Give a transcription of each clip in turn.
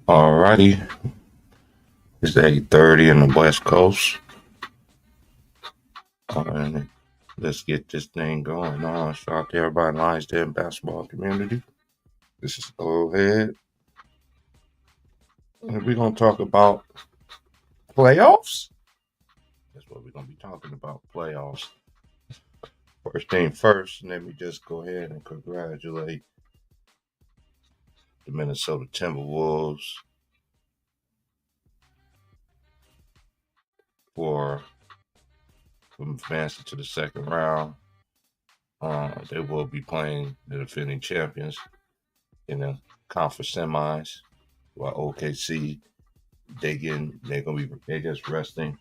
Alrighty, it's 8:30 in the West Coast. And let's get this thing going on. Shout out to everybody in the Lions Den basketball community. This is Old Head. And we're going to talk about playoffs. That's what we're going to be talking about, playoffs. First thing first, let me just go ahead and congratulate the Minnesota Timberwolves for advancing to the second round. They will be playing the defending champions in the conference semis, while OKC they're just resting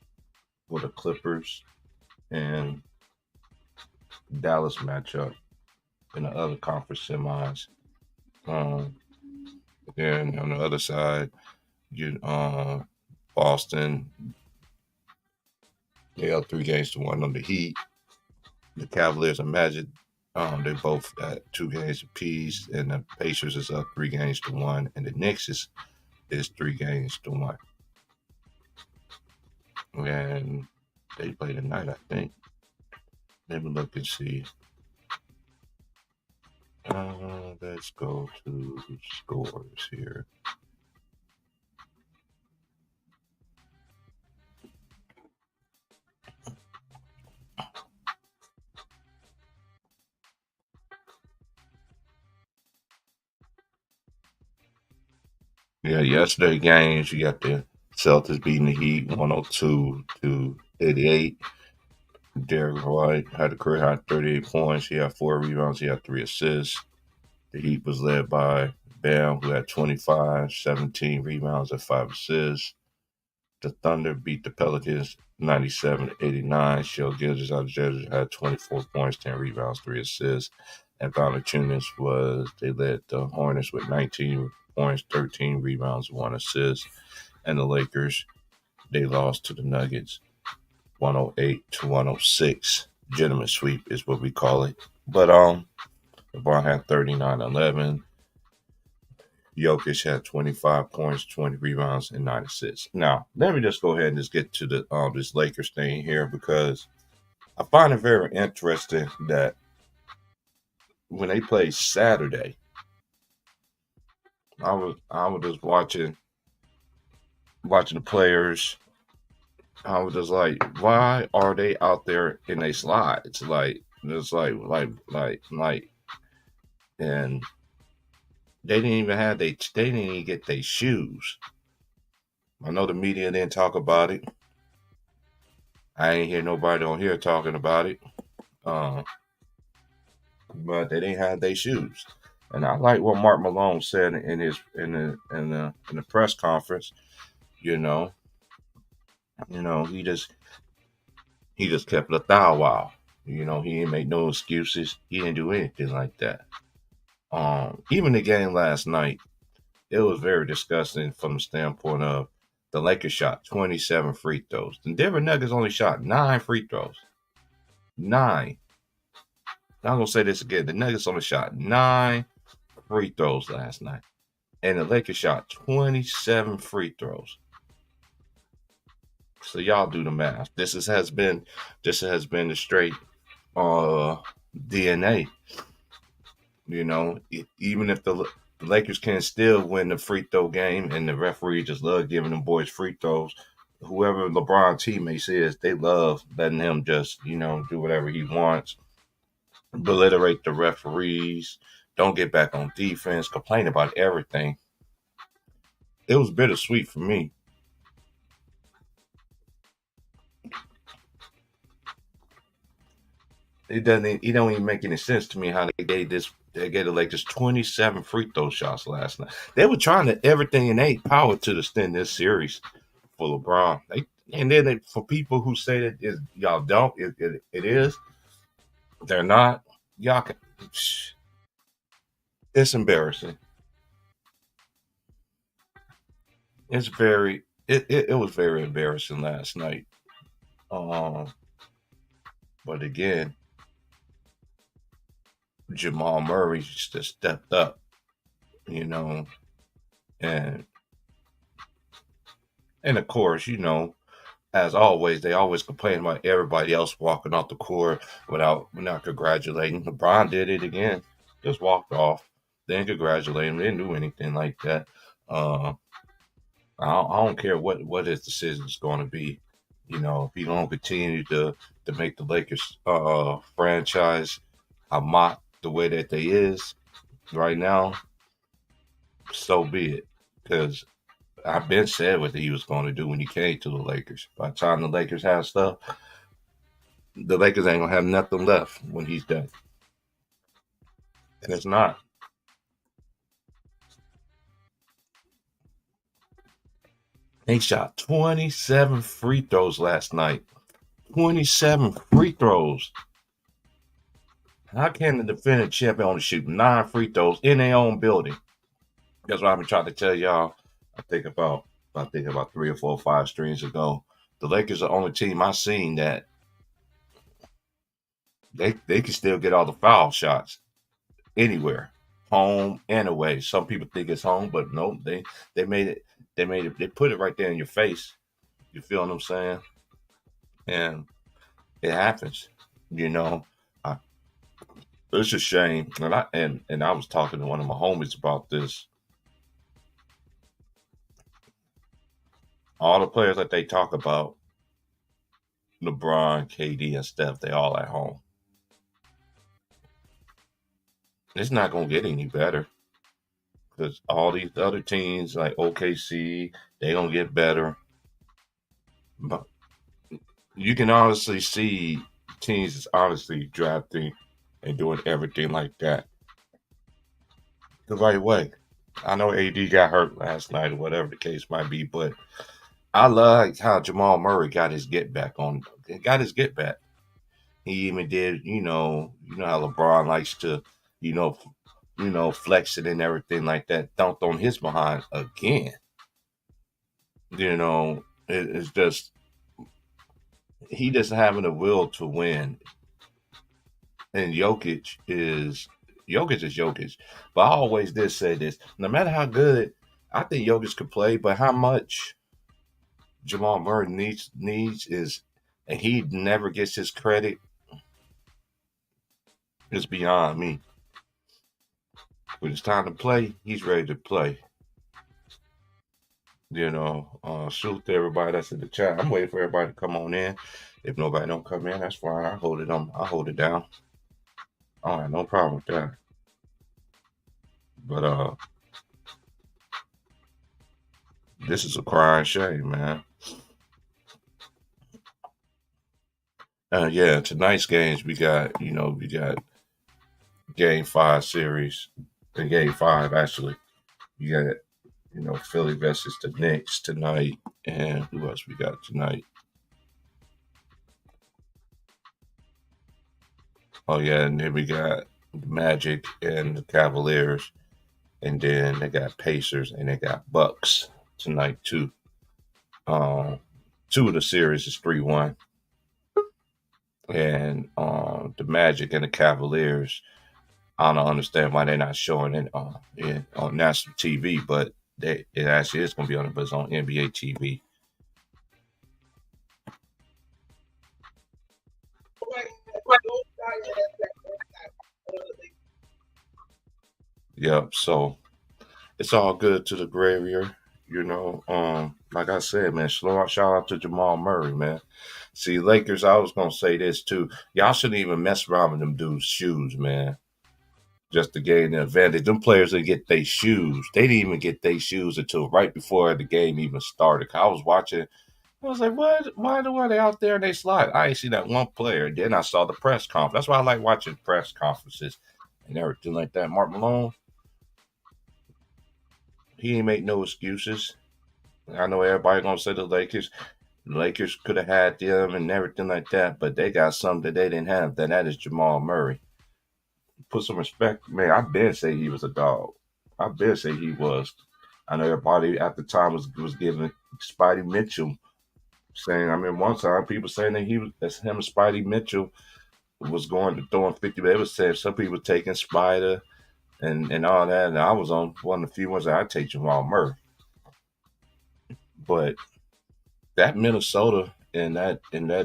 for the Clippers and Dallas matchup in the other conference semis. Um, then on the other side, you Boston they are 3 games to 1 on the Heat. The Cavaliers and Magic they both at 2 games apiece, and the Pacers is up 3 games to 1, and the Knicks is 3 games to 1. And they play tonight, I think. Let me look and see. Let's go to scores here. Yeah, yesterday games, you got the Celtics beating the Heat 102-88. Derek White had a career high 38 points. He had 4 rebounds. He had 3 assists. The Heat was led by Bam, who had 25, 17 rebounds, and 5 assists. The Thunder beat the Pelicans 97-89. Shea Gilgeous-Alexander had 24 points, 10 rebounds, 3 assists. And Valanciunas they led the Hornets with 19 points, 13 rebounds, 1 assist. And the Lakers, they lost to the Nuggets 108-106. Gentleman sweep is what we call it. But LeBron had 39-11. Jokic had 25 points, 20 rebounds, and 9 assists. Now, let me just go ahead and just get to the this Lakers thing here, because I find it very interesting that when they played Saturday, I was just watching the players. I was just like, why are they out there in a slides? Like it's like, and they didn't even get their shoes. I know the media didn't talk about it. I ain't hear nobody on here talking about it. Uh, but they didn't have their shoes. And I like what Mark Malone said in the press conference. You know, he just kept it a thou wow. He didn't make no excuses. He didn't do anything like that. Even the game last night, it was very disgusting from the standpoint of the Lakers shot 27 free throws. The Denver Nuggets only shot 9 free throws. 9. I'm gonna say this again. The Nuggets only shot 9 free throws last night, and the Lakers shot 27 free throws. So y'all do the math. This has been the straight uh, DNA. Even if the Lakers can still win the free throw game, and the referee just love giving them boys free throws. Whoever LeBron teammates is, they love letting him just do whatever he wants, beliterate the referees, don't get back on defense, complain about everything. It was bittersweet for me. It don't even make any sense to me how they gave the Lakers 27 free throw shots last night. They were trying to everything in their power to extend this series for LeBron. For people who say that y'all don't, it is. They're not. Y'all can, it's embarrassing. It was very embarrassing last night. Um, but again, Jamal Murray just stepped up, you know, and And of course, as always, they always complain about everybody else walking off the court without congratulating. LeBron did it again, just walked off, didn't congratulate him, didn't do anything like that. Uh, I don't care what his decision is going to be. If he don't continue to make the Lakers franchise a mock the way that they is right now, so be it. Because I've been said what he was going to do when he came to the Lakers. By the time the Lakers have stuff, the Lakers ain't gonna have nothing left when he's done, and it's not. They shot 27 free throws last night. 27 free throws. How can the defending champion only shoot 9 free throws in their own building? That's what I've been trying to tell y'all. I think about 3 or 4 or 5 streams ago. The Lakers are the only team I've seen that they can still get all the foul shots anywhere, home and away. Some people think it's home, but no, they made it. They put it right there in your face. You feel what I'm saying? And it happens. You know, I, it's a shame. And I was talking to one of my homies about this. All the players that they talk about, LeBron, KD, and Steph, they all at home. It's not gonna get any better because all these other teams like OKC, they gonna get better. But you can honestly see teams is honestly drafting and doing everything like that the right way. I know AD got hurt last night or whatever the case might be, but I like how Jamal Murray got his get back on. Got his get back. He even did, how LeBron likes to, you know, flex it and everything like that. Dunked on his behind again. It's just he just having a will to win, and Jokic is Jokic. But I always did say this: no matter how good I think Jokic could play, but how much Jamal Murray needs is, and he never gets his credit. It's beyond me. When it's time to play, he's ready to play. Salute to everybody that's in the chat. I'm waiting for everybody to come on in. If nobody don't come in, that's fine. I hold it on. I hold it down. All right, no problem with that. But this is a crying shame, man. Yeah, tonight's games we got Game 5 series, and Game 5 actually. You got Philly versus the Knicks tonight, and who else we got tonight? Oh yeah, and then we got Magic and the Cavaliers, and then they got Pacers and they got Bucks tonight too. Two of the series is 3-1, and the Magic and the Cavaliers. I don't understand why they're not showing it on national TV, but it actually is going to be on it, but it's on NBA TV. Yep. So it's all good to the Gravier. Like I said, man, shout out to Jamal Murray, man. See, Lakers, I was gonna say this too. Y'all shouldn't even mess around with them dudes' shoes, man. Just to gain the advantage. Them players didn't get their shoes. They didn't even get their shoes until right before the game even started. I was watching. I was like, what? Why are they out there and they slide? I ain't see that one player. Then I saw the press conference. That's why I like watching press conferences and everything like that. Mark Malone, he ain't make no excuses. I know everybody gonna say the Lakers could have had them and everything like that, but they got something that they didn't have. That is Jamal Murray. Put some respect, man. I been say he was a dog. I been say he was. I know everybody at the time was giving Spidey Mitchell saying. I mean, one time people saying that that's him and Spidey Mitchell was going to throwing 50. They was saying some people taking Spider and all that. And I was on one of the few ones that I take Jamal Murray, but that Minnesota and that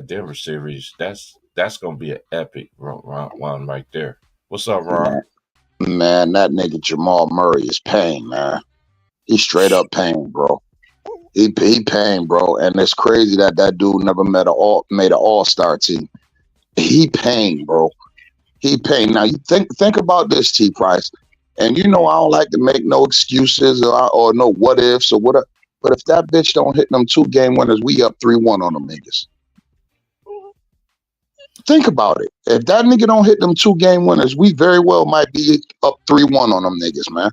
Denver series, that's gonna be an epic one right there. What's up, Ron? Man, that nigga Jamal Murray is pain, man. He's straight up pain, bro. He pain, bro. And it's crazy that that dude never made an all-star team. He pain, bro. He pain. Now you think about this, T Price. And you know I don't like to make no excuses or no what ifs or what. But if that bitch don't hit them 2-game winners, we up 3-1 on them niggas. Think about it. If that nigga don't hit them 2-game winners, we very well might be up 3-1 on them niggas, man.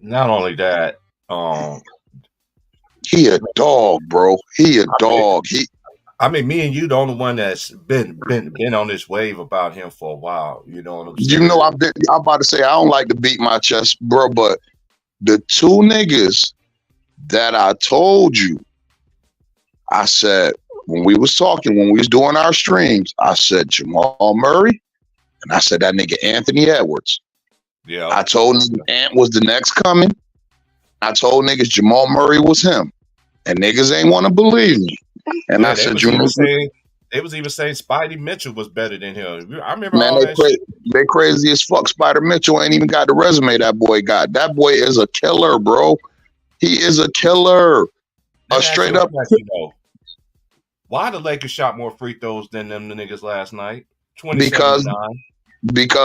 Not only that, he a dog, bro. He a dog. I mean, me and you the only one that's been on this wave about him for a while. You know what I'm saying? You know, I'm about to say I don't like to beat my chest, bro, but the two niggas that I told you, I said when we was talking, when we was doing our streams, I said Jamal Murray, and I said that nigga Anthony Edwards. Yeah. I told niggas Ant was the next coming. I told niggas Jamal Murray was him, and niggas ain't want to believe me. And I said, they was even saying Spidey Mitchell was better than him. I remember all that shit. They crazy as fuck. Spider Mitchell ain't even got the resume that boy got. That boy is a killer, bro. He is a killer. A straight up. Why the Lakers shot more free throws than them the niggas last night? Because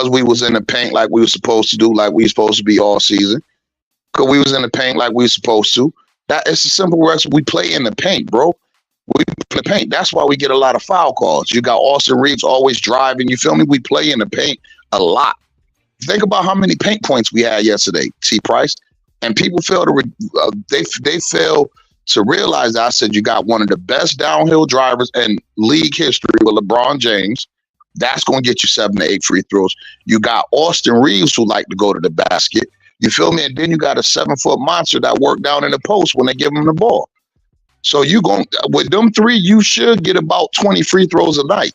we was in the paint like we were supposed to do, like we were supposed to be all season. Because we was in the paint like we were supposed to. That it's a simple rest. We play in the paint, bro. We play in the paint. That's why we get a lot of foul calls. You got Austin Reeves always driving. You feel me? We play in the paint a lot. Think about how many paint points we had yesterday, T Price, and people fail to they fail to realize that I said you got one of the best downhill drivers in league history with LeBron James. That's going to get you 7 to 8 free throws. You got Austin Reeves who like to go to the basket. You feel me? And then you got a 7-foot monster that work down in the post when they give him the ball. So you going with them three, you should get about 20 free throws a night.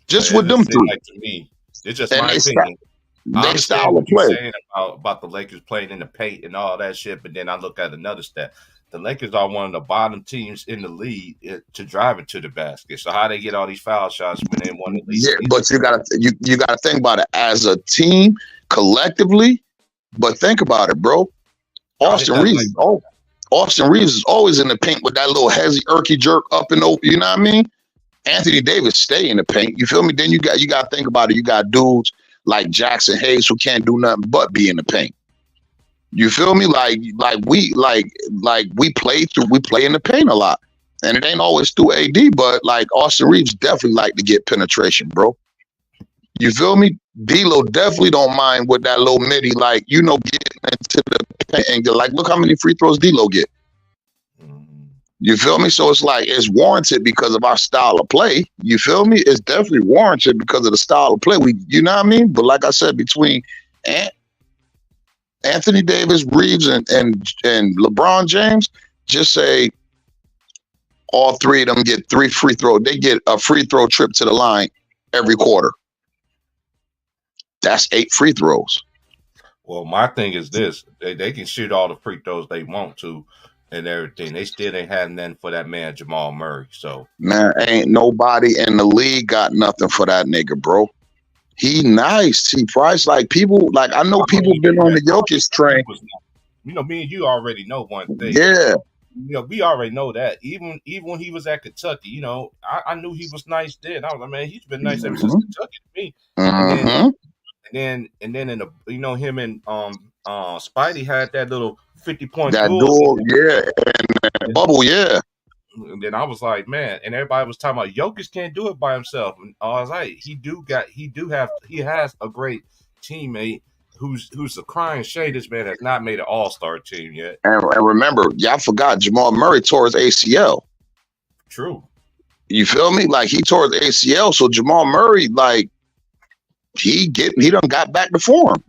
Just with them three. Like to me, it's just my opinion. They style of play. Saying about the Lakers playing in the paint and all that shit, but then I look at another stat. The Lakers are one of the bottom teams in the league to drive it to the basket. So how they get all these foul shots when they want to lead? Yeah, but you gotta think about it as a team collectively. But think about it, bro. Austin Reeves is always in the paint with that little hezzy irky jerk up and over. You know what I mean? Anthony Davis stay in the paint. You feel me? Then you got to think about it. You got dudes like Jackson Hayes who can't do nothing but be in the paint. You feel me? We play in the paint a lot, and it ain't always through AD, but like Austin Reeves definitely like to get penetration, bro. You feel me? D'Lo definitely don't mind with that little midi, like, you know, getting into the paint and like, look how many free throws D'Lo get. You feel me? So it's like, it's warranted because of our style of play. You feel me? It's definitely warranted because of the style of play. You know what I mean? But like I said, between Anthony Davis, Reeves, and LeBron James, just say all three of them get 3 free throws. They get a free throw trip to the line every quarter. That's 8 free throws. Well, my thing is this. They can shoot all the free throws they want to and everything. They still ain't had nothing for that man, Jamal Murray. So, man, ain't nobody in the league got nothing for that nigga, bro. He nice. T Price, like people, like I know people been on the Jokic train. You know, me and you already know one thing. Yeah. You know, we already know that. Even when he was at Kentucky, you know, I knew he was nice then. I was like, man, he's been nice ever since Kentucky to me. And then in the, you know, him and Spidey had that little 50-point duel, yeah, and bubble, yeah. And then I was like, man, and everybody was talking about Jokic can't do it by himself. And I was like, he has a great teammate who's a crying shade. This man has not made an all-star team yet. And remember, y'all forgot Jamal Murray tore his ACL. True. You feel me? Like he tore his ACL, so Jamal Murray, like he done got back to form.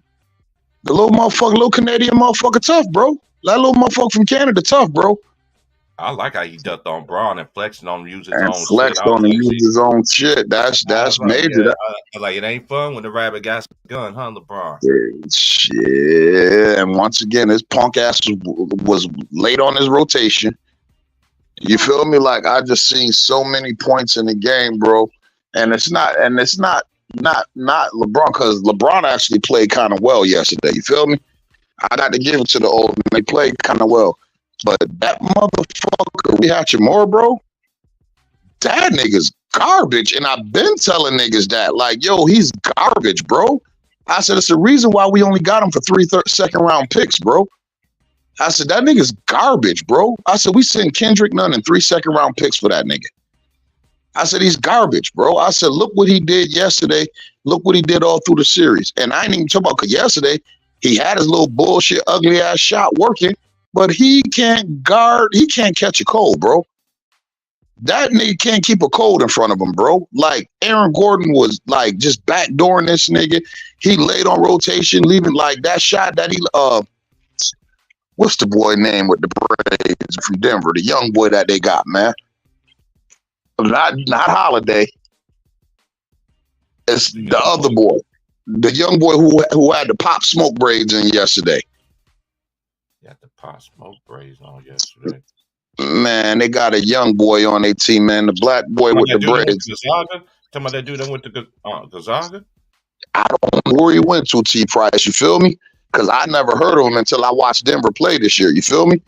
The little Canadian motherfucker tough, bro. That little motherfucker from Canada tough, bro. I like how he ducked on Braun and flexing on him, using his and own flexed shit. on him, used his own shit. That's major. Like it ain't fun when the rabbit got a gun, huh, LeBron? Shit. And once again, his punk ass was late on his rotation. You feel me? Like I just seen so many points in the game, bro. And it's not LeBron, because LeBron actually played kind of well yesterday. You feel me? I got to give it to the old man. They played kind of well. But that motherfucker, we had more, bro. That nigga's garbage. And I've been telling niggas that. Like, yo, he's garbage, bro. I said, it's the reason why we only got him for three second round picks, bro. I said, that nigga's garbage, bro. I said, we sent Kendrick Nunn and 3 second round picks for that nigga. I said, he's garbage, bro. I said, look what he did yesterday. Look what he did all through the series. And I ain't even talking about, because yesterday he had his little bullshit, ugly ass shot working, but he can't catch a cold, bro. That nigga can't keep a cold in front of him, bro. Like Aaron Gordon was like just backdooring this nigga. He laid on rotation, leaving like that shot that he what's the boy name with the braids from Denver? The young boy that they got, man. Not Holiday. It's the other boy. The young boy who had the Pop Smoke braids in yesterday. Yeah, the Pop Smoke braids on yesterday. Man, they got a young boy on their team, man. The black boy with the braids. Talking about that dude that went to Gonzaga? I don't know where he went to, T. Price. You feel me? Because I never heard of him until I watched Denver play this year. You feel me?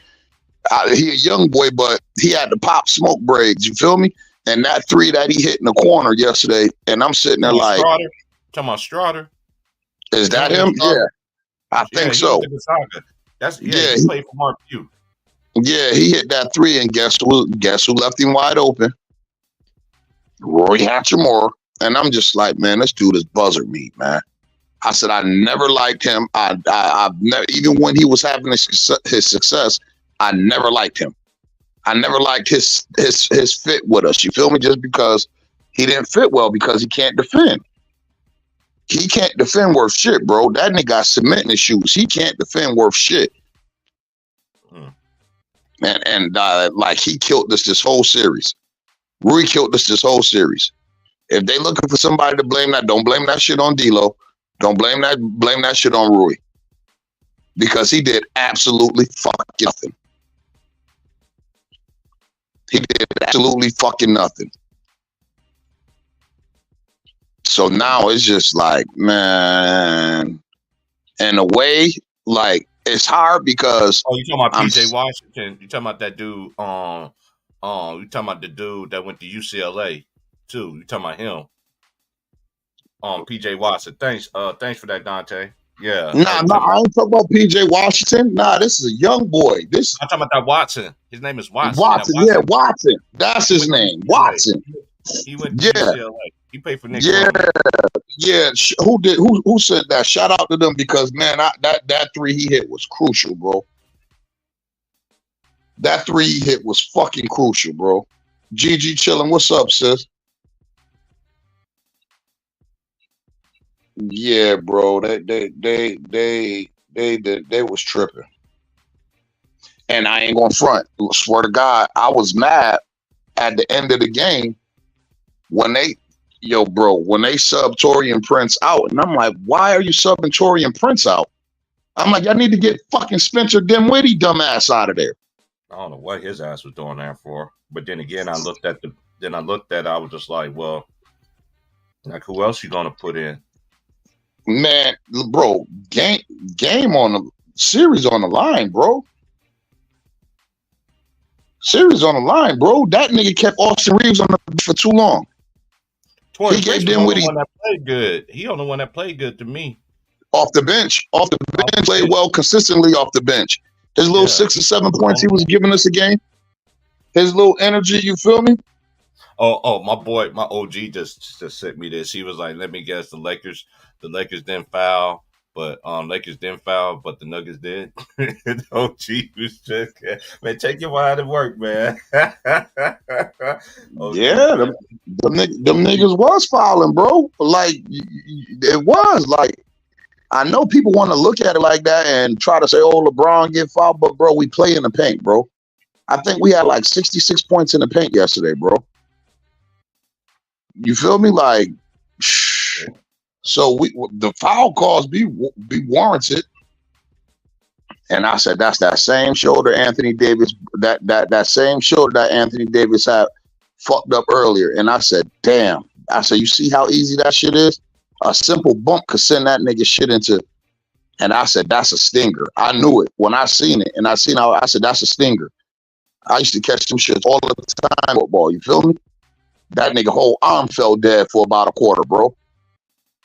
He a young boy, but he had the Pop Smoke braids. You feel me? And that 3 that he hit in the corner yesterday, and I'm sitting there like, Stroughter? Talking about Stroughter? Is that him? Yeah, I think so. He played for Mark Few. Yeah, he hit that 3, and guess who left him wide open? Roy Hachimura. And I'm just like, man, this dude is buzzard meat, man. I said, I never liked him. I've never, even when he was having his success, I never liked him. I never liked his fit with us. You feel me? Just because he didn't fit well, because he can't defend. He can't defend worth shit, bro. That nigga got cement in his shoes. He can't defend worth shit. And like he killed us this whole series. Rui killed us this whole series. If they looking for somebody to blame that, don't blame that shit on D'Lo. Don't blame that shit on Rui. Because he did absolutely fucking nothing. He did absolutely fucking nothing. So now it's just like, man, in a way, like, it's hard because you talking about PJ Washington? You talking about that dude? You talking about the dude that went to UCLA too? You talking about him? PJ Washington. Thanks for that, Dante. Yeah. I ain't talking about PJ Washington. Nah, this is a young boy. I'm talking about that Watson. His name is Watson. Watson. That's his name. Watson. He went to UCLA. He played for Nick. Yeah. Who said that? Shout out to them, because man, that 3 he hit was crucial, bro. That 3 he hit was fucking crucial, bro. GG chilling. What's up, sis? Yeah, bro. They was tripping. And I ain't gonna front. Swear to God, I was mad at the end of the game when they subbed Taurean Prince out. And I'm like, why are you subbing Taurean Prince out? I'm like, I need to get fucking Spencer Dinwiddie dumbass out of there. I don't know what his ass was doing that for. But then again, I was just like, well, like, who else you gonna put in? Man, bro, game on the series on the line, bro. Series on the line, bro. That nigga kept Austin Reeves on the for too long. He gave Dinwiddie. He the one that played good to me. Off the bench, played well consistently off the bench. His little 6 or 7 points he was giving us a game. His little energy, you feel me? Oh, my boy, my OG just sent me this. He was like, let me guess, the Lakers didn't foul, but the Nuggets did. The OG was just, man, take your mind to work, man. Yeah, them niggas was fouling, bro. Like, it was like, I know people want to look at it like that and try to say, oh, LeBron get fouled, but bro, we play in the paint, bro. I think we had like 66 points in the paint yesterday, bro. You feel me? Like, so the foul calls be warranted. And I said, that's that same shoulder Anthony Davis, that same shoulder that Anthony Davis had fucked up earlier. And I said, damn. I said, you see how easy that shit is? A simple bump could send that nigga shit into. And I said, that's a stinger. I knew it when I seen it. And I seen how I said, that's a stinger. I used to catch them shits all the time, football. You feel me? That nigga whole arm fell dead for about a quarter, bro.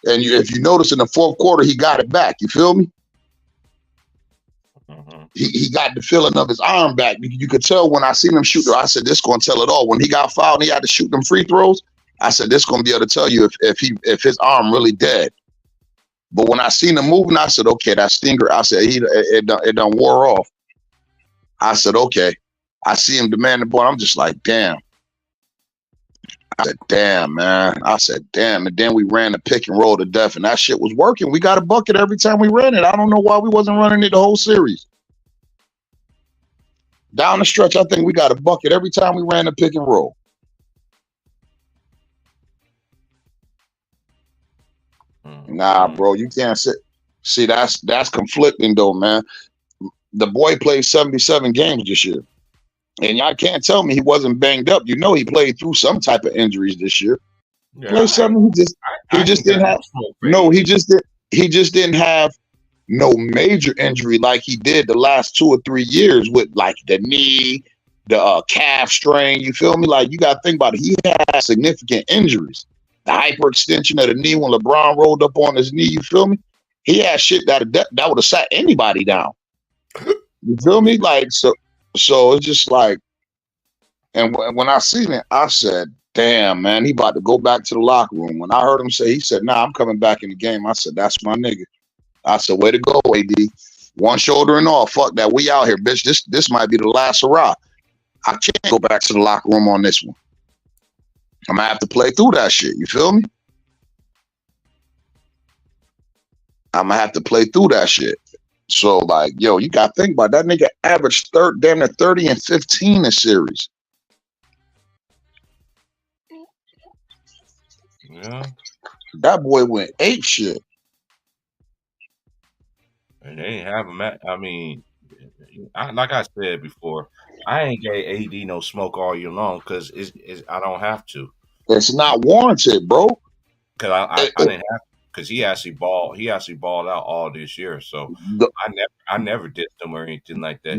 And if you notice in the fourth quarter, he got it back. You feel me? Mm-hmm. He got the feeling of his arm back. You could tell when I seen him shoot. I said, this going to tell it all. When he got fouled and he had to shoot them free throws, I said, this going to be able to tell you if his arm really dead. But when I seen him moving, I said, okay, that stinger. I said, it done wore off. I said, okay. I see him demand the ball. I'm just like, damn. I said, damn, man. I said, damn. And then we ran the pick and roll to death, and that shit was working. We got a bucket every time we ran it. I don't know why we wasn't running it the whole series. Down the stretch, I think we got a bucket every time we ran the pick and roll. Nah, bro, you can't sit. See, that's conflicting though, man. The boy played 77 games this year. And y'all can't tell me he wasn't banged up. You know he played through some type of injuries this year. Yeah, Played something. He just didn't have he just didn't have no major injury like he did the last 2 or 3 years with like the knee, the calf strain. You feel me? Like you got to think about it. He had significant injuries. The hyperextension of the knee when LeBron rolled up on his knee. You feel me? He had shit that would have sat anybody down. You feel me? Like so it's just like, and when I seen it, I said, damn, man, he about to go back to the locker room. When I heard him say, he said, nah, I'm coming back in the game. I said, that's my nigga. I said, way to go, AD. One shoulder and all. Fuck that. We out here, bitch. This might be the last hurrah. I can't go back to the locker room on this one. I'm going to have to play through that shit. You feel me? I'm going to have to play through that shit. So, like, yo, you got to think about it. That nigga averaged damn near 30 and 15 a series. Yeah. That boy went ape shit. And they ain't have him. I mean, like I said before, I ain't gave AD no smoke all year long because I don't have to. It's not warranted, bro. Because I didn't have to. Because he actually balled out all this year. So I never did him or anything like that.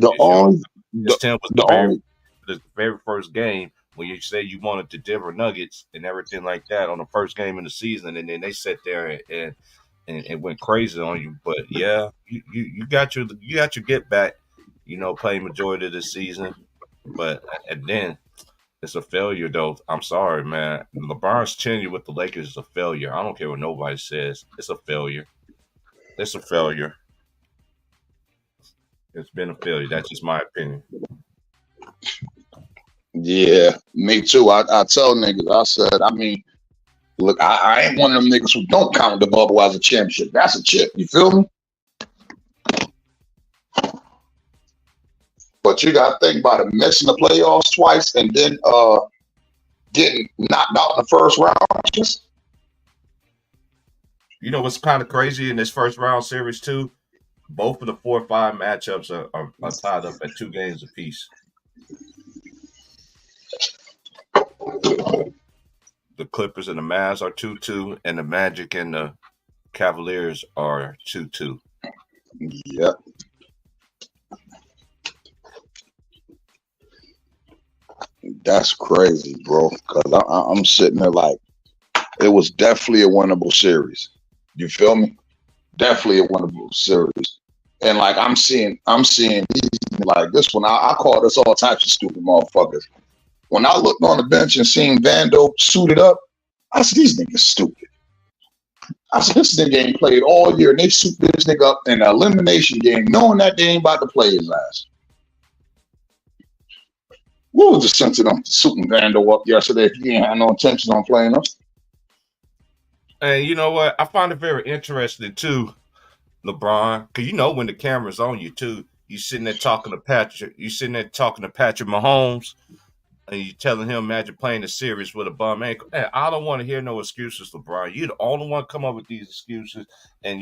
The very first game when you say you wanted the Denver Nuggets and everything like that on the first game of the season, and then they sat there and went crazy on you. But yeah, you got your get back, playing majority of the season. But and then it's a failure though. I'm sorry, man. LeBron's tenure with the Lakers is a failure. I don't care what nobody says. It's a failure. It's a failure. It's been a failure. That's just my opinion. Yeah, me too. I tell niggas, I said, I mean, look, I ain't one of them niggas who don't count the bubble as a championship. That's a chip. You feel me? But you got to think about it. Missing the playoffs twice and then getting knocked out in the first round. You know what's kind of crazy in this first round series too? Both of the 4 or 5 matchups are tied up at 2 games apiece. The Clippers and the Mavs are 2-2, and the Magic and the Cavaliers are 2-2. Yep. That's crazy, bro. Because I'm sitting there like, it was definitely a winnable series. You feel me? Definitely a winnable series. And like I'm seeing these like this one. I call this all types of stupid motherfuckers. When I looked on the bench and seen Vando suited up, I said, these niggas stupid. I said, this nigga ain't played all year, and they suit this nigga up in an elimination game, knowing that they ain't about to play his ass. What was the sense of them suiting Vando up yesterday if he ain't had no intentions on playing us? And you know what? I find it very interesting too, LeBron, because when the camera's on you too, you sitting there talking to Patrick. You sitting there talking to Patrick Mahomes, and you telling him, imagine playing a series with a bum ankle. Hey, I don't want to hear no excuses, LeBron. You're the only one come up with these excuses, and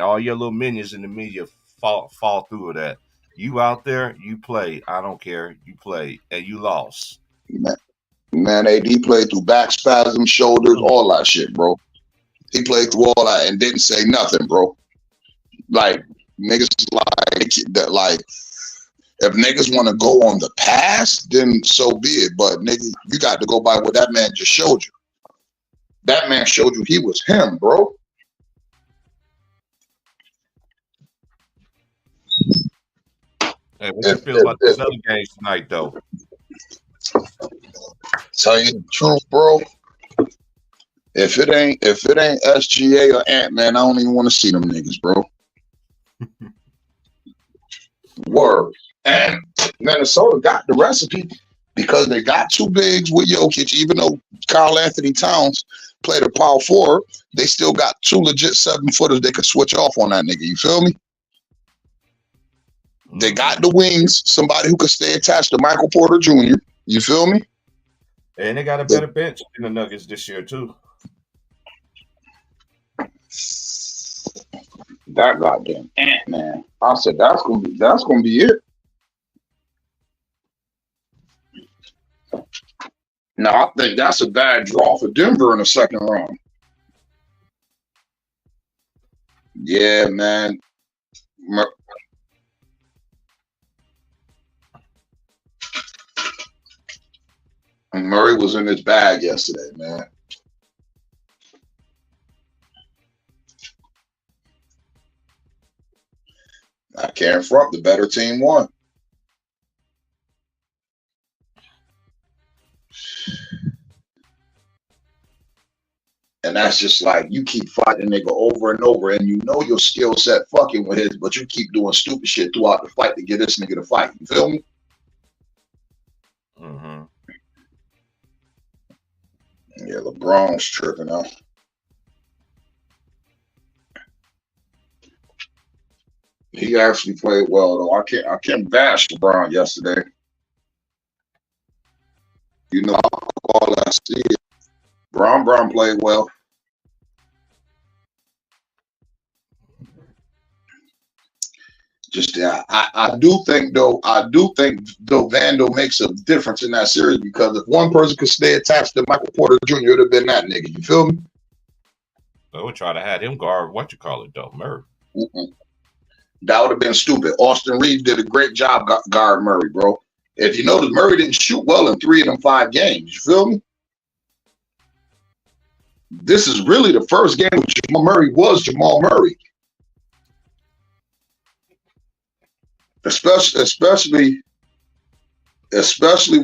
all your little minions in the media fall through with that. You out there, you play. I don't care. You play, and you lost. Man, AD played through back spasms, shoulders, Mm. all that shit, bro. He played through all that and didn't say nothing, bro. Like niggas like that. Like if niggas want to go on the past, then so be it. But nigga, you got to go by what that man just showed you. That man showed you he was him, bro. Hey, what you feel about these other games tonight, though? Tell you the truth, bro. If it ain't SGA or Ant-Man, I don't even want to see them niggas, bro. Word. And Minnesota got the recipe because they got two bigs with Jokic. Even though Karl Anthony Towns played a power forward, they still got two legit 7-footers they could switch off on that nigga. You feel me? They got the wings, somebody who could stay attached to Michael Porter Jr. You feel me? And they got a better bench in the Nuggets this year too. That goddamn Ant-Man. I said that's gonna be it. No, I think that's a bad draw for Denver in the second round. Yeah, man. Murray was in his bag yesterday, man. I can't front. The better team won. And that's just like you keep fighting nigga over and over, and you know your skill set fucking with his, but you keep doing stupid shit throughout the fight to get this nigga to fight. You feel me? Mm-hmm. Yeah, LeBron's tripping out. He actually played well though. I can't bash LeBron yesterday. You know, all I see is Brown played well. Just I do think though Vando makes a difference in that series because if one person could stay attached to Michael Porter Jr., it would have been that nigga. You feel me? They would try to have him guard though, Murray. That would have been stupid. Austin Reeves did a great job guard Murray, bro. If you notice, Murray didn't shoot well in 3 of them 5 games. You feel me? This is really the first game with Jamal Murray was Jamal Murray. Especially with especially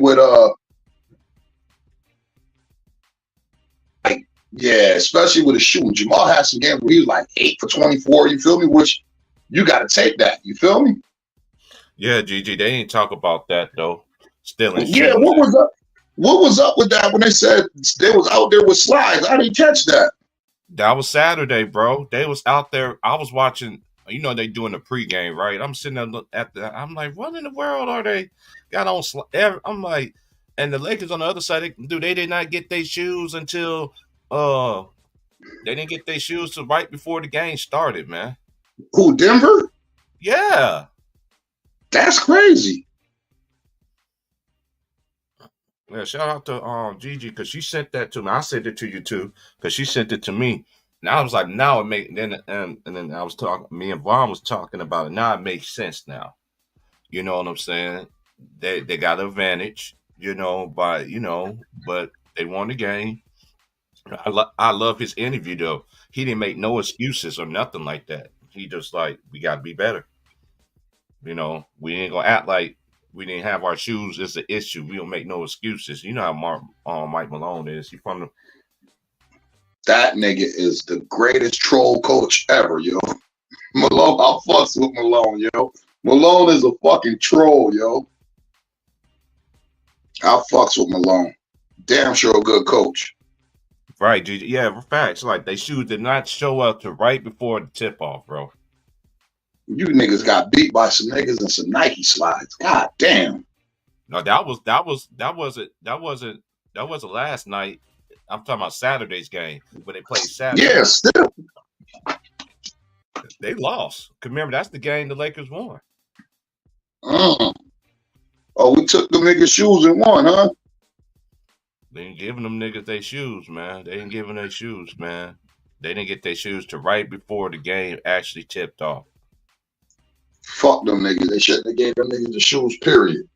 with his shooting. Jamal had some games where he was like 8 for 24. You feel me? Which you got to take that. You feel me? Yeah, GG. They ain't talk about that though. Stealing. Yeah, what was up? What was up with that when they said they was out there with slides? I didn't catch that. That was Saturday, bro. They was out there. I was watching. You know they doing the pregame, right? I'm sitting there at I'm like, what in the world are they got on? I'm like, and the Lakers on the other side, they did not get their shoes until they didn't get their shoes till right before the game started, man. Who, Denver? Yeah, that's crazy. Yeah, shout out to Gigi because she sent that to me. I sent it to you too because she sent it to me. Now I was like, now it makes then and then I was talking. Me and Vaughn was talking about it. Now it makes sense. Now, you know what I'm saying? They got an advantage, but they won the game. I love his interview though. He didn't make no excuses or nothing like that. He just like we got to be better. We ain't gonna act like we didn't have our shoes is the issue. We don't make no excuses. You know how Mike Malone is. He from the. That nigga is the greatest troll coach ever, yo. Malone, I fucks with Malone, yo. Malone is a fucking troll, yo. I fucks with Malone. Damn sure a good coach. Right, dude. Yeah, facts. Like they shoes did not show up to right before the tip off, bro. You niggas got beat by some niggas and some Nike slides. God damn. No, that wasn't last night. I'm talking about Saturday's game when they played Saturday. Yeah, still. They lost. 'Cause remember, that's the game the Lakers won. Oh, we took them niggas' shoes and won, huh? They ain't giving them niggas their shoes, man. They ain't giving their shoes, man. They didn't get their shoes to right before the game actually tipped off. Fuck them niggas. They shouldn't have gave them niggas the shoes, period.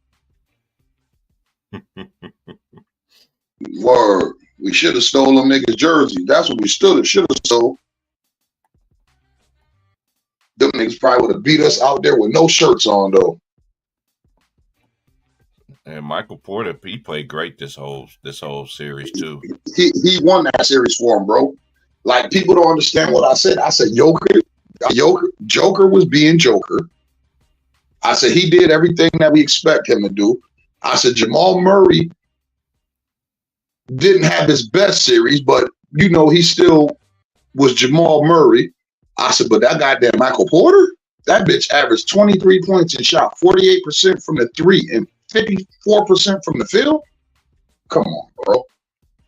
Word. We should have stole them niggas' jersey. That's what we should have stole. Them niggas probably would have beat us out there with no shirts on, though. And Michael Porter, he played great this whole series too. He won that series for him, bro. Like, people don't understand what I said. I said Joker was being Joker. I said he did everything that we expect him to do. I said Jamal Murray didn't have his best series, but you know he still was Jamal Murray. I said, but that goddamn Michael Porter, that bitch averaged 23 points and shot 48% from the three and 54% from the field. Come on, bro.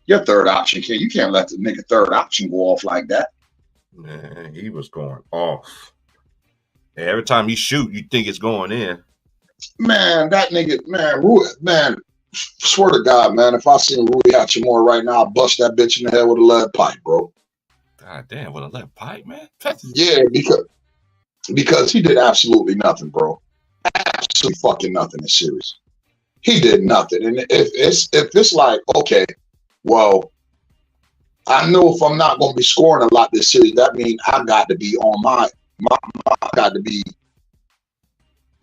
Your third option, you can't let the nigga third option go off like that. Man, he was going off. And every time he shoot, you think it's going in. Man, that nigga, man, swear to God, man, if I seen Rui Hachimura right now, I'd bust that bitch in the head with a lead pipe, bro. God damn, with a lead pipe, man? Yeah, because he did absolutely nothing, bro. Absolutely fucking nothing in series. He did nothing. And if it's like, okay, well, I know if I'm not going to be scoring a lot this series, that means I got to be on I got to be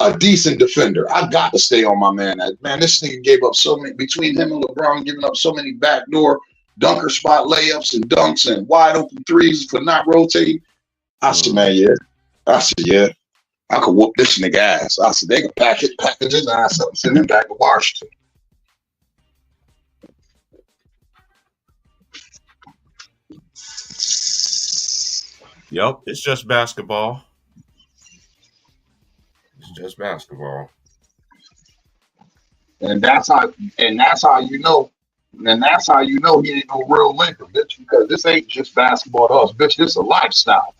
a decent defender. I got to stay on my man. Man, this nigga gave up so many, between him and LeBron, giving up so many backdoor dunker spot layups and dunks and wide open threes for not rotating. I said, man, yeah. I said, yeah. I could whoop this nigga ass. I said, they could package his ass up and send him back to Washington. Yep, it's just basketball. It's just basketball. And that's how you know. And that's how you know he ain't no real Laker, bitch, because this ain't just basketball to us, bitch. This is a lifestyle.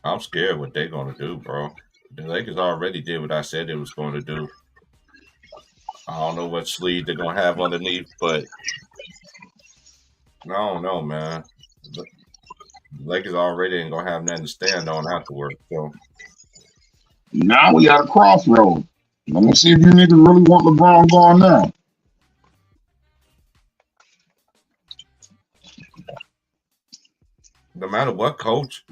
I'm scared what they're going to do, bro. The Lakers already did what I said they was going to do. I don't know what sleeve they're going to have underneath, but I don't know, man. The Lakers already ain't going to have nothing to stand on afterwards. So now we at a crossroad. Let me see if you niggas really want LeBron gone now. no matter what coach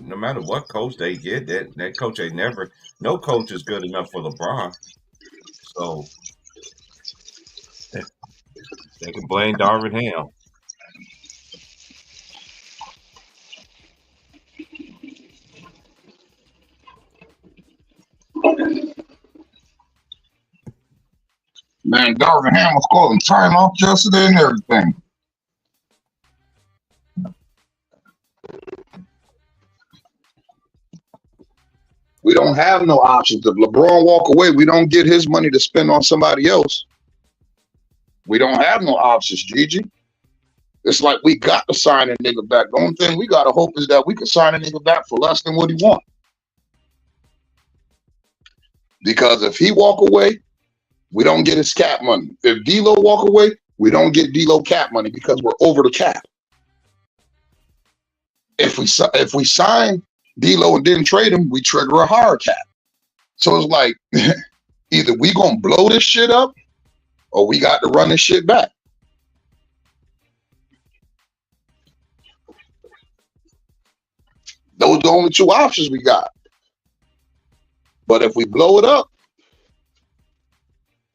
they get, that coach ain't never. No coach is good enough for LeBron. So they can blame Darvin Ham. Man, Darvin Ham was calling timeout yesterday and everything. We don't have no options. If LeBron walk away, we don't get his money to spend on somebody else. We don't have no options, Gigi. It's like we got to sign a nigga back. The only thing we got to hope is that we can sign a nigga back for less than what he wants. Because if he walk away, we don't get his cap money. If D'Lo walk away, we don't get D'Lo cap money because we're over the cap. If we sign D'Lo and didn't trade him, we trigger a hard cap. So it's like either we gonna blow this shit up or we got to run this shit back. Those are the only two options we got. But if we blow it up,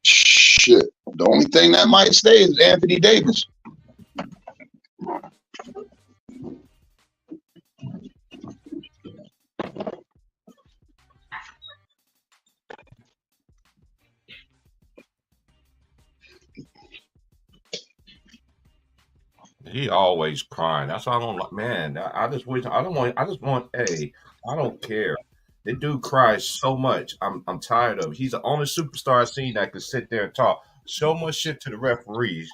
shit, the only thing that might stay is Anthony Davis. He always crying. That's why I don't like. Man, I just wish. I just want. Hey, I don't care. The dude cries so much. I'm tired of it. He's the only superstar I've seen that can sit there and talk so much shit to the referees.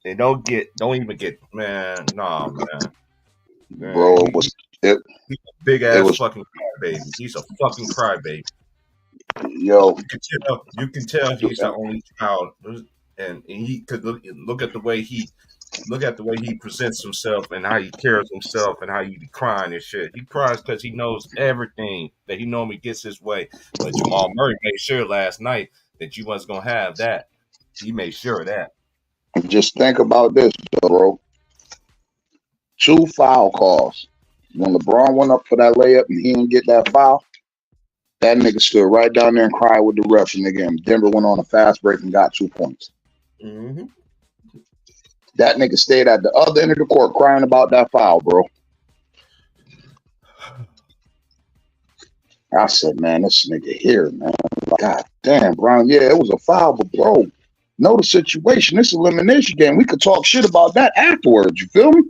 They don't even get. Man, nah, man. bro. Man, It was it. he's a big It ass was fucking crybaby. He's a fucking crybaby. yo. You can tell he's the only child, and he could look at the way he presents himself and how he carries himself and how he be crying and shit. He cries because he knows everything that he normally gets his way. But Jamal Murray made sure last night that you wasn't gonna have that. He made sure of that. Just think about this, bro. 2 foul calls. When LeBron went up for that layup and he didn't get that foul, that nigga stood right down there and cried with the refs. And again, Denver went on a fast break and got 2 points. Mm-hmm. That nigga stayed at the other end of the court crying about that foul, bro. I said, man, this nigga here, man. God damn, Brown. Yeah, it was a foul, but bro, know the situation. This elimination game. We could talk shit about that afterwards. You feel me?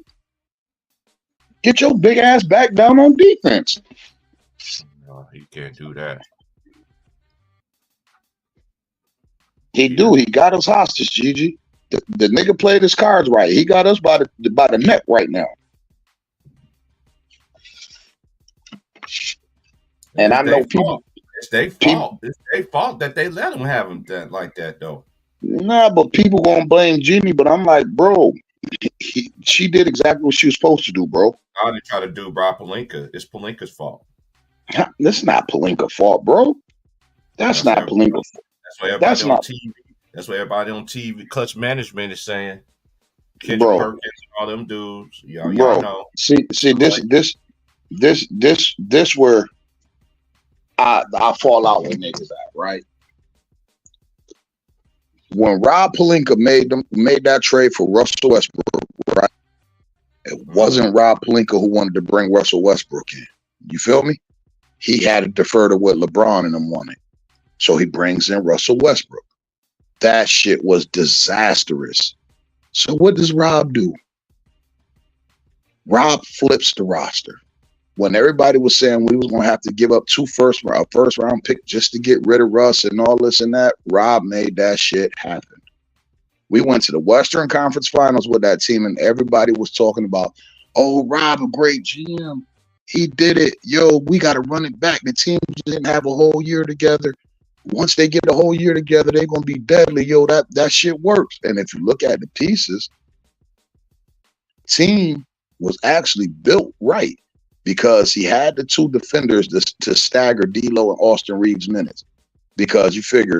Get your big ass back down on defense. No, he can't do that. He do. He got us hostage, Gigi. The nigga played his cards right. He got us by the neck right now. And I know people. It's their fault. It's their fault that they let him have him like that, though. Nah, but people gonna blame Jimmy. But I'm like, bro, she did exactly what she was supposed to do, bro. All they try to do, bro, Pelinka. It's Pelinka's fault. That's not Pelinka's fault, bro. That's not Pelinka's fault. That's what everybody on TV. That's what everybody on TV, Clutch Management, is saying. Kendrick Perkins and all them dudes. Y'all know. See, this where I fall out with niggas at, right? When Rob Pelinka made that trade for Russell Westbrook, right? It wasn't Rob Pelinka who wanted to bring Russell Westbrook in. You feel me? He had to defer to what LeBron and them wanted. So he brings in Russell Westbrook. That shit was disastrous. So what does Rob do? Rob flips the roster. When everybody was saying we was going to have to give up 2 first round pick just to get rid of Russ and all this and that, Rob made that shit happen. We went to the Western Conference Finals with that team, and everybody was talking about, oh, Rob, a great GM. He did it. Yo, we got to run it back. The team didn't have a whole year together. Once they get a whole year together, they're going to be deadly. Yo, that shit works. And if you look at the pieces, team was actually built right because he had the 2 defenders to stagger D'Lo and Austin Reeves minutes. Because you figure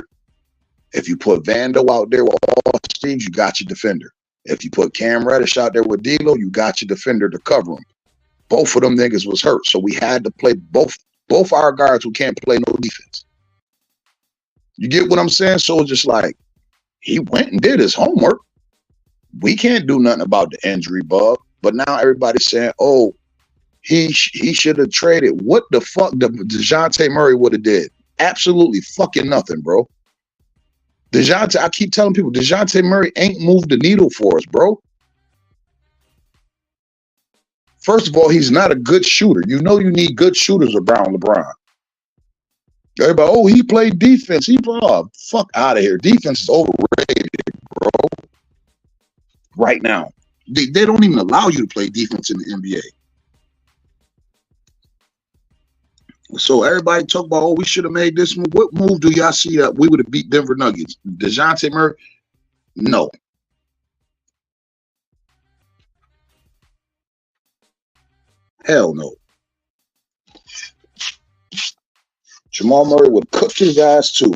if you put Vando out there with Austin Reeves, you got your defender. If you put Cam Reddish out there with D'Lo, you got your defender to cover him. Both of them niggas was hurt, so we had to play both our guards who can't play no defense. You get what I'm saying? So it's just like he went and did his homework. We can't do nothing about the injury bug, but now everybody's saying, "Oh, he should have traded." What the fuck DeJounte Murray would have did? Absolutely fucking nothing, bro. I keep telling people, DeJounte Murray ain't moved the needle for us, bro. First of all, he's not a good shooter. You know you need good shooters around LeBron. Everybody, oh, he played defense. Fuck out of here. Defense is overrated, bro. Right now. They don't even allow you to play defense in the NBA. So everybody talk about, oh, we should have made this move. What move do y'all see that we would have beat Denver Nuggets? DeJounte Murray? No. Hell no. Jamal Murray would cook his ass too.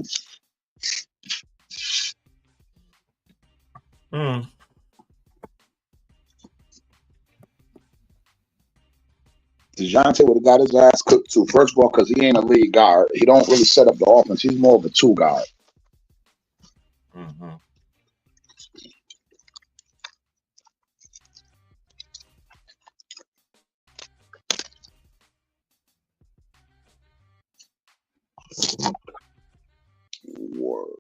DeJounte would have got his ass cooked too. First of all, because he ain't a lead guard. He don't really set up the offense. He's more of a 2 guard. Mm-hmm. Word.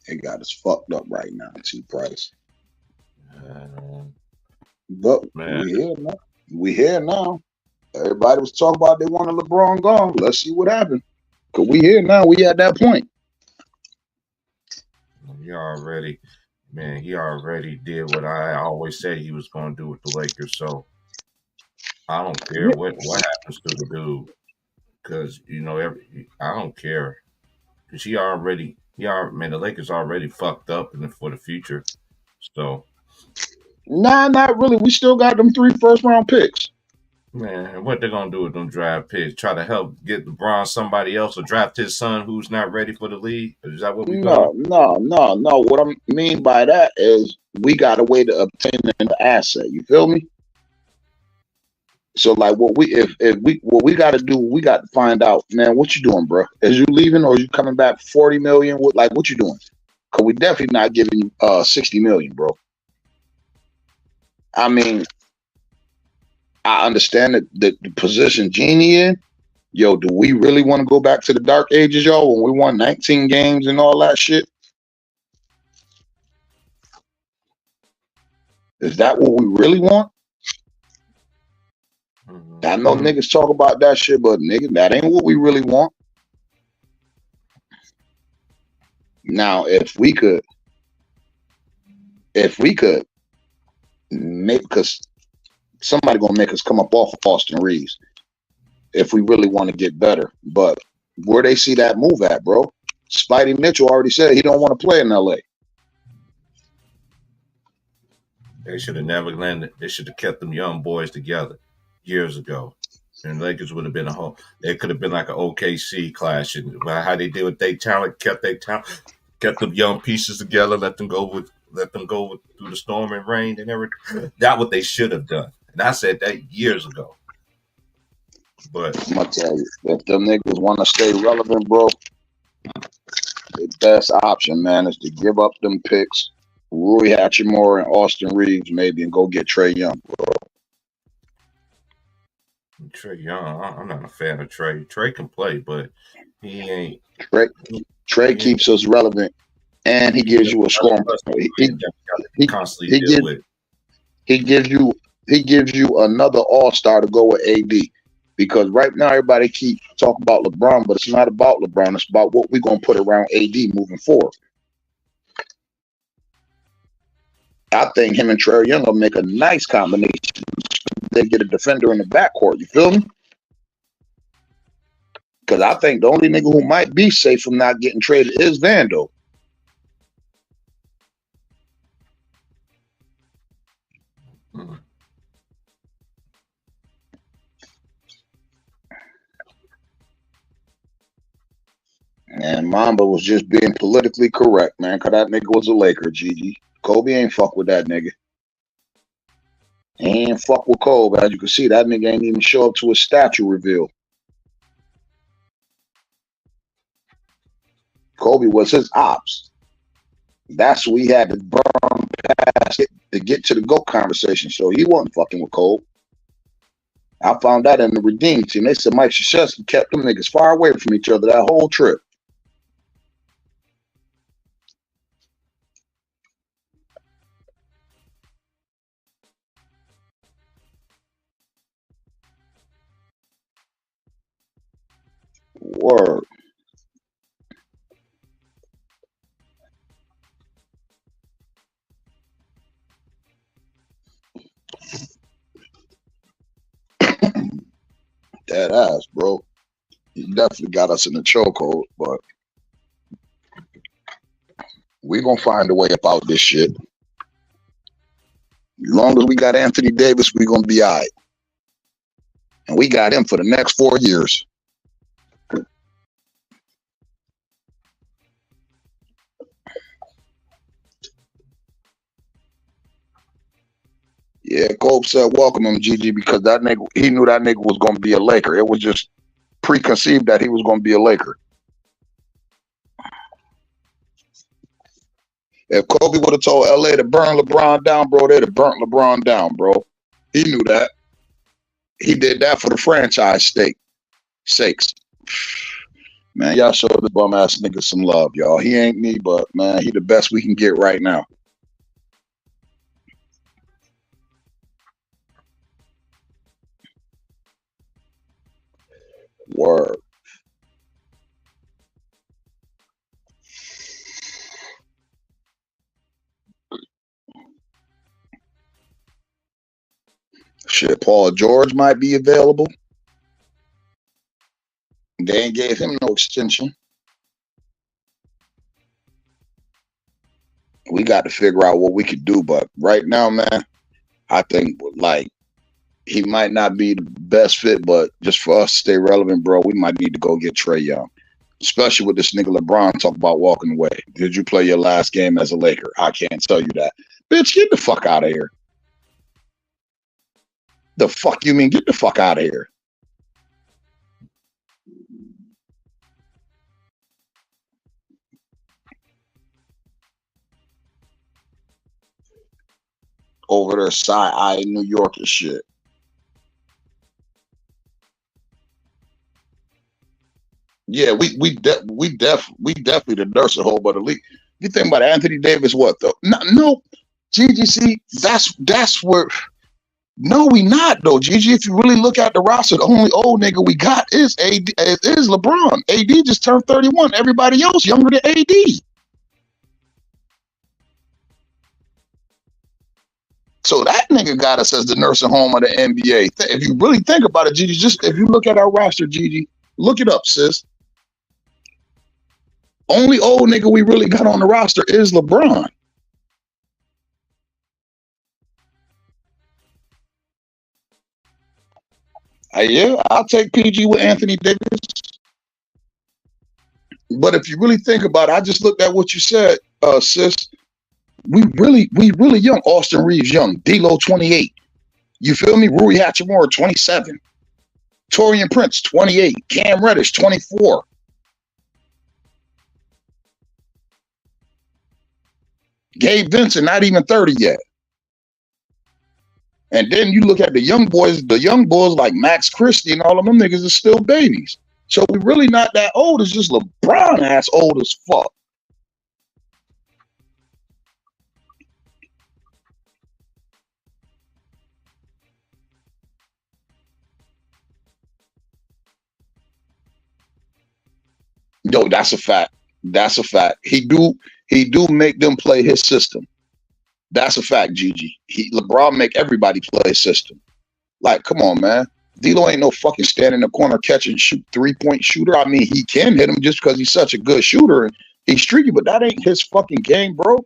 He got us fucked up right now, T. Price. But we here now. Everybody was talking about they wanted LeBron gone. Let's see what happened. Cause we here now. We at that point. You already. Man, he already did what I always said he was going to do with the Lakers. So I don't care Yeah. what happens to the dude, because I don't care, because man, the Lakers already fucked up for the future. So Nah, not really. We still got them 3 first-round picks. man, what they're gonna do with them draft picks? Try to help get LeBron somebody else, or draft his son who's not ready for the league? Is that what we're gonna? No, no, no, no. What I mean by that is we got a way to obtain an asset. You feel me? So like what we if we what we got to do, we got to find out, man. What you doing, bro? Is you leaving or you coming back 40 million? What you doing? Cause we definitely not giving you 60 million, bro. I mean, I understand that the position Genie in. Yo, do we really want to go back to the dark ages, y'all, when we won 19 games and all that shit? Is that what we really want? I know Mm-hmm. niggas talk about that shit, but nigga, that ain't what we really want. Now, if we could make, because somebody gonna make us come up off of Austin Reeves if we really want to get better. But where they see that move at, bro? Spidey Mitchell already said he don't want to play in LA. They should have never landed. They should have kept them young boys together years ago. And Lakers would have been a whole. They could have been like an OKC clash, and how they did with their talent, kept them young pieces together, let them go through the storm and rain and everything. That what they should have done. And I said that years ago. But I'm gonna tell you, if them niggas want to stay relevant, bro, the best option, man, is to give up them picks, Rui Hachimura and Austin Reeves, maybe, and go get Trey Young. Trae Young, I'm not a fan of Trae. Trae can play, but he ain't. Trey, Trey He ain't. keeps us relevant, and he He gives just you a another scoring. plus He man that we got to he constantly he deal gives with. he gives you he gives you another All Star to go with AD. Because right now everybody keep talking about LeBron, but it's not about LeBron. It's about what we're gonna put around AD moving forward. I think him and Trey Young will make a nice combination. They get a defender in the backcourt. You feel me? Because I think the only nigga who might be safe from not getting traded is Vando. Mm. And Mamba was just being politically correct, man. Because that nigga was a Laker, GG. Kobe ain't fuck with that nigga. He ain't fuck with Kobe. As you can see, that nigga ain't even show up to a statue reveal. Kobe was his ops. That's what we had to burn past it to get to the GOAT conversation. So he wasn't fucking with Kobe. I found that in the Redeem team. They said Mike Krzyzewski kept them niggas far away from each other that whole trip. Word. That ass, bro. He definitely got us in the chokehold, but we gonna find a way about this shit. As long as we got Anthony Davis, we gonna be all right. And we got him for the next 4 years. Yeah, Kobe said welcome him, GG, because that nigga, he knew that nigga was gonna be a Laker. It was just preconceived that he was gonna be a Laker. If Kobe would have told LA to burn LeBron down, bro, they'd have burnt LeBron down, bro. He knew that. He did that for the franchise sakes. Man, y'all show the bum ass nigga some love, y'all. He ain't me, but man, he the best we can get right now. Word. Shit, Paul George might be available. They ain't gave him no extension. We got to figure out what we could do. But right now, man, I think like he might not be the best fit, but just for us to stay relevant, bro, we might need to go get Trae Young. Especially with this nigga LeBron talk about walking away. Did you play your last game as a Laker? I can't tell you that. Bitch, get the fuck out of here. The fuck you mean? Get the fuck out of here. Over there, side-eye New York and shit. Yeah, we definitely the nursing home of the league. You think about Anthony Davis, what though? No, GGC. That's where. No, we not though, Gigi. If you really look at the roster, the only old nigga we got is LeBron. AD just turned 31. Everybody else younger than AD. So that nigga got us as the nursing home of the NBA. If you really think about it, Gigi, just if you look at our roster, Gigi, look it up, sis. Only old nigga we really got on the roster is LeBron. Yeah, I'll take PG with Anthony Davis. But if you really think about it, I just looked at what you said, sis. We really young. Austin Reeves young. D'Lo 28. You feel me? Rui Hachimura 27. Taurean Prince 28. Cam Reddish 24. Gabe Vincent not even 30 yet. And then you look at the young boys like Max Christie and all of them niggas are still babies. So we really not that old. It's just LeBron ass old as fuck. Yo, that's a fact. That's a fact. He do make them play his system. That's a fact, Gigi. LeBron make everybody play his system. Like, come on, man. D'Lo ain't no fucking stand in the corner, catch and shoot 3-point shooter. I mean, he can hit him just because he's such a good shooter and he's streaky, but that ain't his fucking game, bro.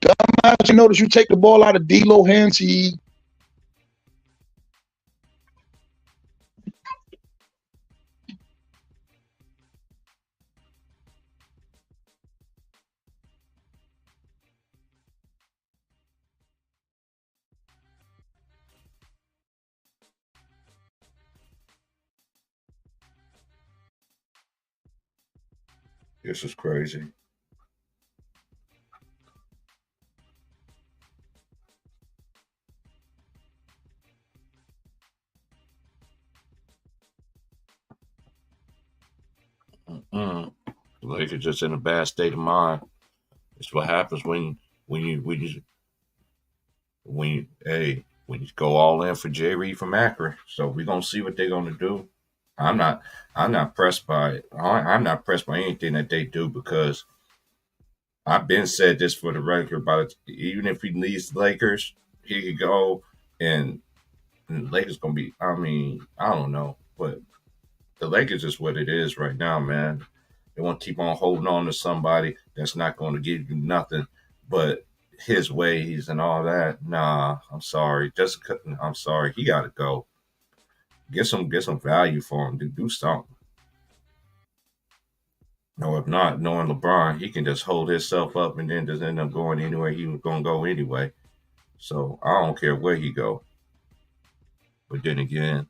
Dumbass, you notice you take the ball out of D'Lo hands, This is crazy. The Lakers just in a bad state of mind. It's what happens when you go all in for J. Reed from Akron. So we're gonna see what they're gonna do. I'm not pressed by it. I'm not pressed by anything that they do because I've been said this for the record about it. Even if he leaves the Lakers, he could go and the Lakers gonna be. I mean, I don't know, but the Lakers is what it is right now, man. They want to keep on holding on to somebody that's not going to give you nothing but his ways and all that. Nah, I'm sorry. I'm sorry. He got to go. Get some value for him to do something. No, if not, knowing LeBron, he can just hold himself up and then just end up going anywhere he was going to go anyway. So I don't care where he go. But then again,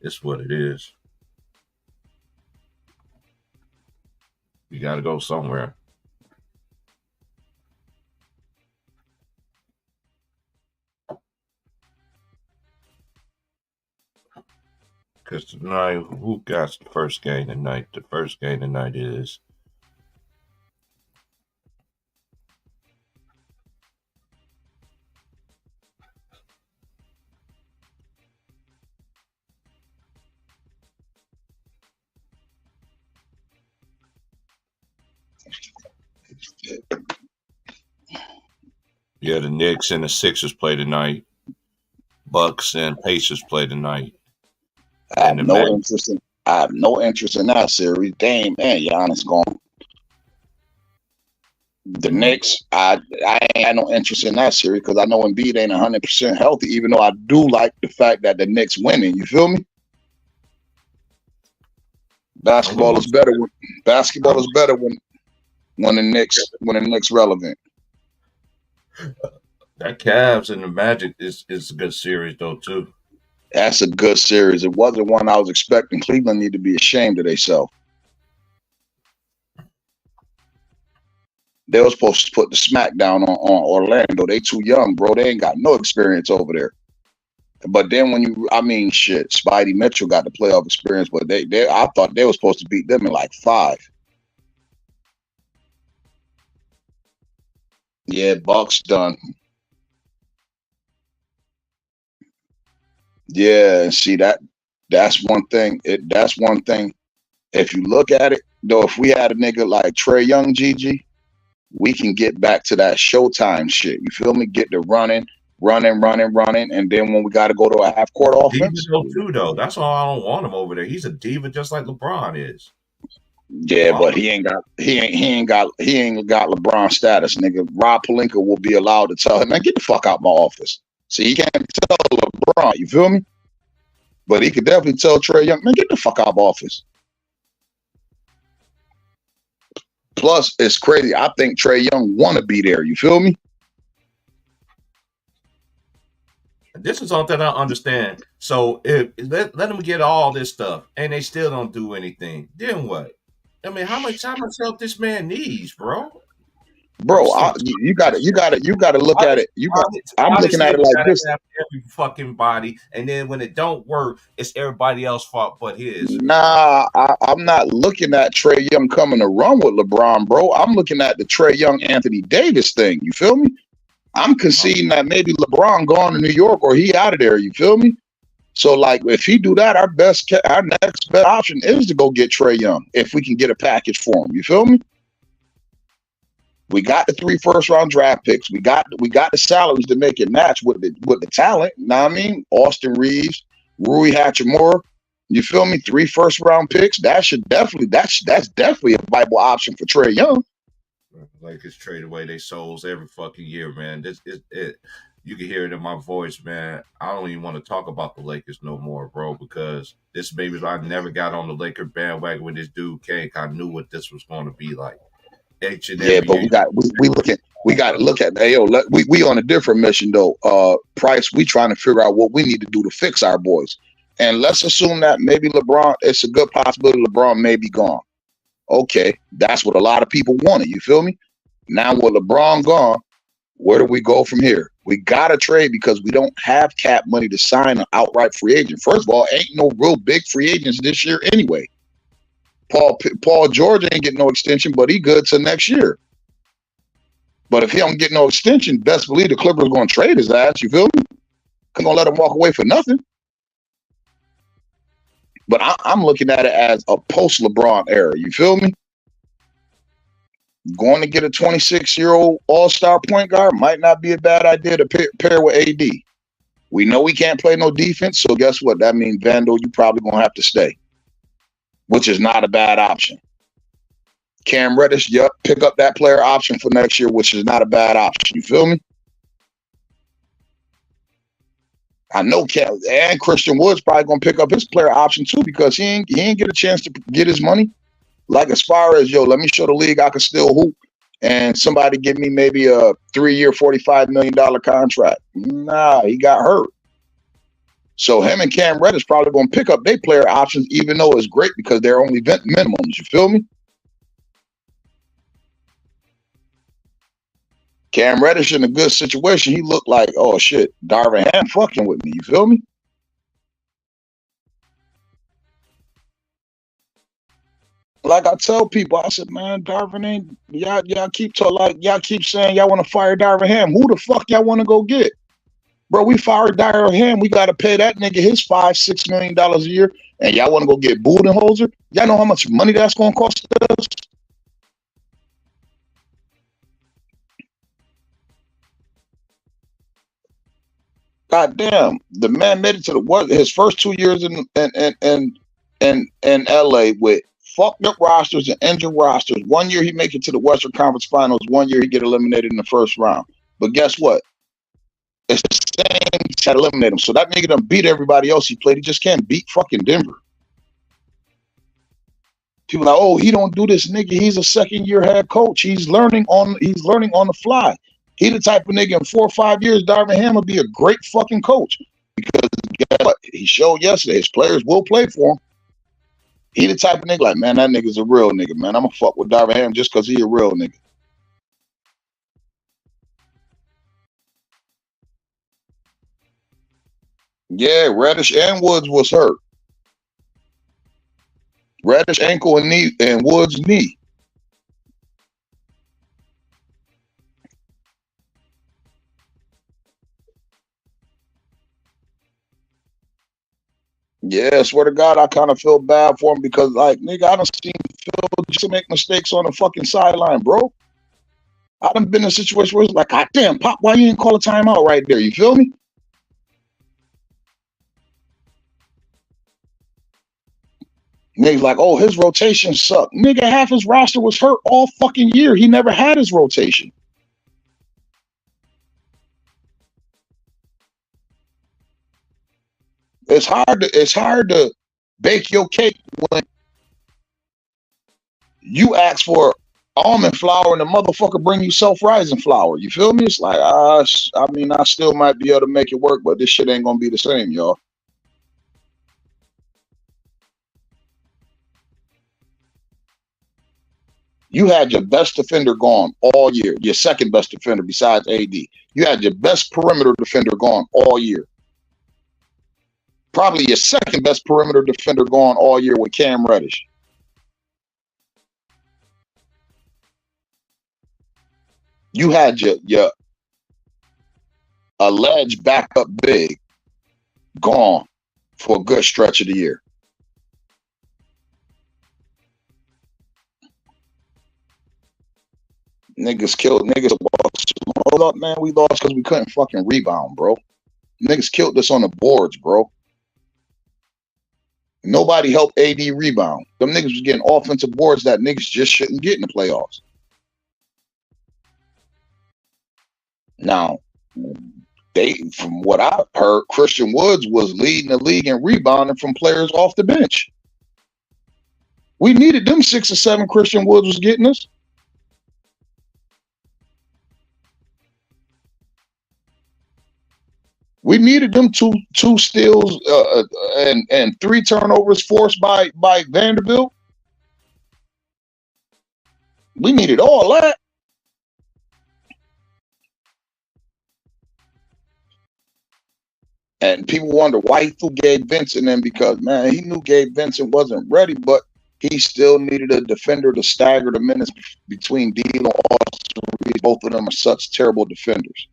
it's what it is. You got to go somewhere. Because tonight, who got the first game tonight? The first game tonight is the Knicks and the Sixers play tonight. Bucks and Pacers play tonight, I and have the no Magic. interest in. I have no interest in that series. Dame and Giannis gone. The Mm, Knicks, I ain't had no interest in that series because I know Embiid ain't 100% healthy. Even though I do like the fact that the Knicks winning. You feel me? I'm going Basketball is with better when basketball I'm, is better when the Knicks relevant. that Cavs and the Magic is a good series though too. That's a good series. It wasn't one I was expecting. Cleveland need to be ashamed of themselves. They were supposed to put the smackdown on Orlando. They too young, bro. They ain't got no experience over there. But then I mean, shit, Spidey Mitchell got the playoff experience, but I thought they were supposed to beat them in like 5. Yeah, Bucks done. Yeah, and see that's one thing. That's one thing. If you look at it, though, if we had a nigga like Trae Young, GG, we can get back to that Showtime shit. You feel me? Get the running, and then when we got to go to a half court He's a diva offense, though too though. That's why I don't want him over there. He's a diva just like LeBron is. yeah, but he ain't got LeBron status, nigga. Rob Pelinka will be allowed to tell him, man, get the fuck out my office. See, he can't tell LeBron, you feel me? But he could definitely tell Trae Young, man, get the fuck out my office. Plus, it's crazy. I think Trae Young want to be there. You feel me? This is something I don't understand. So if let them get all this stuff and they still don't do anything, then what? I mean, how much help this man needs, bro? I'm Bro, sick. you got to look Why at this, it. why this, I'm why this looking at nigga it like gotta this. have every fucking body, and then when it don't work, it's everybody else's fault but his. Nah, I'm not looking at Trae Young coming to run with LeBron, bro. I'm looking at the Trae Young Anthony Davis thing. You feel me? I'm conceding that maybe LeBron gone to New York or he out of there. You feel me? So like, if he do that, our next best option is to go get Trae Young if we can get a package for him. You feel me? We got the 3 first-round draft picks. We got the salaries to make it match with the talent. You know what I mean? Austin Reeves, Rui Hachimura. You feel me? 3 first-round picks. That's definitely a viable option for Trae Young. Lakers trade away their souls every fucking year, man. This is it. You can hear it in my voice, man. I don't even want to talk about the Lakers no more, bro, because this baby, I never got on the Laker bandwagon when this dude came. I knew what this was going to be like. Each and Yeah, every but year, we got to look at hey, yo. We on a different mission though. Price. We trying to figure out what we need to do to fix our boys. And let's assume that maybe LeBron. It's a good possibility LeBron may be gone. Okay, that's what a lot of people wanted. You feel me? Now with LeBron gone, where do we go from here? We gotta trade because we don't have cap money to sign an outright free agent. First of all, ain't no real big free agents this year anyway. Paul George ain't getting no extension, but he good till next year. But if he don't get no extension, best believe the Clippers gonna trade his ass. You feel me? Gonna let him walk away for nothing. But I'm looking at it as a post LeBron era. You feel me? Going to get a 26-year-old all-star point guard might not be a bad idea to pair with AD. We know we can't play no defense, so guess what? That means Vando, you probably gonna have to stay, which is not a bad option. Cam Reddish, yep, pick up that player option for next year, which is not a bad option. You feel me? I know Cam and Christian Wood's probably gonna pick up his player option too because he ain't get a chance to get his money. Like as far as let me show the league I can still hoop, and somebody give me maybe a 3-year, $45 million contract. Nah, he got hurt. So him and Cam Reddish probably gonna pick up their player options, even though it's great because they're only minimums. You feel me? Cam Reddish in a good situation. He looked like, oh shit, Darvin Ham fucking with me. You feel me? Like I tell people, I said, man, Darvin ain't y'all keep saying y'all want to fire Darvin Ham. Who the fuck y'all want to go get? Bro, we fired Darvin Ham. We got to pay that nigga his $5-6 million a year, and y'all want to go get Budenholzer? Y'all know how much money that's gonna cost us? goddamn, the man made it to the what? His first 2 years in LA with fucked up rosters and injured rosters. 1 year he make it to the Western Conference Finals. 1 year he get eliminated in the first round. But guess what? It's the same that eliminate him. So that nigga done beat everybody else he played. He just can't beat fucking Denver. People like, oh, he don't do this, nigga. He's a second-year head coach. He's learning on the fly. He the type of nigga in 4 or 5 years, Darvin Ham will be a great fucking coach. Because guess what? He showed yesterday his players will play for him. He the type of nigga like, man, that nigga's a real nigga, man. I'm gonna fuck with Darvin Ham just because he a real nigga. Yeah, Reddish and Woods was hurt. Reddish ankle and knee and Woods knee. Yeah, I swear to God, I kind of feel bad for him because, like, nigga, I done seen Phil just make mistakes on the fucking sideline, bro. I done been in a situation where it's like, God damn, Pop, why you didn't call a timeout right there? You feel me? Niggas like, oh, his rotation sucked. Nigga, half his roster was hurt all fucking year. He never had his rotation. It's hard to bake your cake when you ask for almond flour and the motherfucker bring you self-rising flour. You feel me? It's like, I mean, I still might be able to make it work, but this shit ain't gonna be the same, y'all. You had your best defender gone all year. Your second best defender besides AD. You had your best perimeter defender gone all year. Probably your second best perimeter defender gone all year with Cam Reddish. You had your alleged backup big gone for a good stretch of the year. Niggas lost. Man, we lost because we couldn't fucking rebound, bro. Niggas killed us on the boards, bro. Nobody helped AD rebound. Them niggas was getting offensive boards that niggas just shouldn't get in the playoffs. Now, from what I've heard, Christian Woods was leading the league in rebounding from players off the bench. We needed them 6 or 7 Christian Woods was getting us. We needed them two steals and 3 turnovers forced by Vanderbilt. We needed all that. And people wonder why he threw Gabe Vincent in because, man, he knew Gabe Vincent wasn't ready, but he still needed a defender to stagger the minutes between D'Lo and Austin Reaves. Both of them are such terrible defenders.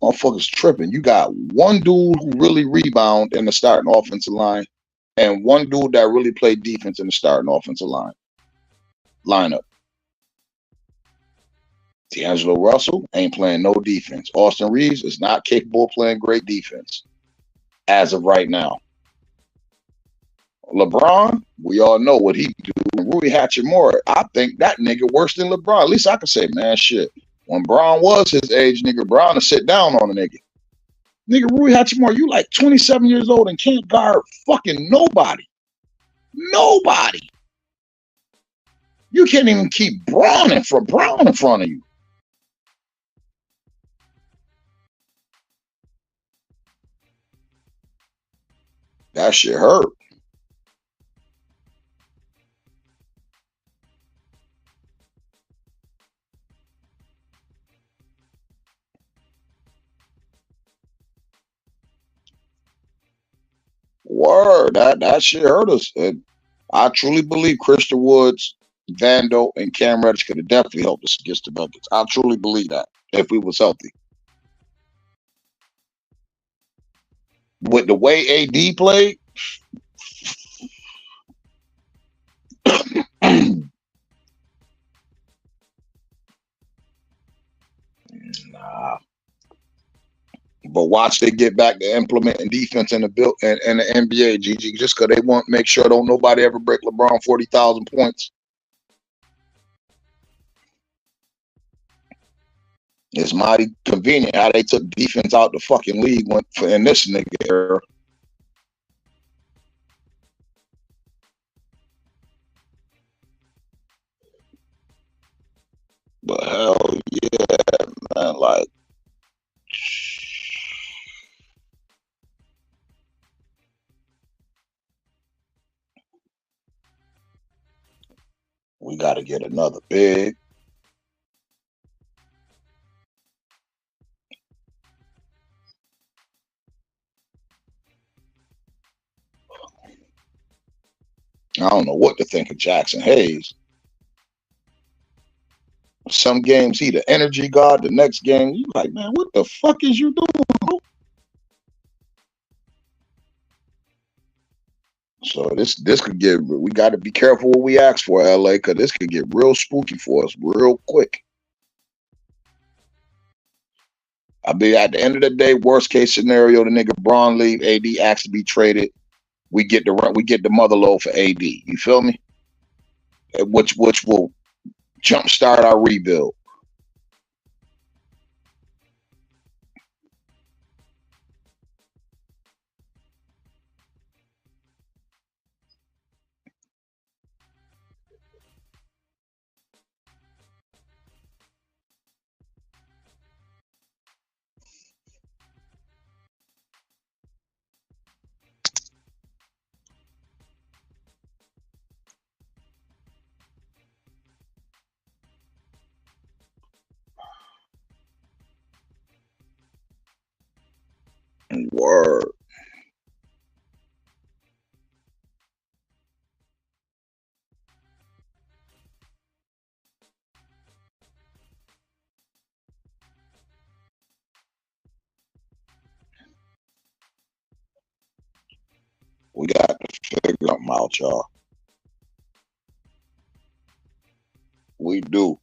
Motherfuckers tripping. You got one dude who really rebound in the starting offensive line and one dude that really played defense in the starting offensive lineup. D'Angelo Russell ain't playing no defense. Austin Reaves is not capable of playing great defense as of right now. LeBron, we all know what he do. Rui Hachimura, I think that nigga worse than LeBron. At least I can say, man, shit. When Brown was his age, nigga, Brown to sit down on a nigga. Nigga, Rui Hachimura, you like 27 years old and can't guard fucking nobody. Nobody. You can't even keep Brown in front of you. That shit hurt. Word, that shit hurt us. And I truly believe Christian Woods, Vando, and Cam Reddish could have definitely helped us against the Nuggets. I truly believe that if we was healthy. With the way AD played, nah. But watch they get back to implementing defense in the NBA, GG, just because they want to make sure don't nobody ever break LeBron 40,000 points. It's mighty convenient how they took defense out the fucking league in this nigga era. But hell yeah, man, like we got to get another big. I don't know what to think of Jackson Hayes. Some games he the energy god. The next game you like, man, what the fuck is you doing? So this could get. We got to be careful what we ask for, LA, because this could get real spooky for us real quick. I mean, at the end of the day, worst case scenario, the nigga Braun leave, AD asks to be traded. We get the mother load for AD. You feel me? Which will jumpstart our rebuild. Word. We got to figure something out, y'all. We do.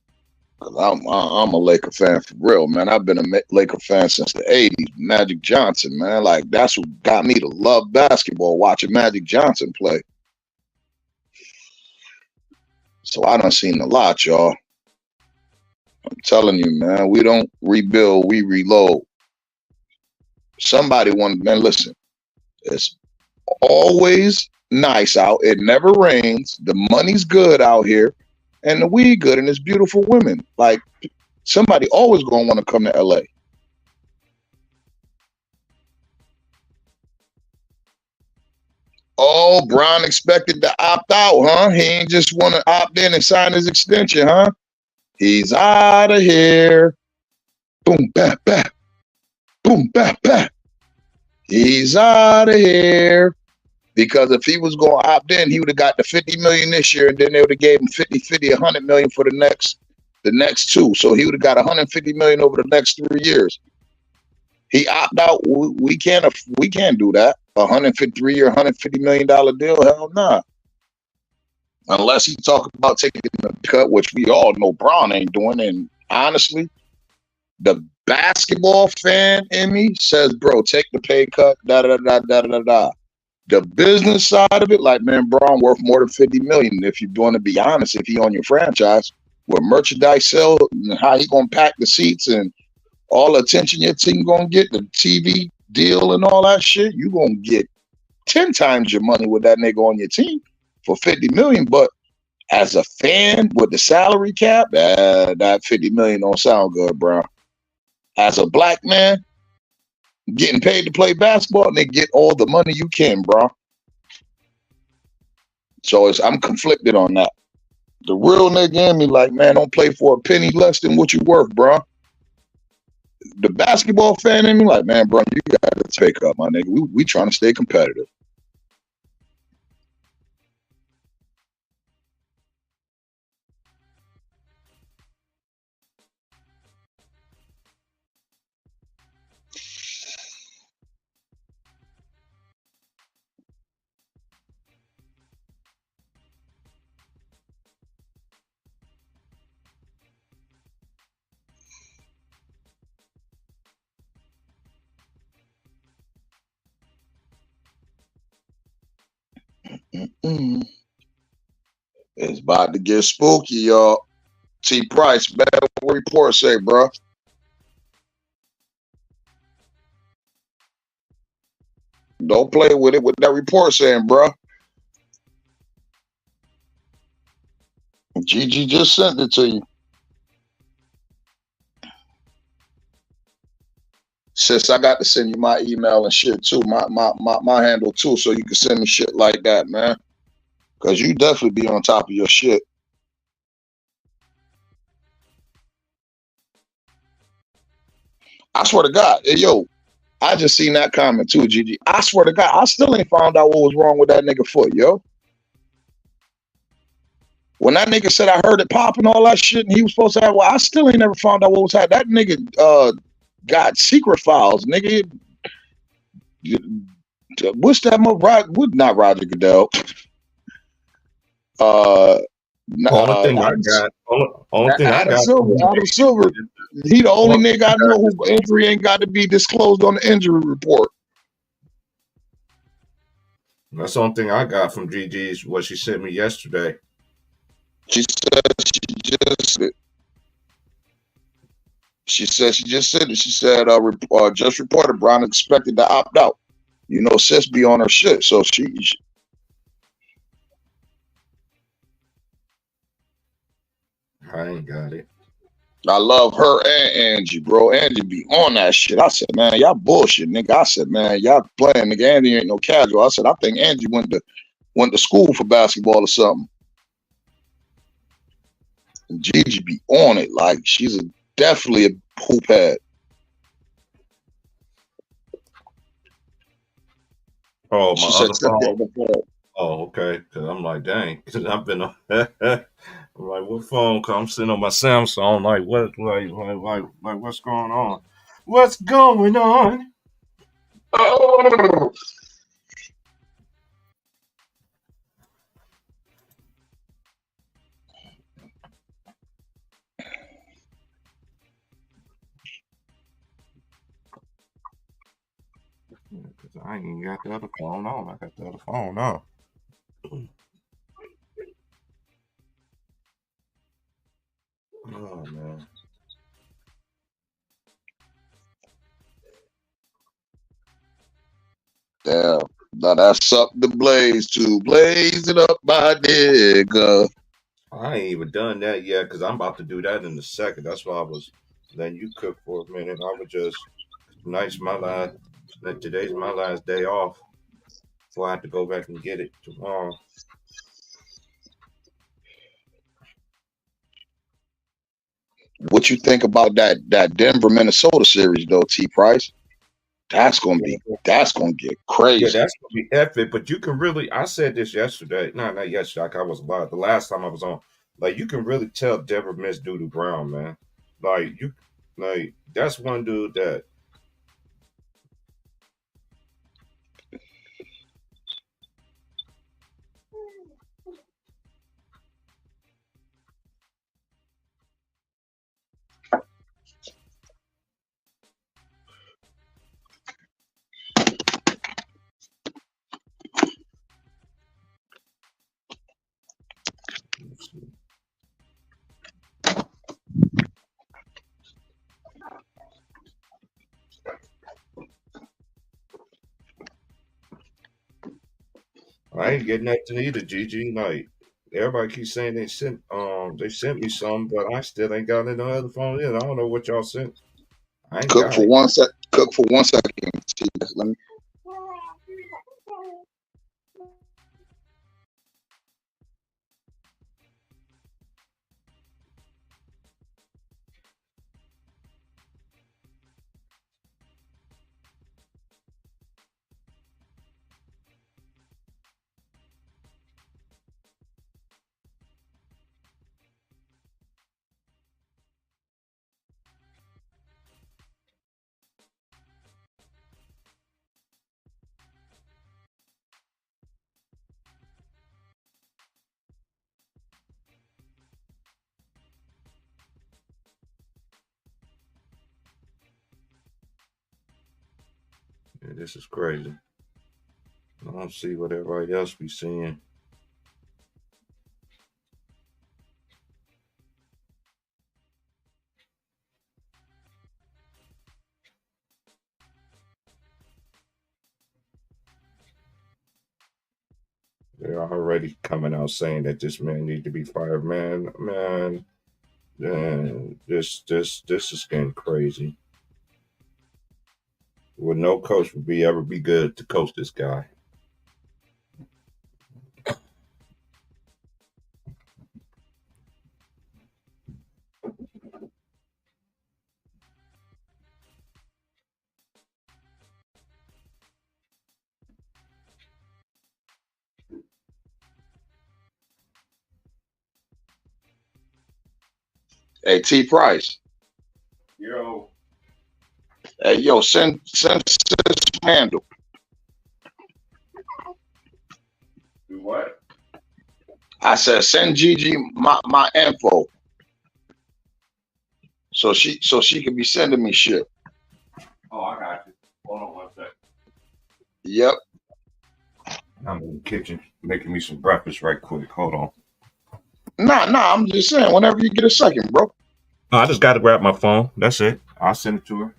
Cause I'm a Laker fan for real, man. I've been a Laker fan since the '80s. Magic Johnson, man. Like that's what got me to love basketball. Watching Magic Johnson play. So I done seen a lot, y'all. I'm telling you, man. We don't rebuild, we reload. Somebody want, man. Listen, it's always nice out. It never rains. The money's good out here, and the weed good, and it's beautiful women. Like somebody always gonna want to come to LA. Oh, Brown expected to opt out, huh? He ain't just want to opt in and sign his extension, huh? He's out of here. Boom, bap, bap. Boom, bap, bap. He's out of here. Because if he was going to opt in, he would have got the 50 million this year, and then they would have gave him 50, 100 million for the next two. So he would have got 150 million over the next 3 years. He opt out. We can't do that. 153 year, $150 million deal. Hell nah. Unless he talk about taking a cut, which we all know Brown ain't doing. And honestly, the basketball fan in me says, bro, take the pay cut, da da da da da da. The business side of it, like, man, Braun worth more than 50 million. If you're going to be honest, if he on your franchise, with merchandise sale and how he gonna pack the seats and all the attention your team gonna get, the TV deal and all that shit, you gonna get 10 times your money with that nigga on your team for 50 million. But as a fan with the salary cap, that 50 million don't sound good, bro. As a black man, getting paid to play basketball, and they get all the money you can, bro. So I'm conflicted on that. The real nigga in me, like, man, don't play for a penny less than what you worth, bro. The basketball fan in me, like, man, bro, you got to take up, my nigga. We trying to stay competitive. It's about to get spooky, y'all. T Price, man, what report say, bro? Don't play with it. What that report saying, bro? Gigi just sent it to you. Sis, I got to send you my email and shit too, my handle too, so you can send me shit like that, man. Cause you definitely be on top of your shit. I swear to God, hey, yo, I just seen that comment too, Gigi. I swear to God, I still ain't found out what was wrong with that nigga foot, yo. When that nigga said I heard it pop and all that shit, and he was supposed to have, well, I still ain't never found out what was happening. That nigga got secret files, nigga. What's that? Not Roger Goodell. Only thing I got, only thing I Adam got. Silver. He the only nigga I know who injury ain't got to be disclosed on the injury report. That's the only thing I got from GG's, what she sent me yesterday. She said she just said it. She said just reported Brown expected to opt out. You know, sis be on her shit, so she I ain't got it. I love her and Angie, bro. Angie be on that shit. I said, man, y'all bullshit, nigga. I said, man, y'all playing, nigga. Angie ain't no casual. I said, I think Angie went to school for basketball or something. And Gigi be on it. Like, she's definitely a hoop head. Oh, my other phone. Oh, okay. Because I'm like, dang. I've been on. I'm like, what phone? Cause I'm sitting on my Samsung. Like, what? Like, what's going on? What's going on? Oh. Because I ain't even got the other phone on. I got the other phone on. Oh, man. Damn. Now that's up the blaze to blaze it up, my nigga. I ain't even done that yet because I'm about to do that in a second. That's why I was letting you cook for a minute. I would just, tonight's my last, today's my last day off. So I have to go back and get it tomorrow. What you think about that Denver Minnesota series though, T Price? That's gonna get crazy. Yeah, that's gonna be epic. But you can really, I said this yesterday. No, not yesterday. Like I was live. The last time I was on, like you can really tell Denver missed Doodoo Brown, man. Like you, like that's one dude that. I ain't getting that to either, GG. Like everybody keeps saying they sent me some, but I still ain't got it on the other phone yet. I don't know what y'all sent. I ain't Cook got for it. 1 sec. Cook for 1 second. Let me. Yeah, this is crazy. I don't see what everybody else be seeing. already coming out saying that this man need to be fired, man, this is getting crazy. Well, no coach would ever be good to coach this guy. Hey, T Price. Yo. Hey, yo, send handle. Do what? I said send Gigi my info. So she can be sending me shit. Oh, I got you. Hold on 1 second. Yep. I'm in the kitchen making me some breakfast right quick. Hold on. Nah, I'm just saying, whenever you get a second, bro. I just got to grab my phone. That's it. I'll send it to her.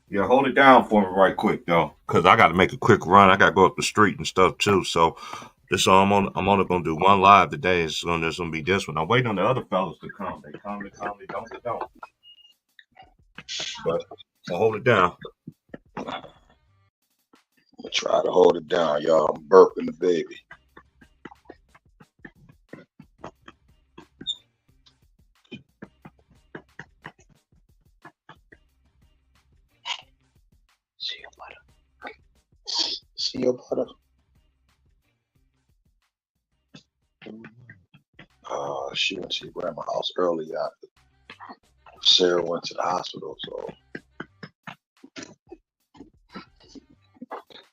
Yeah, hold it down for me right quick though, cause I got to make a quick run. I got to go up the street and stuff too. So this I'm only gonna do one live today. It's gonna be this one. I'm waiting on the other fellas to come. They come, they don't, they don't. But I'll hold it down. I'm gonna try to hold it down, y'all. I'm burping the baby. See your butter. She went to grandma's house early after Sarah went to the hospital, so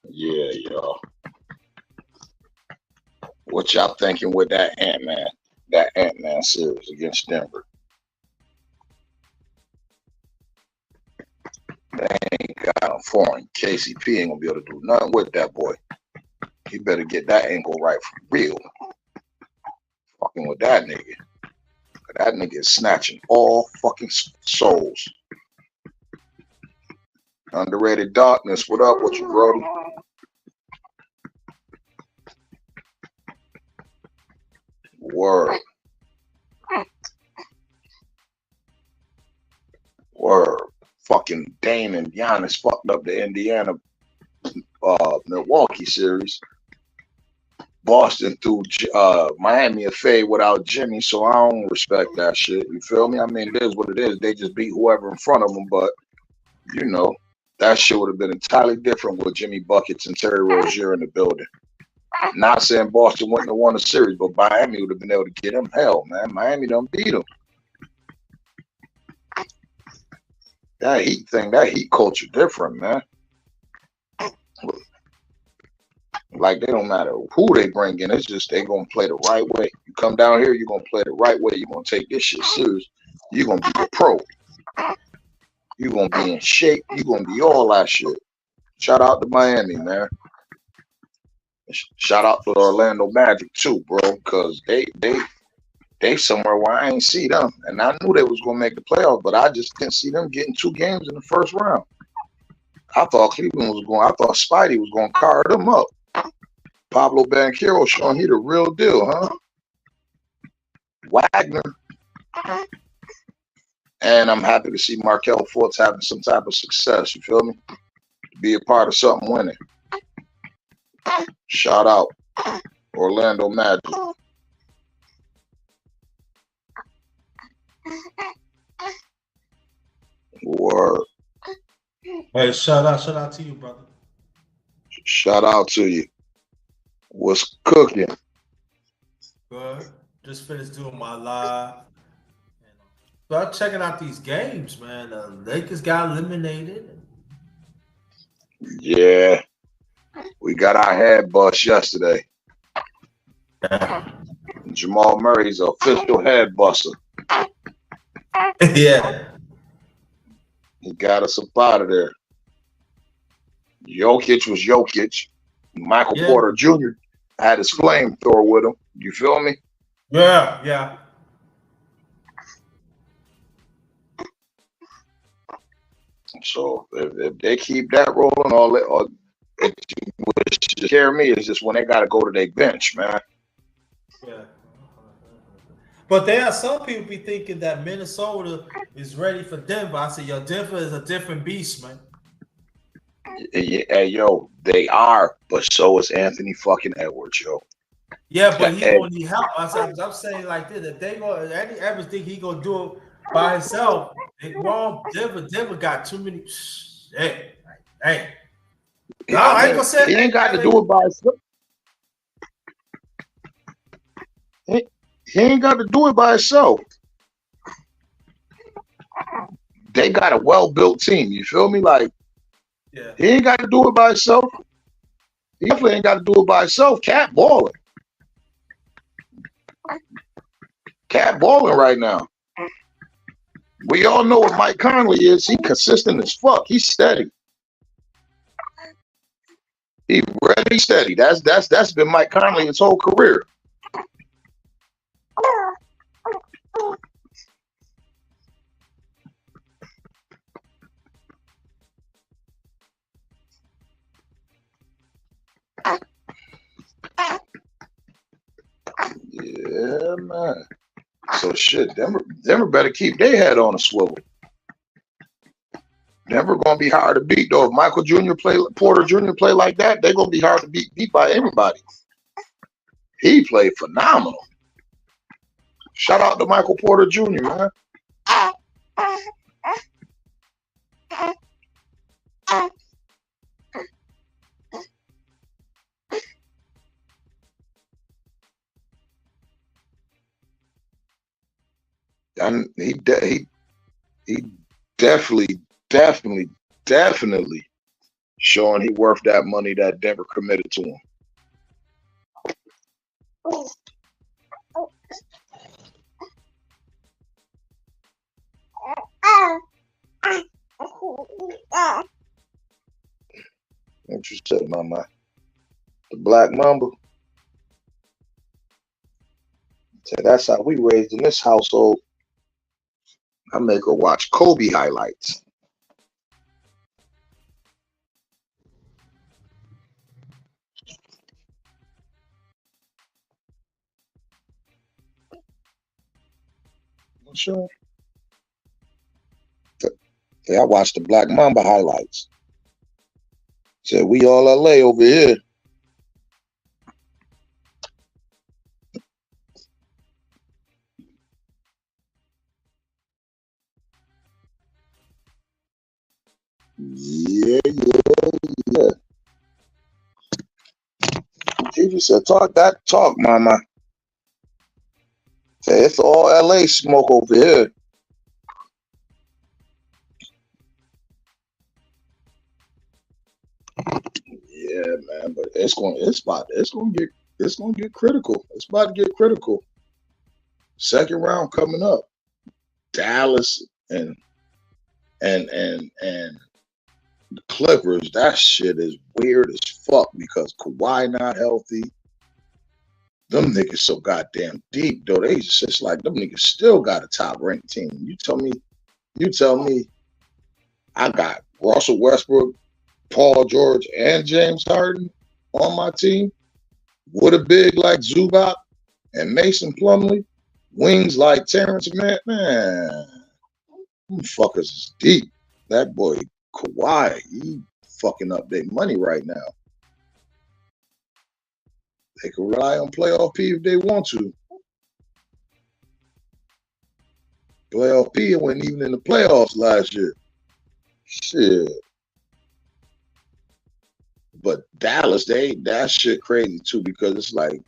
yeah, y'all. What y'all thinking with that Ant-Man series against Denver? They ain't got a foreign. KCP ain't gonna be able to do nothing with that boy. He better get that ankle right for real. Fucking with that nigga. That nigga is snatching all fucking souls. Underrated Darkness, what up with you, brody? Word. Fucking Dame and Giannis fucked up the Indiana Milwaukee series. Boston threw Miami a fade without Jimmy, so I don't respect that shit. You feel me? I mean, it is what it is. They just beat whoever in front of them, but you know, that shit would have been entirely different with Jimmy Buckets and Terry Rozier in the building. Not saying Boston wouldn't have won the series, but Miami would have been able to get him. Hell, man, Miami done beat him. That Heat culture different, man. Like, they don't matter who they bring in. It's just they gonna play the right way. You come down here, you're gonna play the right way. You're gonna take this shit serious. You're gonna be a pro. You're gonna be in shape. You're gonna be all that shit. Shout out to Miami, man. Shout out to the Orlando Magic too, bro, because they somewhere where I ain't see them, and I knew they was gonna make the playoffs, but I just didn't see them getting 2 games in the first round. I thought Cleveland was going. I thought Spidey was gonna carve them up. Pablo Banchero showing he the real deal, huh? Wagner. And I'm happy to see Markelle Fultz having some type of success. You feel me? Be a part of something winning. Shout out Orlando Magic. Word. Hey, shout out to you, brother. Shout out to you. What's cooking? Good. Just finished doing my live. Start checking out these games, man. The Lakers got eliminated. Yeah. We got our head bust yesterday. Yeah. Jamal Murray's official head buster. Yeah. He got us up out of there. Jokic was Jokic. Michael Porter Jr. had his flamethrower with him. You feel me? So if they keep that rolling, all it would scare me is just when they got to go to their bench, man. Yeah. But there are some people be thinking that Minnesota is ready for Denver. I said, yo, Denver is a different beast, man. Hey, yo, they are, but so is Anthony fucking Edwards, yo. Yeah, but he gonna need help. I'm saying like this: if they go, Anthony Edwards think he gonna do it by himself, wrong. Denver got too many. Hey, hey. No, I ain't gonna say he ain't got to do it by himself. He ain't got to do it by himself. They got a well-built team. You feel me? Like, yeah, he ain't got to do it by himself. He definitely ain't got to do it by himself. Cat balling right now. We all know what Mike Conley is. He consistent as fuck. He's steady. He ready, steady. That's been Mike Conley his whole career. Yeah, man. So shit, Denver better keep their head on a swivel. Denver gonna be hard to beat though. If Michael Porter Jr. play like that, they're gonna be hard to beat by anybody. He played phenomenal. Shout out to Michael Porter Jr., man. And he definitely showing he worth that money that Denver committed to him. What you said, Mama? The Black Mamba. So that's how we raised in this household. I make her watch Kobe highlights. Sure. Yeah, I watched the Black Mamba highlights. Said we all LA over here. Yeah. Gigi said, talk that talk, mama. Say, it's all LA smoke over here. Yeah, man, but it's gonna get critical. It's about to get critical. Second round coming up. Dallas and the Clippers, that shit is weird as fuck because Kawhi not healthy. Them niggas so goddamn deep though. They just like them niggas still got a top ranked team. You tell me I got Russell Westbrook, Paul George, and James Harden on my team with a big like Zubac and Mason Plumlee, wings like Terrence man, them fuckers is deep. That boy Kawhi, he fucking up their money right now. They can rely on playoff P if they want to. Playoff P wasn't even in the playoffs last year. Shit. But Dallas, that shit crazy too because it's like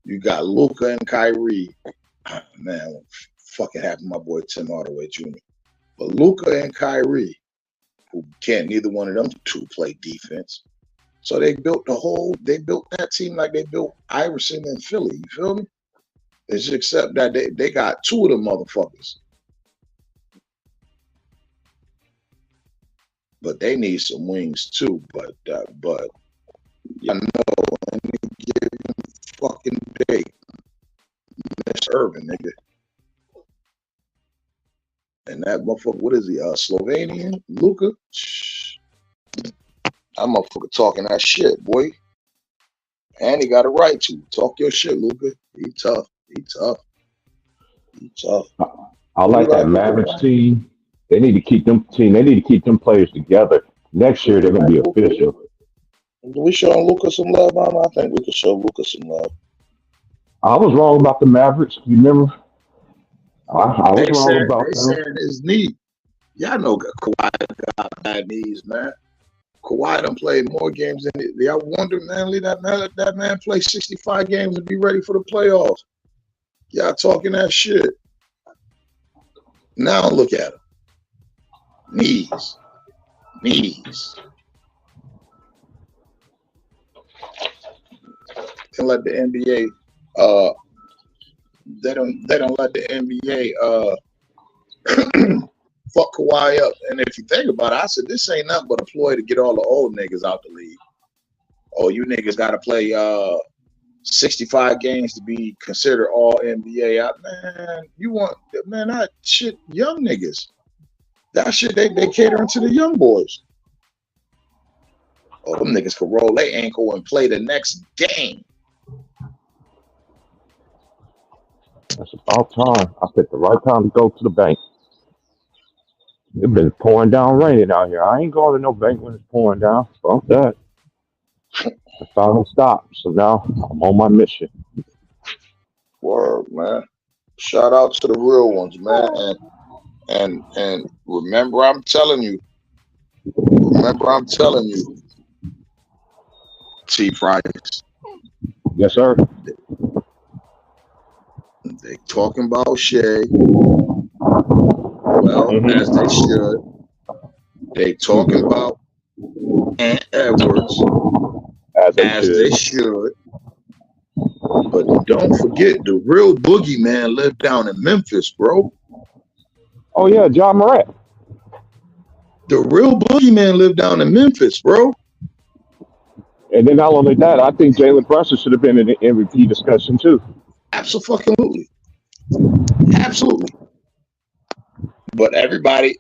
you got Luka and Kyrie. Man, fucking happened to my boy Tim Hardaway Jr. But Luka and Kyrie, who can't neither one of them two play defense. So they built that team like they built Iverson and Philly. You feel me? It's just except that they got two of them motherfuckers. But they need some wings too. But you know, any given fucking day, Miss Urban, nigga. And that motherfucker, what is he? Slovenian? Luka? That motherfucker talking that shit, boy. And he got a right to. Talk your shit, Luka. He tough. He tough. He tough. I like that Mavericks team. They need to keep them players together. Next year they're gonna be official. Do we show Luka some love, Mama? I think we could show Luka some love. I was wrong about the Mavericks. You remember? I was wrong about them. They said his knee. Y'all know Kawhi got bad knees, man. Kawhi done played more games than it. I wonder, man, let that man play 65 games and be ready for the playoffs. Y'all talking that shit. Now look at him. Knees. And let the NBA they don't let the NBA fuck Kawhi up. And if you think about it, I said this ain't nothing but a ploy to get all the old niggas out the league. Oh, you niggas gotta play 65 games to be considered all NBA. That shit, young niggas. That shit they catering to the young boys. Oh, them niggas can roll their ankle and play the next game. That's about time. I picked the right time to go to the bank. It's been pouring down raining out here. I ain't going to no bank when it's pouring down. Fuck that. The final stop. So now I'm on my mission. Word, man. Shout out to the real ones, man. And remember, I'm telling you. T. Price. Yes, sir. They talking about Shea. Well, as they should. They talking about Ant Edwards. As they should. But don't forget, the real boogeyman lived down in Memphis, bro. Oh, yeah, John Morant. The real boogeyman lived down in Memphis, bro. And then not only that, I think Jalen Brunson should have been in the MVP discussion, too. Absolutely. But everybody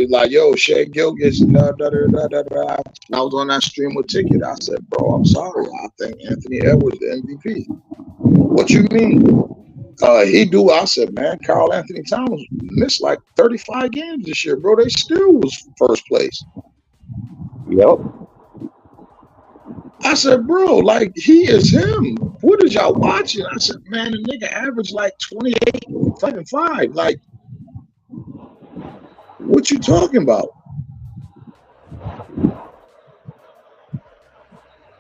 like, yo, Shea Gilgeous, I was on that stream with Ticket. I said, bro, I'm sorry. I think Anthony Edwards the MVP. What you mean? He do. I said, man, Karl Anthony Towns missed like 35 games this year, bro. They still was first place. Yep. I said, bro, like, he is him. What is y'all watching? I said, man, the nigga averaged like 28, 5. Like, what you talking about?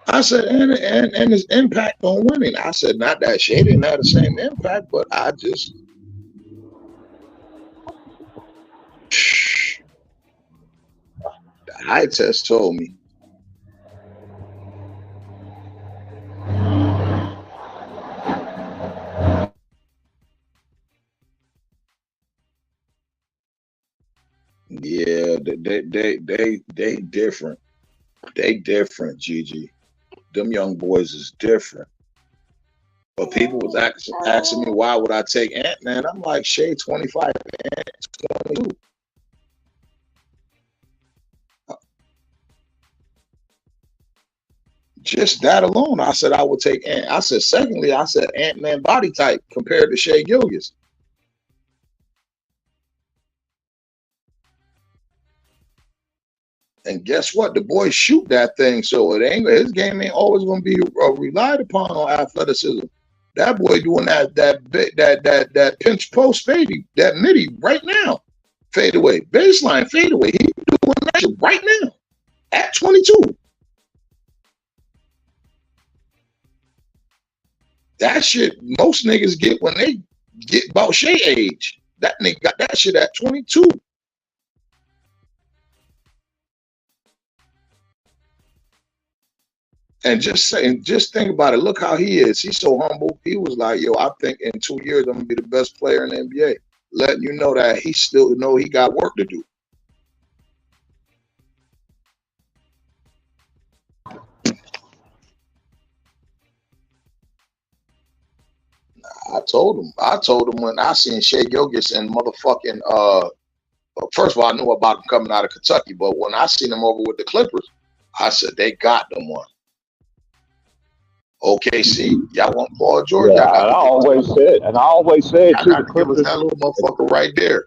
I said, and his impact on winning. I said, not that Shea didn't have the same impact, but I just the eye test told me. Yeah, they different. They different, Gigi. Them young boys is different. But people was asking me, why would I take Ant-Man? I'm like, Shea 25, Ant 22. Just that alone, I said I would take Ant. I said, secondly, I said Ant-Man body type compared to Shea Gilgeous. And guess what? The boys shoot that thing, so it ain't his game ain't always gonna be relied upon on athleticism. That boy doing that pinch post fade, that midi right now, fade away, baseline fade away. He doing that shit right now at 22. That shit most niggas get when they get about Shea age. That nigga got that shit at 22. And just think about it. Look how he is. He's so humble. He was like, yo, I think in 2 years I'm gonna be the best player in the NBA. Letting you know that he still know he got work to do. I told him when I seen Shea Gilgeous and motherfucking First of all, I knew about him coming out of Kentucky, but when I seen him over with the Clippers, I said they got them one. OKC, y'all want Paul George? Yeah, I always said too, the Clippers, Clippers, that little motherfucker right there.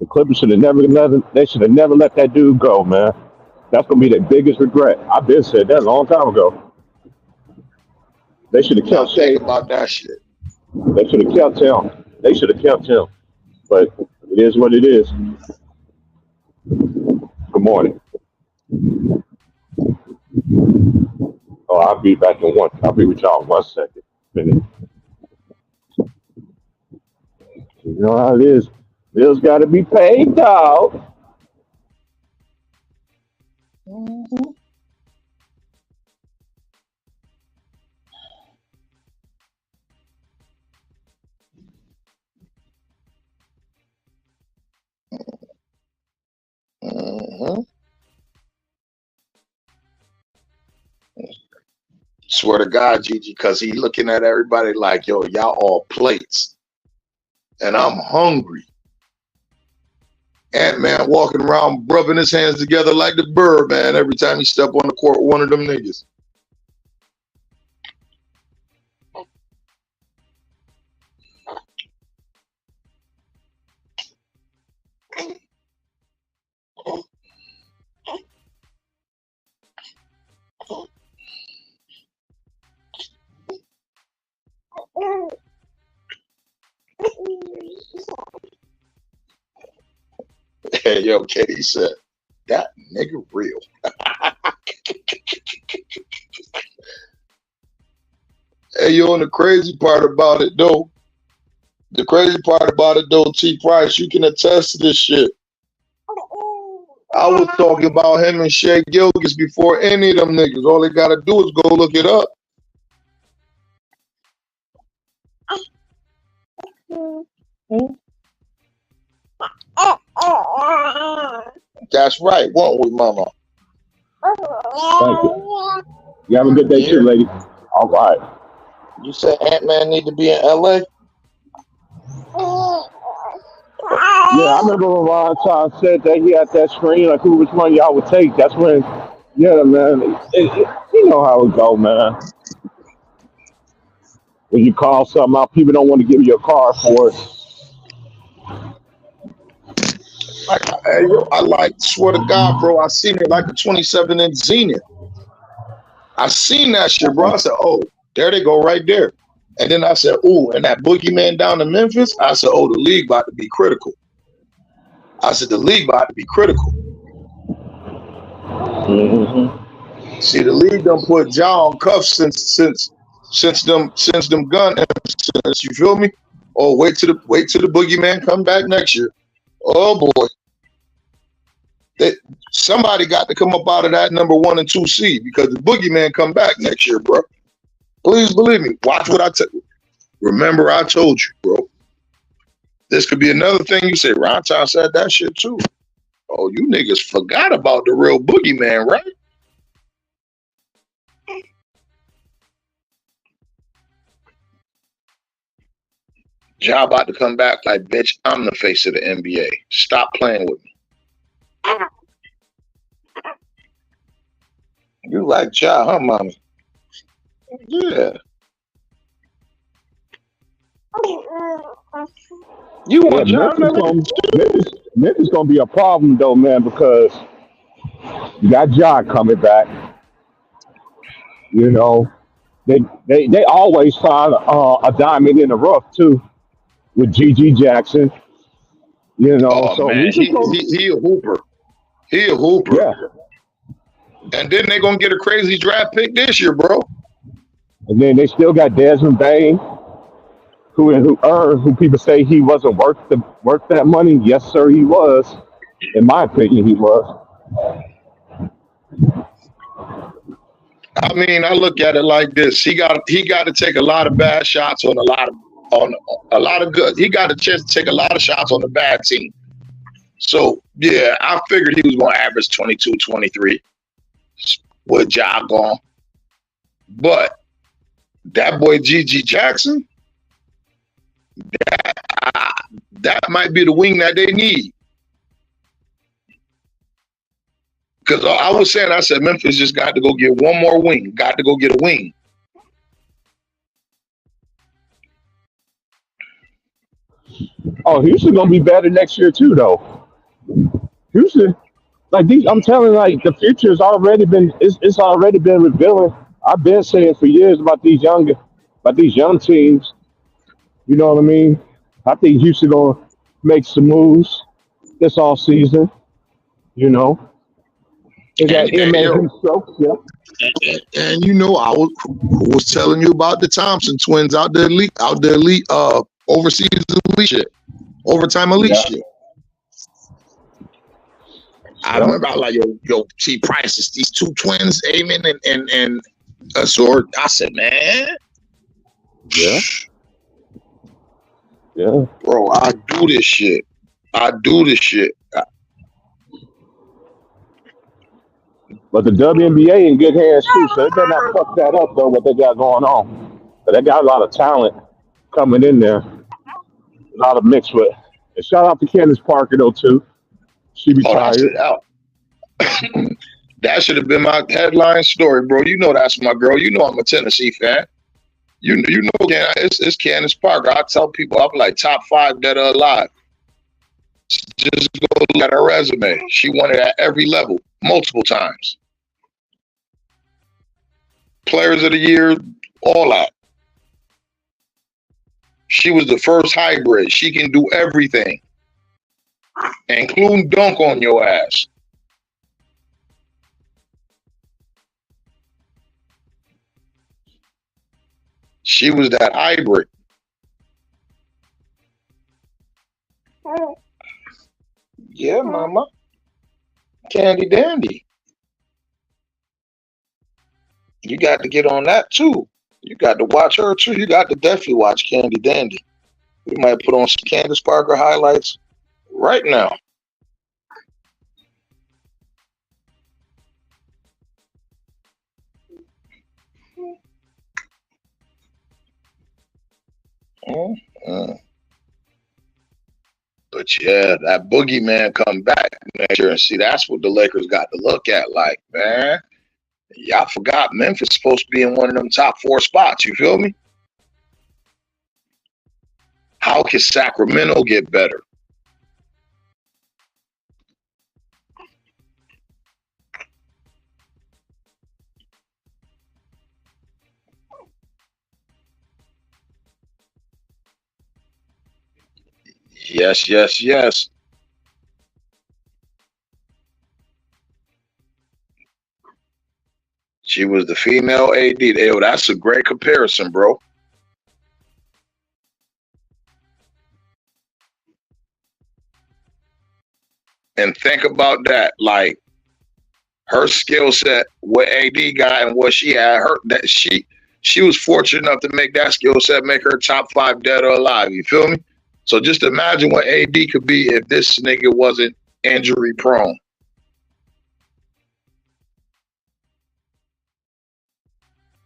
the Clippers should have never let that dude go, man. That's gonna be their biggest regret. I've been said that a long time ago. They should have kept Shea. About that shit. They should have kept him. But it is what it is. Good morning. Oh, I'll be back in one. I'll be with y'all in 1 second. Minute. You know how it is. Bills got to be paid, dog. Mm-hmm. Mm-hmm. Swear to God, Gigi, because he looking at everybody like, yo, y'all all plates. And I'm hungry. Ant-Man walking around rubbing his hands together like the bird, man, every time he step on the court with one of them niggas. Hey, yo, Katie said, that nigga real. Hey, yo, and the crazy part about it, though, T. Price, you can attest to this shit. I was talking about him and Shea Gilgeous before any of them niggas. All they got to do is go look it up. That's right, won't we, mama? Thank you. You have a good day too, lady. All right. You said Ant-Man need to be in LA? Yeah, I remember when Ron Tom said that he had that screen, like which one y'all would take. That's when, yeah, man, you know how it go, man. When you call something out, people don't want to give you a car for it. I like, swear to God, bro, I seen it like a 27-inch Zenith. I seen that shit, bro. I said, oh, there they go right there. And then I said, ooh, and that boogeyman down in Memphis, I said, oh, the league about to be critical. Mm-hmm. See, the league done put Ja on cuffs since them gun incidents, you feel me? Oh, wait till the boogeyman come back next year. Oh boy. Somebody got to come up out of that number 1 and 2 seed because the boogeyman come back next year, bro. Please believe me. Watch what I tell you. Remember, I told you, bro. This could be another thing you say. Ron Town said that shit too. Oh, you niggas forgot about the real boogeyman, right? Ja about to come back like, bitch, I'm the face of the NBA. Stop playing with me. You like Ja, huh, mommy? Yeah. You want Ja? Memphis gonna be a problem though, man, because you got Ja coming back. You know, they always find a diamond in the rough too with G.G. Jackson. You know, oh, so man, he a hooper. He a hooper. Yeah. And then they're gonna get a crazy draft pick this year, bro. And then they still got Desmond Bain, who people say he wasn't worth that money. Yes, sir, he was. In my opinion, he was. I mean, I look at it like this: he got to take a lot of bad shots on a lot of good. He got a chance to take a lot of shots on the bad team. So yeah, I figured he was going to average 22, 23 with Ja gone. But that boy G.G. Jackson, that might be the wing that they need. Because I said Memphis just got to go get one more wing. Got to go get a wing. Oh, Houston gonna be better next year too, though. Houston, like these, I'm telling you, like the future has already been, it's already been revealing. I've been saying for years about these young teams. You know what I mean? I think Houston gonna make some moves this off season. You know, they got And Emma Stokes. Yeah, and you know, I was telling you about the Thompson twins out there elite overseas elite shit, overtime elite yeah, shit. I yeah, remember I was like, yo, T Price, it's these two twins, Amen and Azor. I said, man, yeah, yeah. bro, I do this shit. But the WNBA in good hands too, so they better not fuck that up though. What they got going on, but they got a lot of talent coming in there. A lot of mix with. And shout out to Candace Parker though too. She Oh, that's retired. it out. That should have been my headline story, bro. You know that's my girl. You know I'm a Tennessee fan. You know, it's Candace Parker. I tell people I'm like top 5 dead or alive. Just go look at her resume. She won it at every level, multiple times. Players of the year, all out. She was the first hybrid. She can do everything, including dunk on your ass. She was that hybrid. Yeah, mama. Candy Dandy. You got to get on that too. You got to watch her too. You got to definitely watch Candy Dandy. We might put on some Candace Parker highlights right now. But yeah, that boogeyman come back next year and see that's what the Lakers got to look at. Like, man, y'all forgot Memphis supposed to be in one of them top 4 spots. You feel me? How can Sacramento get better? Yes, yes, yes. She was the female AD. Yo, that's a great comparison, bro. And think about that. Like her skill set, what AD got and what she had, she was fortunate enough to make that skill set make her top 5 dead or alive. You feel me? So just imagine what AD could be if this nigga wasn't injury prone.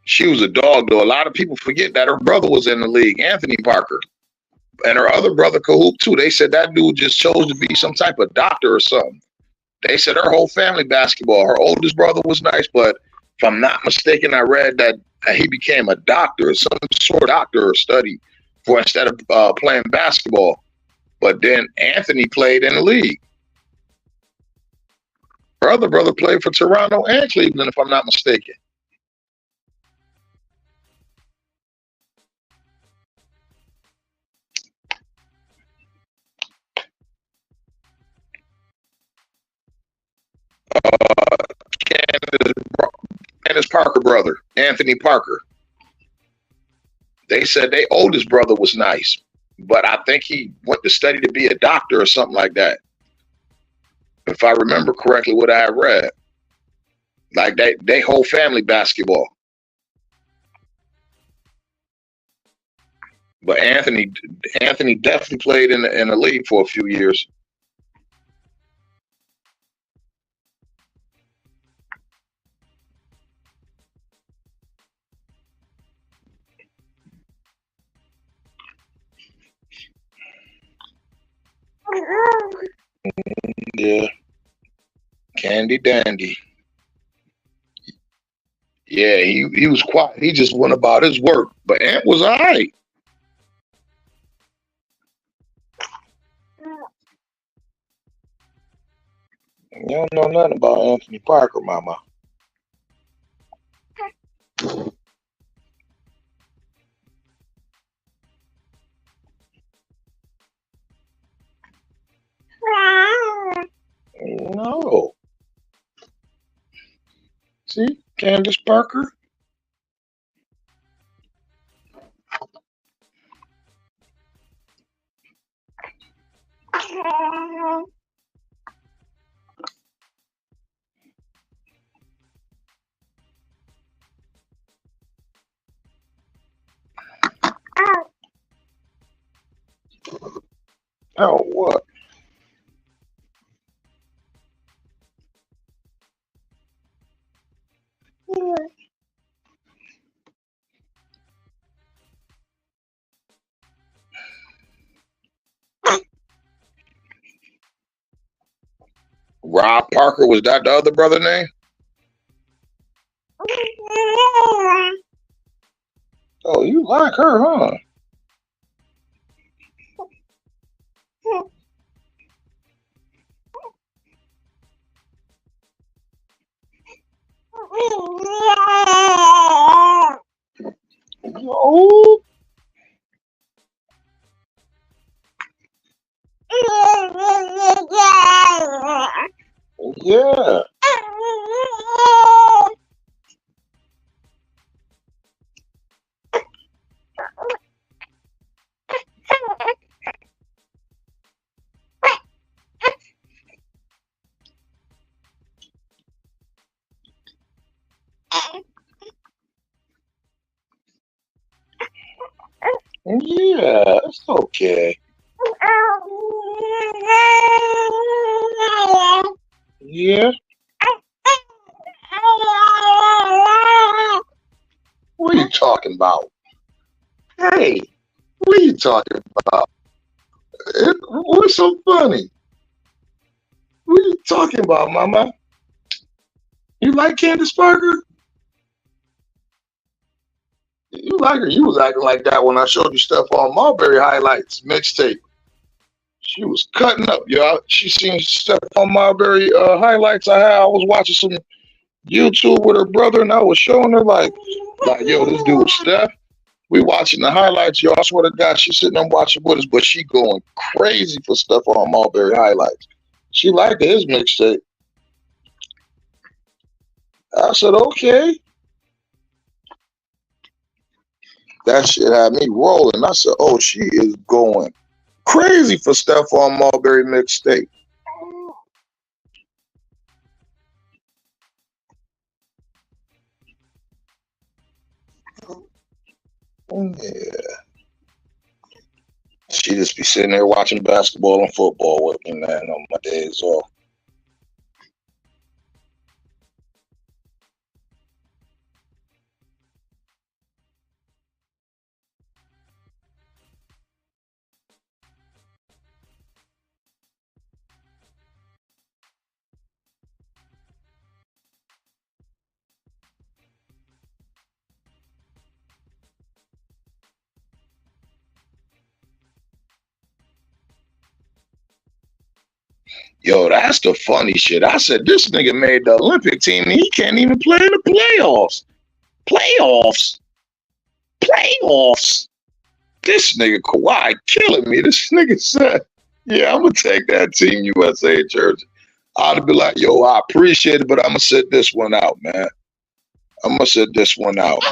She was a dog, though. A lot of people forget that her brother was in the league, Anthony Parker. And her other brother could hoop too. They said that dude just chose to be some type of doctor or something. They said her whole family basketball. Her oldest brother was nice, but if I'm not mistaken, I read that he became a doctor, some sort of doctor or study for instead of playing basketball. But then Anthony played in the league. Her other brother played for Toronto and Cleveland, if I'm not mistaken. Candace Parker brother, Anthony Parker. They said their oldest brother was nice, but I think he went to study to be a doctor or something like that. If I remember correctly what I read. Like they whole family basketball. But Anthony definitely played in the league for a few years. Yeah. Candy Dandy. Yeah, he was quiet. He just went about his work. But Ant was all right. You don't know nothing about Anthony Parker, mama. No. See, Candace Parker. Oh, what? Rob Parker, was that the other brother name? Oh, you like her, huh? Oh. Yeah. Yeah, it's okay. Yeah. What are you talking about? Hey, what are you talking about? What's so funny? What are you talking about, mama? You like Candace Parker? You like her. You was acting like that when I showed you stuff on Marbury Highlights mixtape. She was cutting up, y'all. She seen stuff on Marbury Highlights. I was watching some YouTube with her brother, and I was showing her like, yo, this dude Steph. We watching the highlights, y'all. I swear to God, she's sitting there watching with us, but she going crazy for stuff on Marbury Highlights. She liked his mixtape. I said, okay. That shit had me rolling. I said, oh, she is going crazy for stuff on Marbury mixtape. Yeah. She just be sitting there watching basketball and football with me, man, on my days off. Yo, that's the funny shit. I said, this nigga made the Olympic team and he can't even play in the playoffs. Playoffs. This nigga Kawhi killing me. This nigga said, yeah, I'm going to take that Team USA jersey. I'd be like, yo, I appreciate it, but I'm going to sit this one out, man. I'm going to sit this one out.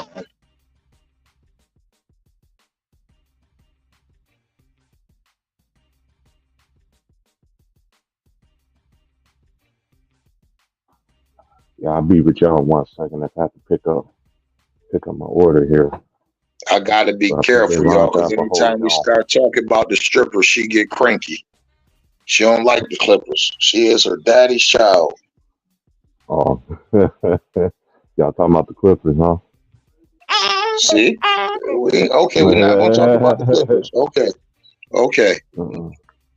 Yeah, I'll be with y'all 1 second. I have to pick up my order here. I gotta be careful, y'all, because anytime we start talking about the stripper, she get cranky. She don't like the Clippers. She is her daddy's child. Oh, y'all talking about the Clippers, huh? See? Okay, we're not gonna talk about the Clippers. Okay.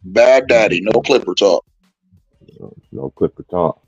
Bad daddy, no Clipper talk. No Clipper talk.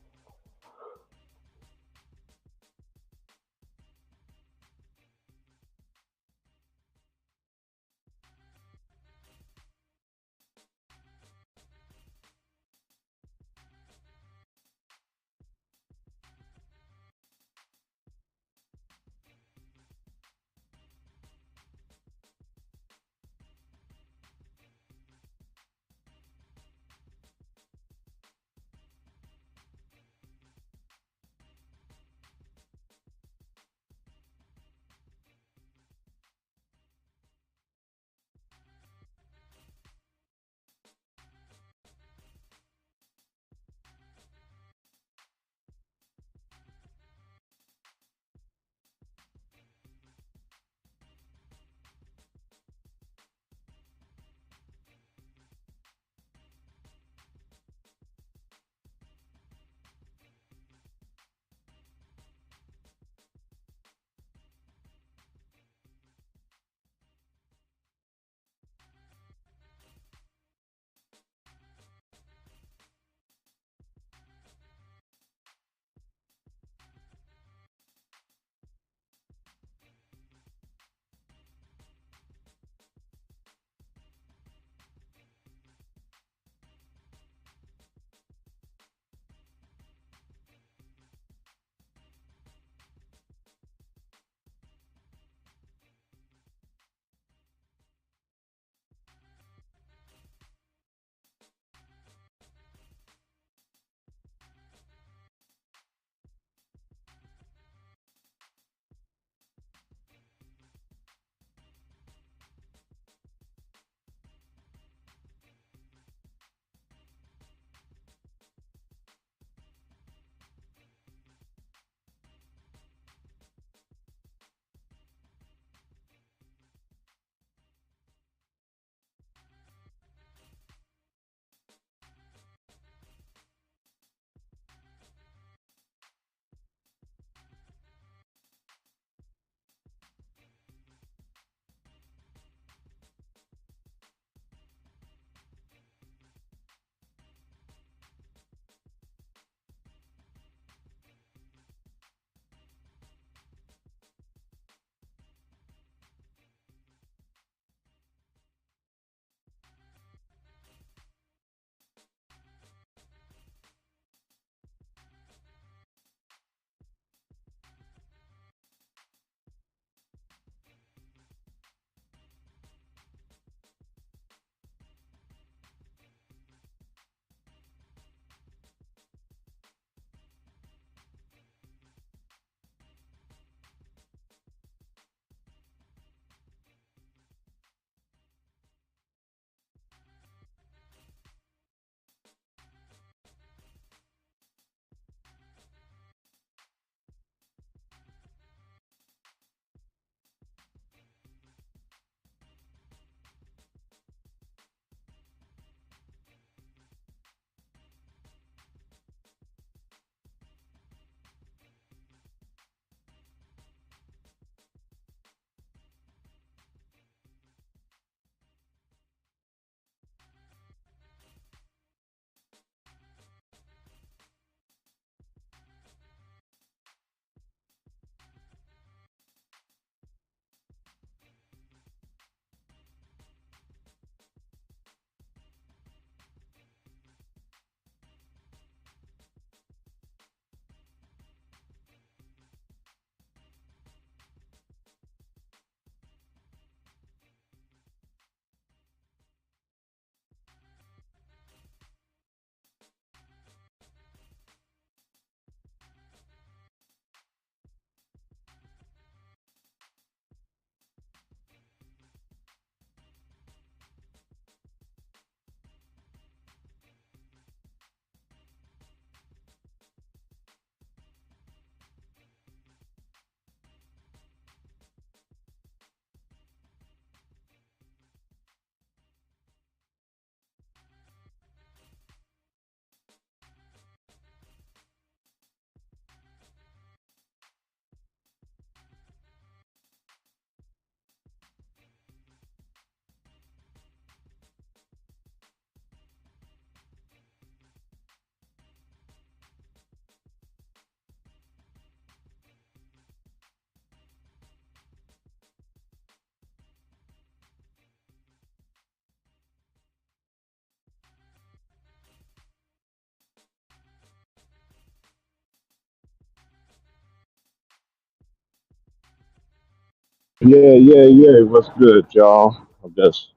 Yeah. What's good, y'all? I'm just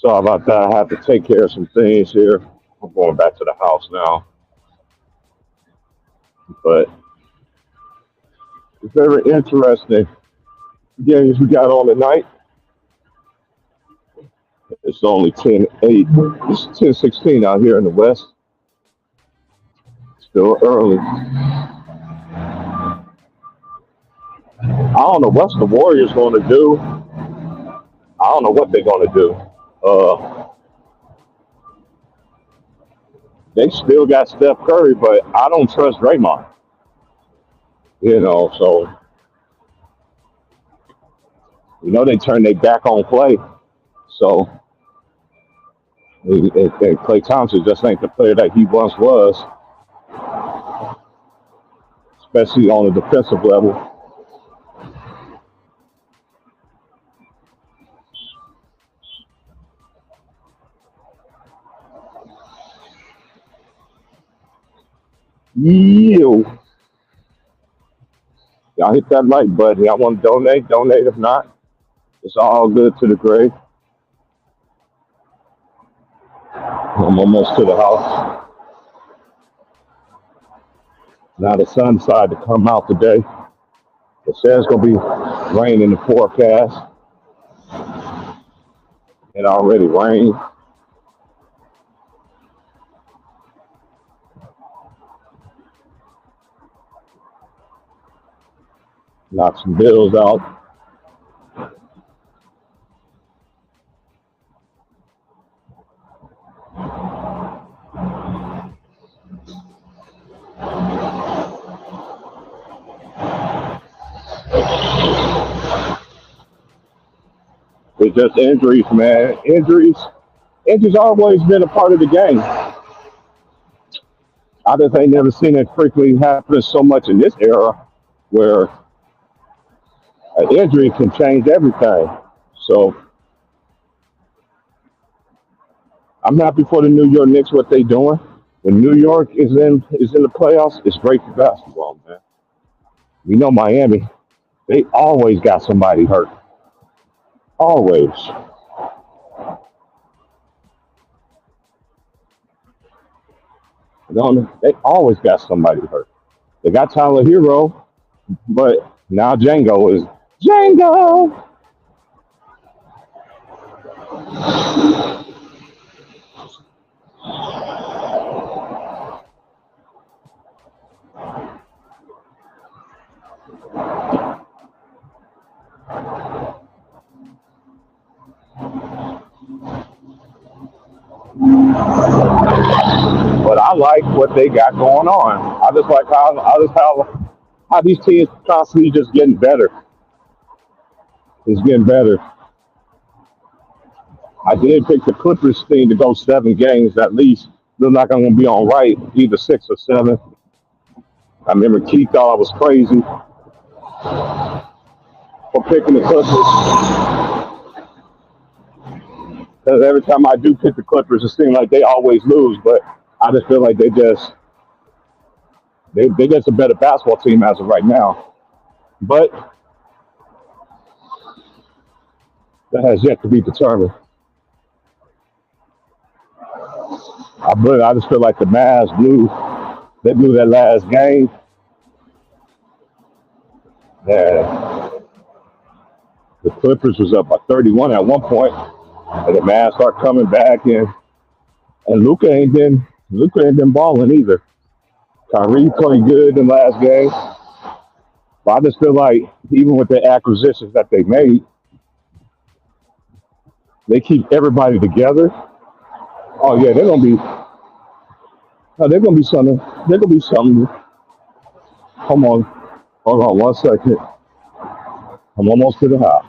sorry about that. I have to take care of some things here. I'm going back to the house now, but it's very interesting. Games we got on tonight. It's only 10:08. It's 10:16 out here in the West. Still early. I don't know what's the Warriors going to do. I don't know what they're going to do. Uh, they still got Steph Curry, but I don't trust Draymond. So they turned their back on Clay. So Clay Thompson just ain't the player that he once was, especially on the defensive level. Yo, y'all hit that like button. Y'all want to donate? Donate. If not, it's all good to the grave. I'm almost to the house. Now the sun decided to come out today. It says it's going to be rain in the forecast. It already rained. Knock some bills out. It's just injuries, man. Injuries always been a part of the game. I just ain't never seen it frequently happen so much in this era where an injury can change everything. So I'm happy for the New York Knicks what they doing. When New York is in the playoffs, it's great for basketball, man. We know Miami, they always got somebody hurt. Always. They always got somebody hurt. They got Tyler Hero, but now Django is Django. But I like what they got going on. I just like how these teams constantly just getting better. It's getting better. I did pick the Clippers team to go 7 games at least. Look like I'm gonna be all right, either 6 or 7. I remember Keith thought I was crazy for picking the Clippers. Because every time I do pick the Clippers, it seems like they always lose. But I just feel like they're just a better basketball team as of right now. But that has yet to be determined. I just feel like the Mavs blew that last game. Yeah. The Clippers was up by 31 at one point, and the Mavs start coming back and Luka ain't been balling either. Kyrie played good in the last game. But I just feel like even with the acquisitions that they made, they keep everybody together. Oh yeah, they're gonna be something. They're gonna be something. Come on. Hold on 1 second. I'm almost to the house.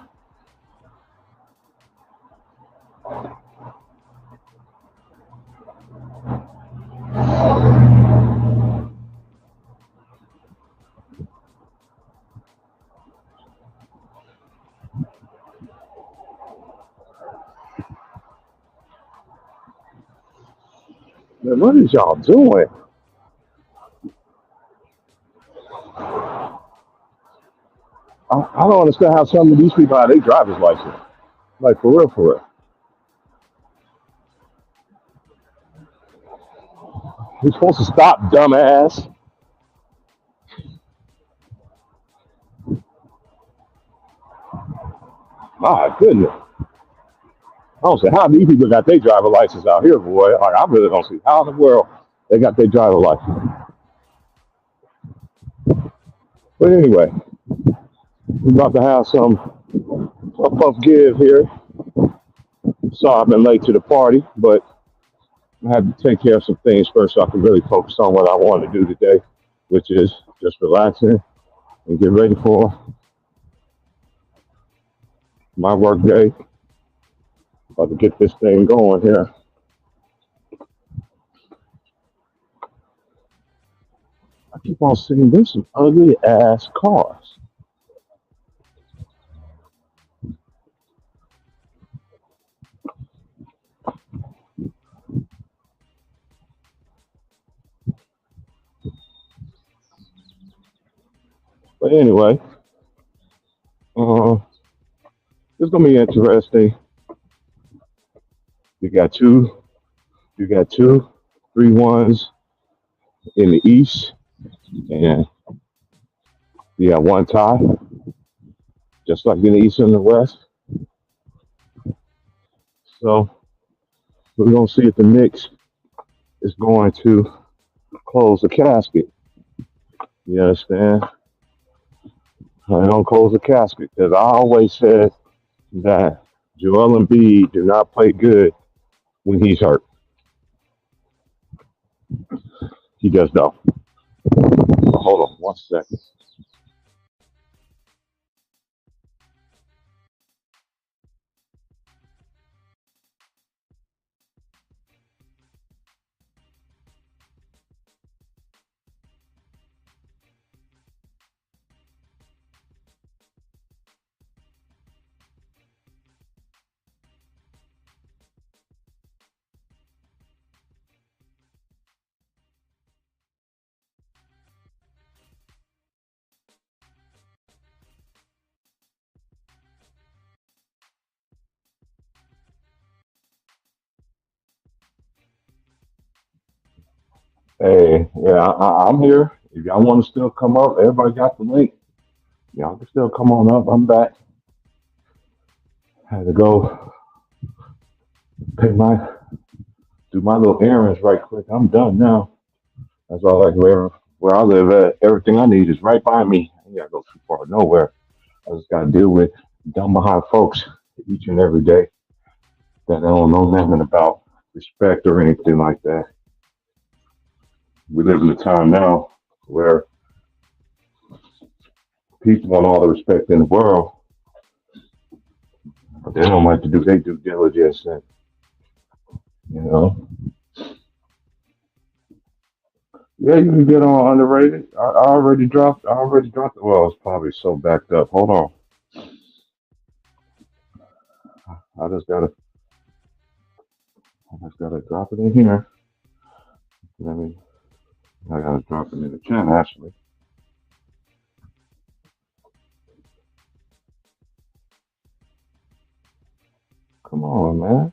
Man, what is y'all doing? I don't understand how some of these people have their driver's license. Like for real, for real. You're supposed to stop, dumbass. My goodness. I don't see how these people got their driver license out here, boy. Like, I really don't see how in the world they got their driver license. But anyway, we're about to have some puff give here. Sorry I've been late to the party, but I had to take care of some things first so I can really focus on what I want to do today, which is just relaxing and get ready for my work day. About to get this thing going here. I keep on seeing there's some ugly ass cars. But anyway, it's gonna be interesting. You got two 3-1s in the East, and you got one tie, just like in the East and the West. So we're gonna see if the Knicks is going to close the casket. You understand? I don't close the casket because I always said that Joel Embiid do not play good when he's hurt. He does though. Hold on 1 second. Hey, yeah, I'm here. If y'all want to still come up, everybody got the link. Y'all can still come on up. I'm back. Had to go do my little errands right quick. I'm done now. That's all. Like where I live at, everything I need is right by me. I ain't gotta go too far nowhere. I just gotta deal with dumb behind folks each and every day that don't know nothing about respect or anything like that. We live in a time now where people want all the respect in the world, but they don't like to do their due diligence. And, you know, yeah, you can get on underrated. I already dropped. I already dropped it. Well, it's probably so backed up. Hold on. I just gotta. I just gotta drop it in here. Let me. I gotta drop it in the chat actually. Come on, man.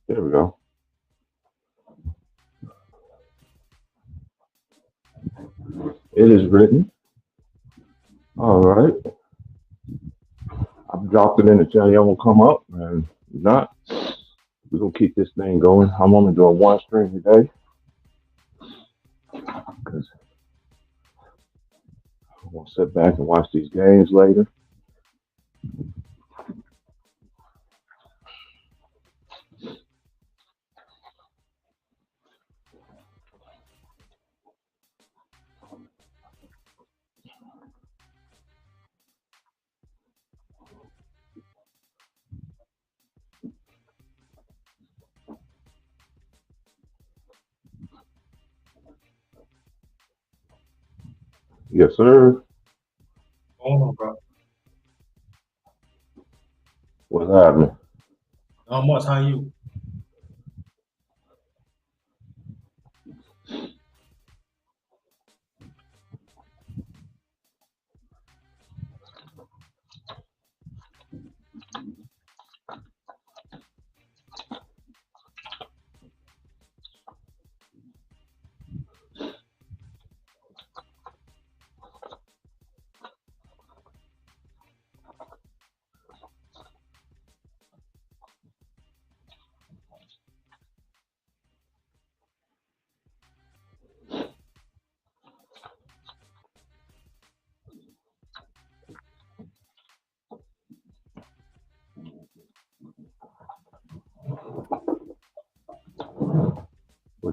There we go. It is written. All right. I've dropped it in the chat. Y'all will come up, and if not, we're gonna keep this thing going. I'm only doing one stream today because I want to sit back and watch these games later. Yes, sir. Hold on, bro. What's happening? Not much. How you?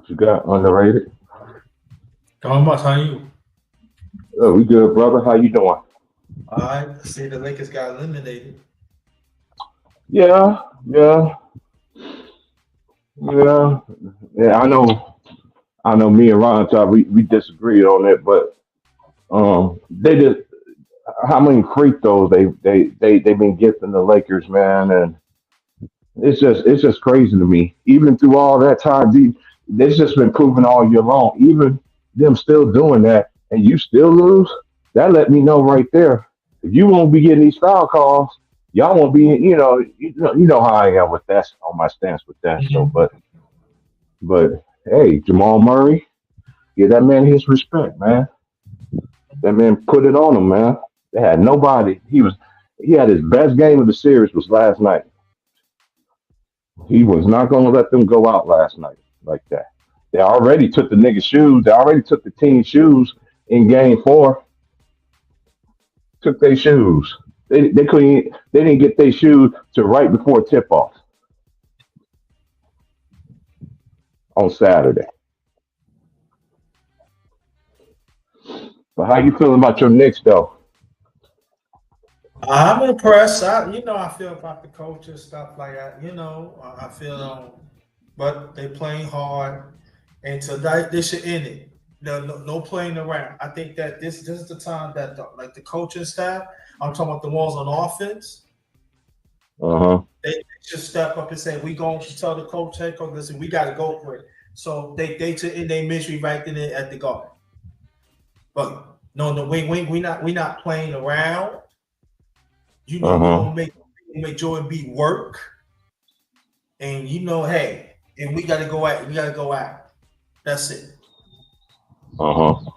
What you got? Underrated? How much? How you? Oh, we good, brother. How you doing? All right. See, the Lakers got eliminated. Yeah, yeah, yeah, yeah. I know. Me and Ron talk. We disagreed on it, but they just how many free throws they've been gifting the Lakers, man, and it's just crazy to me. Even through all that time, they've just been proving all year long. Even them still doing that, and you still lose. That let me know right there. If you won't be getting these foul calls, y'all won't be. You know how I am with that on my stance with that. So, Mhm. but hey, Jamal Murray, give that man his respect, man. That man put it on him, man. They had nobody. He had his best game of the series was last night. He was not going to let them go out last night like that. They already took the nigga shoes. They already took the team shoes in game four. Took their shoes. They couldn't. They didn't get their shoes to right before tip off on Saturday. But how you feeling about your Knicks though? I'm impressed. I feel about the coaches stuff like that. I feel, but they playing hard, and tonight they should end it. No playing around. I think that this is the time that the coaching staff. I'm talking about the ones on offense. Uh huh. They should step up and say, "We going to tell the coach, hey, coach, listen, we got to go for it." So they took in their misery right then at the guard. But no, we not playing around. Uh We huh. gonna make Jordan beat work, and hey, and we gotta go at. We gotta go at. That's it. Uh huh.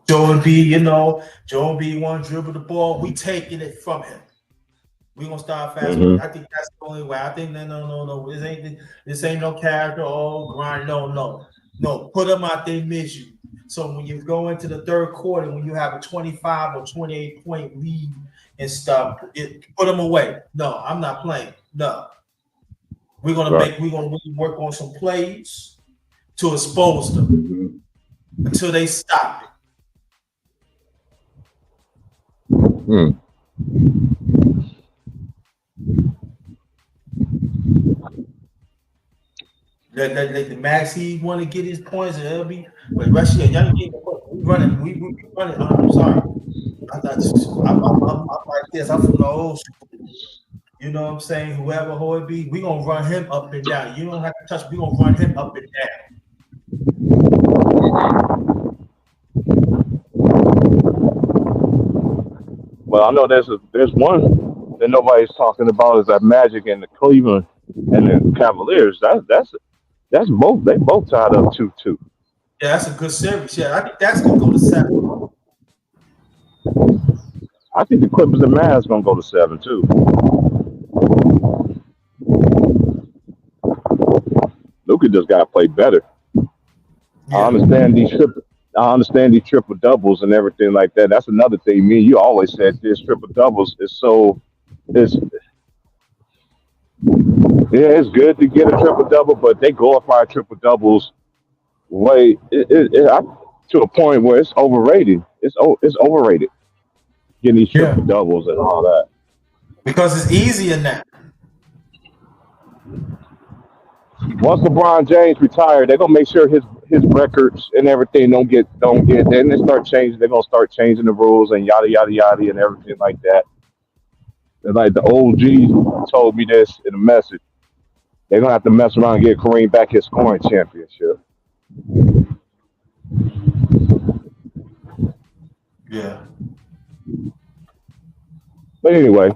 Jordan B one dribble the ball. We taking it from him. We gonna start fast break. Mhm. I think that's the only way. I think no. This ain't no character. Oh, grind. No. Put them out there, miss you. So when you go into the third quarter, when you have a 25 or 28-point lead and stuff, put them away. No, I'm not playing. No, Right. we're gonna work on some plays to expose them Mhm. until they stop it. Hmm. Let the Max he want to get his points and it'll be. But Russia, y'all get we running. We running. I'm sorry. I thought I'm like this. I'm from the old school. You know what I'm saying? Whoever who it be, we gonna run him up and down. You don't have to touch. We gonna run him up and down. Well, I know there's one that nobody's talking about is that Magic and the Cleveland and the Cavaliers. That's both. They both tied up 2-2. Yeah, that's a good series. Yeah, I think that's gonna go to 7. I think the Clippers and Mavs gonna go to 7 too. Luka just got to play better. I Yeah, understand these triple. I understand these triple doubles and everything like that. That's another thing. Me and you always said this triple doubles is so. It's yeah, it's good to get a triple double, but they glorify triple doubles way to a point where it's overrated. It's overrated getting these yeah, triple doubles and all that. because it's easier now. Once LeBron James retired, they're gonna make sure his records and everything don't get. Then they start changing. They're gonna start changing the rules and yada yada yada and everything like that. And like the old G told me this in a message. They're gonna have to mess around and get Kareem back his scoring championship. Yeah, But anyway,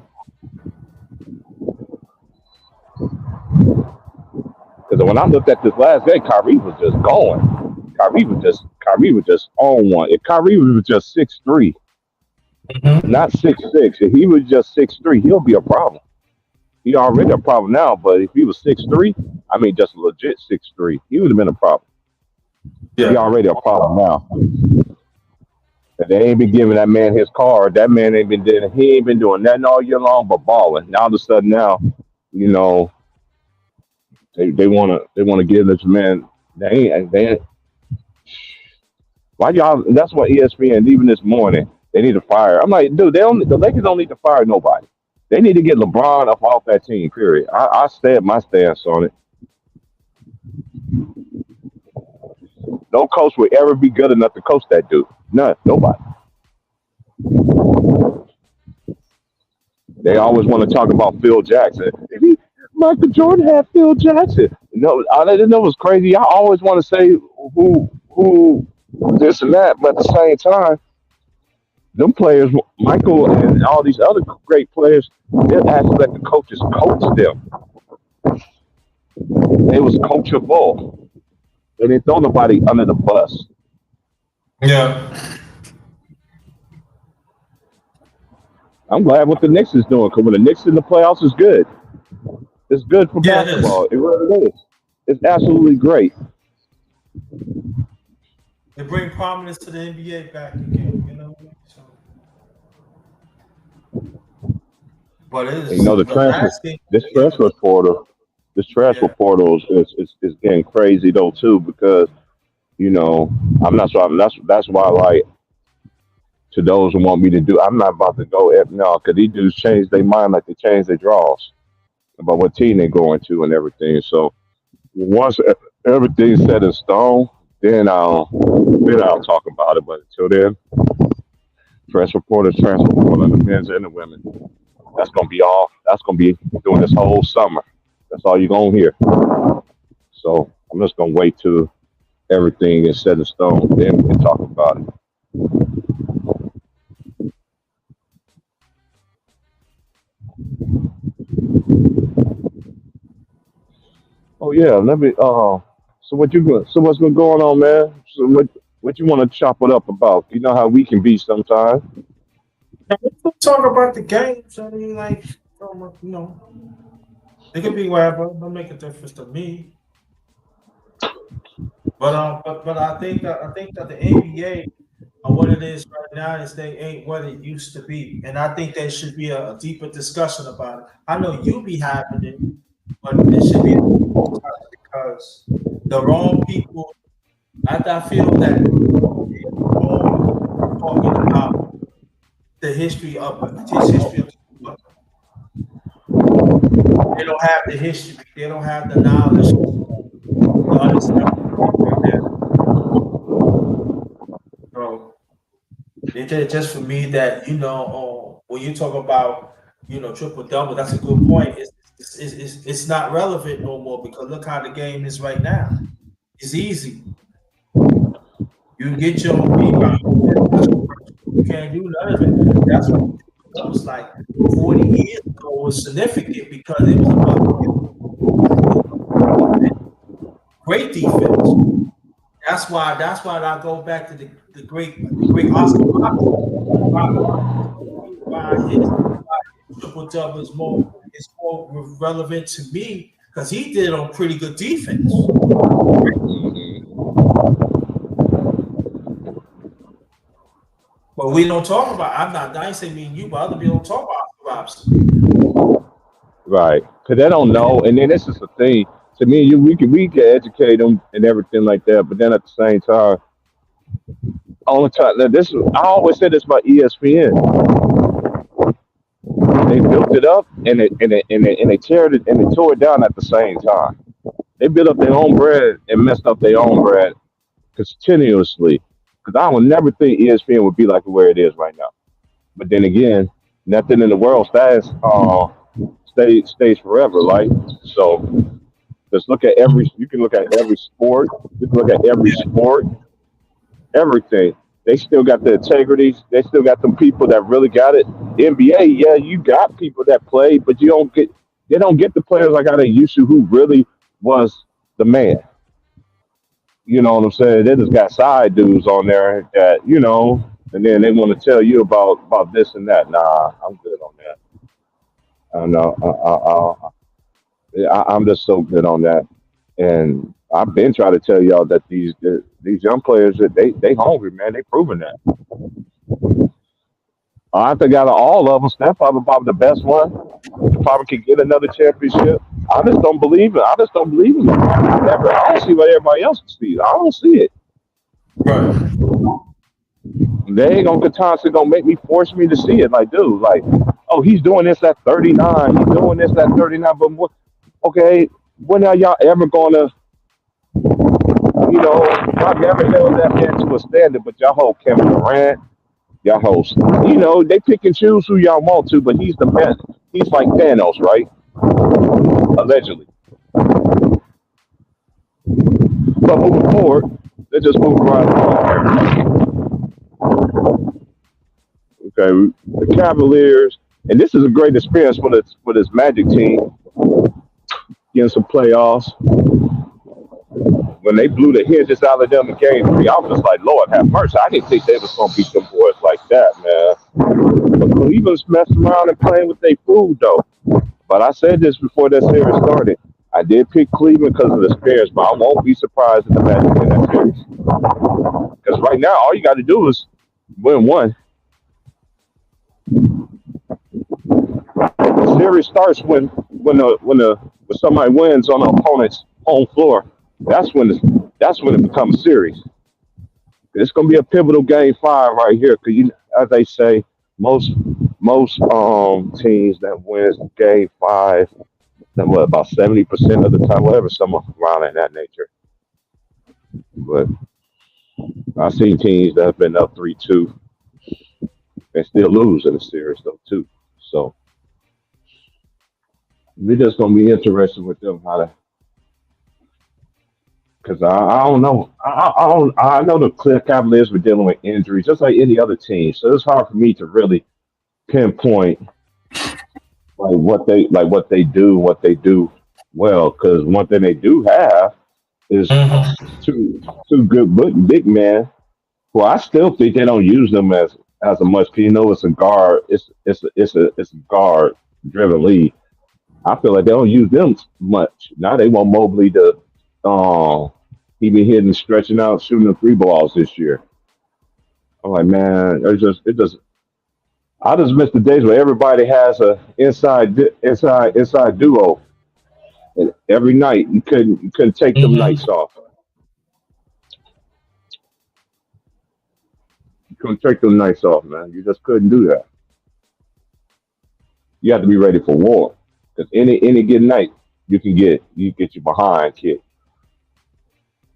because when I looked at this last game, Kyrie was just going. Kyrie was just on one. If Kyrie was just 6'3", mm-hmm. not 6'6", if he was just 6'3", he'll be a problem. He already a problem now, but if he was 6'3", I mean just legit 6'3", he would have been a problem. He Yeah, already a problem now. And they ain't been giving that man his card. That man he ain't been doing nothing all year long but balling. Now all of a sudden now, you know, They wanna give this man. They why y'all? That's what ESPN even this morning they need to fire. I'm like, dude, the Lakers don't need to fire nobody. They need to get LeBron up off that team. Period. I stand my stance on it. No coach will ever be good enough to coach that dude. None. Nobody. They always want to talk about Phil Jackson. Michael Jordan had Phil Jackson. No, I didn't know it was crazy. I always want to say who this and that, but at the same time, them players, Michael and all these other great players, they actually let the coaches coach them. They was coachable. They didn't throw nobody under the bus. Yeah. I'm glad what the Knicks is doing because when the Knicks in the playoffs is good. It's good for Yeah, it is. basketball. It really is. It's absolutely great. They bring prominence to the NBA back again, you know. So, but it is The the transfer, last game. this transfer portal, this transfer Yeah. portal is getting crazy though too because I'm not sure. That's why like to those who want me to do, I'm not about to go no because these dudes change their mind like they change their draws about what team they're going to and everything. So once everything's set in stone, then I'll talk about it. But until then, transfer portal, the men's and the women. That's gonna be all. That's gonna be doing this whole summer. That's all you're gonna hear. So I'm just gonna wait till everything is set in stone. Then we can talk about it. Oh yeah, let me. So what's been going on, man? So what you want to chop it up about? You know how we can be sometimes. Let's talk about the games. I mean, like, it could be whatever. Don't make a difference to me. But I think that the NBA what it is right now is they ain't what it used to be, and I think there should be a deeper discussion about it. I know you be having it, but it should be because the wrong people. I feel that talking about the history of the they don't have the history. They don't have the knowledge to understand right now. So it's just for me that when you talk about triple double, that's a good point. It's not relevant no more because look how the game is right now. It's easy. You get your rebound. You can't do none of it. That's what it was like 40 years ago was significant because it was about great defense. That's why I go back to the great Oscar Robertson. His triple double is more relevant to me because he did it on pretty good defense. But we don't talk about. I ain't saying me and you, but other people don't talk about Oscar Robertson. Right, because they don't know, and then this is the thing. To me, we can educate them and everything like that, but then at the same time, only time that I always say this about ESPN. They built it up and they tore it down at the same time. They built up their own bread and messed up their own bread continuously. Because I would never think ESPN would be like where it is right now. But then again, nothing in the world stays forever, right? So just look at you can look at every sport, you can look at every sport, everything. They still got the integrity. They still got them people that really got it. The NBA, yeah, you got people that play, but they don't get the players like how they used to who really was the man. You know what I'm saying? They just got side dudes on there that, and then they want to tell you about this and that. Nah, I'm good on that. I know. I'm just so good on that. And I've been trying to tell y'all that these young players that they hungry, man. They proving that. I think out of all of them, Steph probably the best one. Probably could get another championship. I just don't believe it. I just don't believe it. I don't see what everybody else sees. I don't see it. Right. They ain't gonna constantly gonna make me force me to see it. Like, dude, like, oh, he's doing this at 39. He's doing this at 39. But what, okay, when are y'all ever gonna, y'all never held that man to a standard, but y'all hold Kevin Durant, y'all host. They pick and choose who y'all want to, but he's the man. He's like Thanos, right? Allegedly. But moving forward, they just move around. Okay, the Cavaliers, and this is a great experience for this Magic team getting some playoffs. When they blew the hinges out of them in Game 3, I was just like, Lord have mercy. I didn't think they was gonna beat them boys like that, man. But Cleveland's messing around and playing with their food though. But I said this before that series started. I did pick Cleveland because of the experience, but I won't be surprised if the Magic win that series. Because right now, all you got to do is win one. The series starts when somebody wins on the opponent's home floor. That's when it becomes a series. It's going to be a pivotal Game 5 right here because as they say, most teams that wins Game 5, about 70% of the time, whatever, somewhere around in that nature. But I've seen teams that have been up 3-2 and still lose in the series though too. So we're just gonna be interested with them how to, because I don't know. I know the Cavaliers were dealing with injuries just like any other team, so it's hard for me to really pinpoint what they do well. Because one thing they do have is two good big men. Well, I still think they don't use them as much. It's a guard. It's a guard driven league. I feel like they don't use them much. Now they want Mobley to he been hitting, stretching out, shooting the three balls this year. I'm like, man, I just miss the days where everybody has a inside duo, and every night you couldn't take them nights off. You couldn't take them nights off, man. You just couldn't do that. You have to be ready for war. Because any given night you get your behind kicked.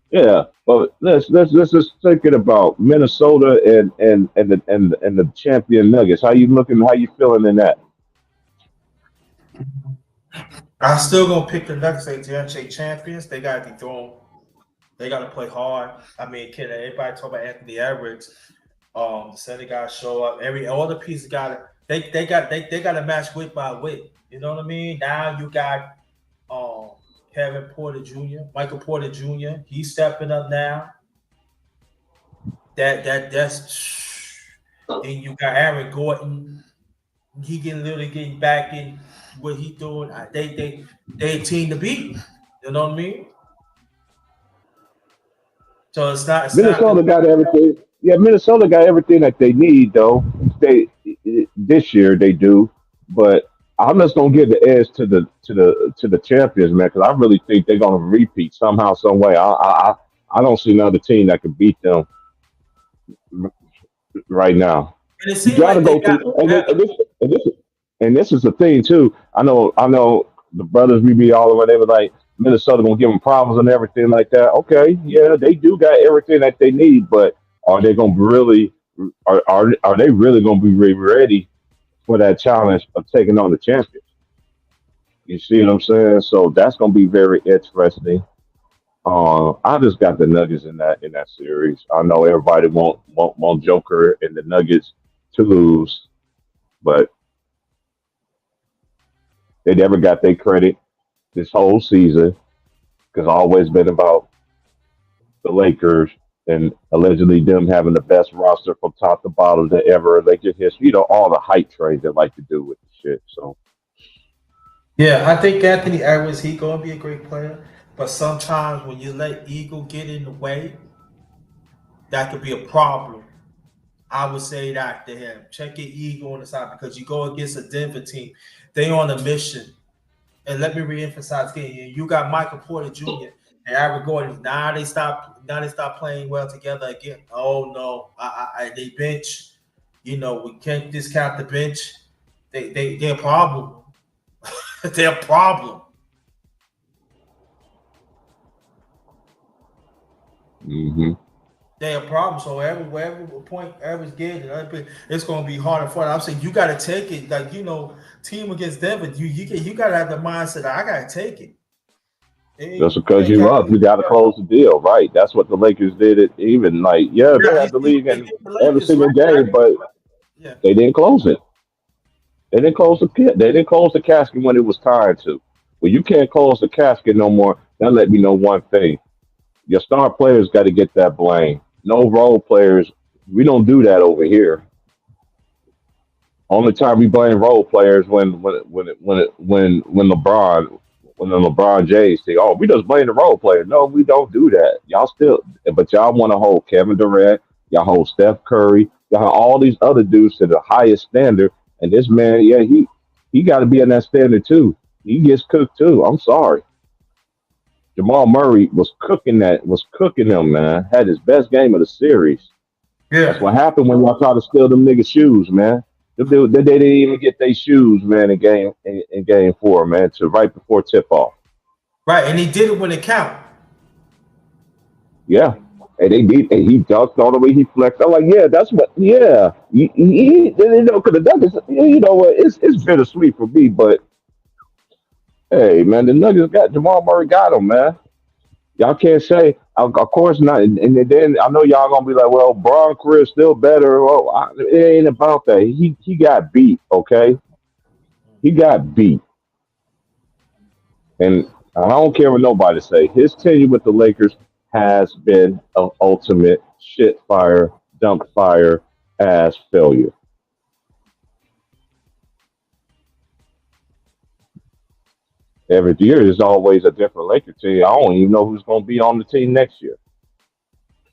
Yeah, but let's just think it about Minnesota and the champion Nuggets. How you looking? How you feeling in that? I'm still gonna pick the Nuggets. They NBA champions. They got to be thrown. They got to play hard. I mean, can everybody talk about Anthony Edwards? The center guys show up. All the pieces got it. They got to match wit by wit. You know what I mean? Now you got Kevin Porter Jr., Michael Porter Jr. He's stepping up now. That's. Then you got Aaron Gordon. He getting back in what he doing. They a team to beat. You know what I mean? So it's not. Minnesota got everything. Yeah, Minnesota got everything that they need though. This year they do, but I'm just gonna give the edge to the champions, man, because I really think they're gonna repeat somehow, some way. I don't see another team that can beat them right now. And it seems like go through, and this is the thing too. I know the brothers we be all over. They were like Minnesota gonna give them problems and everything like that. Okay, yeah, they do got everything that they need, but are they gonna really? Are they really gonna be ready for that challenge of taking on the champions? You see what I'm saying? So that's gonna be very interesting. I just got the Nuggets in that series. I know everybody want Joker and the Nuggets to lose, but they never got their credit this whole season because it's always been about the Lakers and allegedly them having the best roster from top to bottom to ever Lakers history. All the hype trades they like to do with the shit. So yeah, I think Anthony Edwards, he gonna be a great player. But sometimes when you let ego get in the way, that could be a problem. I would say that to him. Check your ego on the side because you go against a Denver team. They on a mission. and let me reemphasize again, you got Michael Porter Jr. and Aaron Gordon. Now they stop playing well together again. Oh no, they bench. You know, we can't discount the bench. They're a problem. They're a problem. Mm-hmm. They're a problem. So wherever point Evans getting, it's going to be harder for them. I'm saying you got to take it. Like, you know, team against Denver, you got to have the mindset that I got to take it. Just because you're up, you got to close the deal, right? That's what the Lakers did. It even like, they had the lead in every single game, but they didn't close it. They didn't close the pit. They didn't close the casket when it was time to. Well, you can't close the casket no more. That let me know one thing: your star players got to get that blame. No role players. We don't do that over here. Only time we blame role players when the LeBron James say, "Oh, we just blame the role player." No, we don't do that. Y'all still, but y'all want to hold Kevin Durant, y'all hold Steph Curry, y'all hold all these other dudes to the highest standard. And this man, yeah, he got to be in that standard too. He gets cooked too. I'm sorry. Jamal Murray was cooking them, man. Had his best game of the series. That's what happened when y'all try to steal them niggas' shoes, man. They didn't even get their shoes, man, in game 4, man, to right before tip off. Right, and he did it when it count. Yeah. And they did, and he ducked all the way he flexed. I'm like, yeah, that's what, yeah. Because the Nuggets, you know what, it's bittersweet for me, but hey, man, the Nuggets got Jamal Murray got him, man. Y'all can't say, of course not. And then I know y'all gonna be like, well, Braun Chris still better. Well, it ain't about that. He got beat, okay? He got beat, and I don't care what nobody say. His tenure with the Lakers has been an ultimate shit fire, dump fire, ass failure. Every year, there's always a different Laker team. I don't even know who's going to be on the team next year.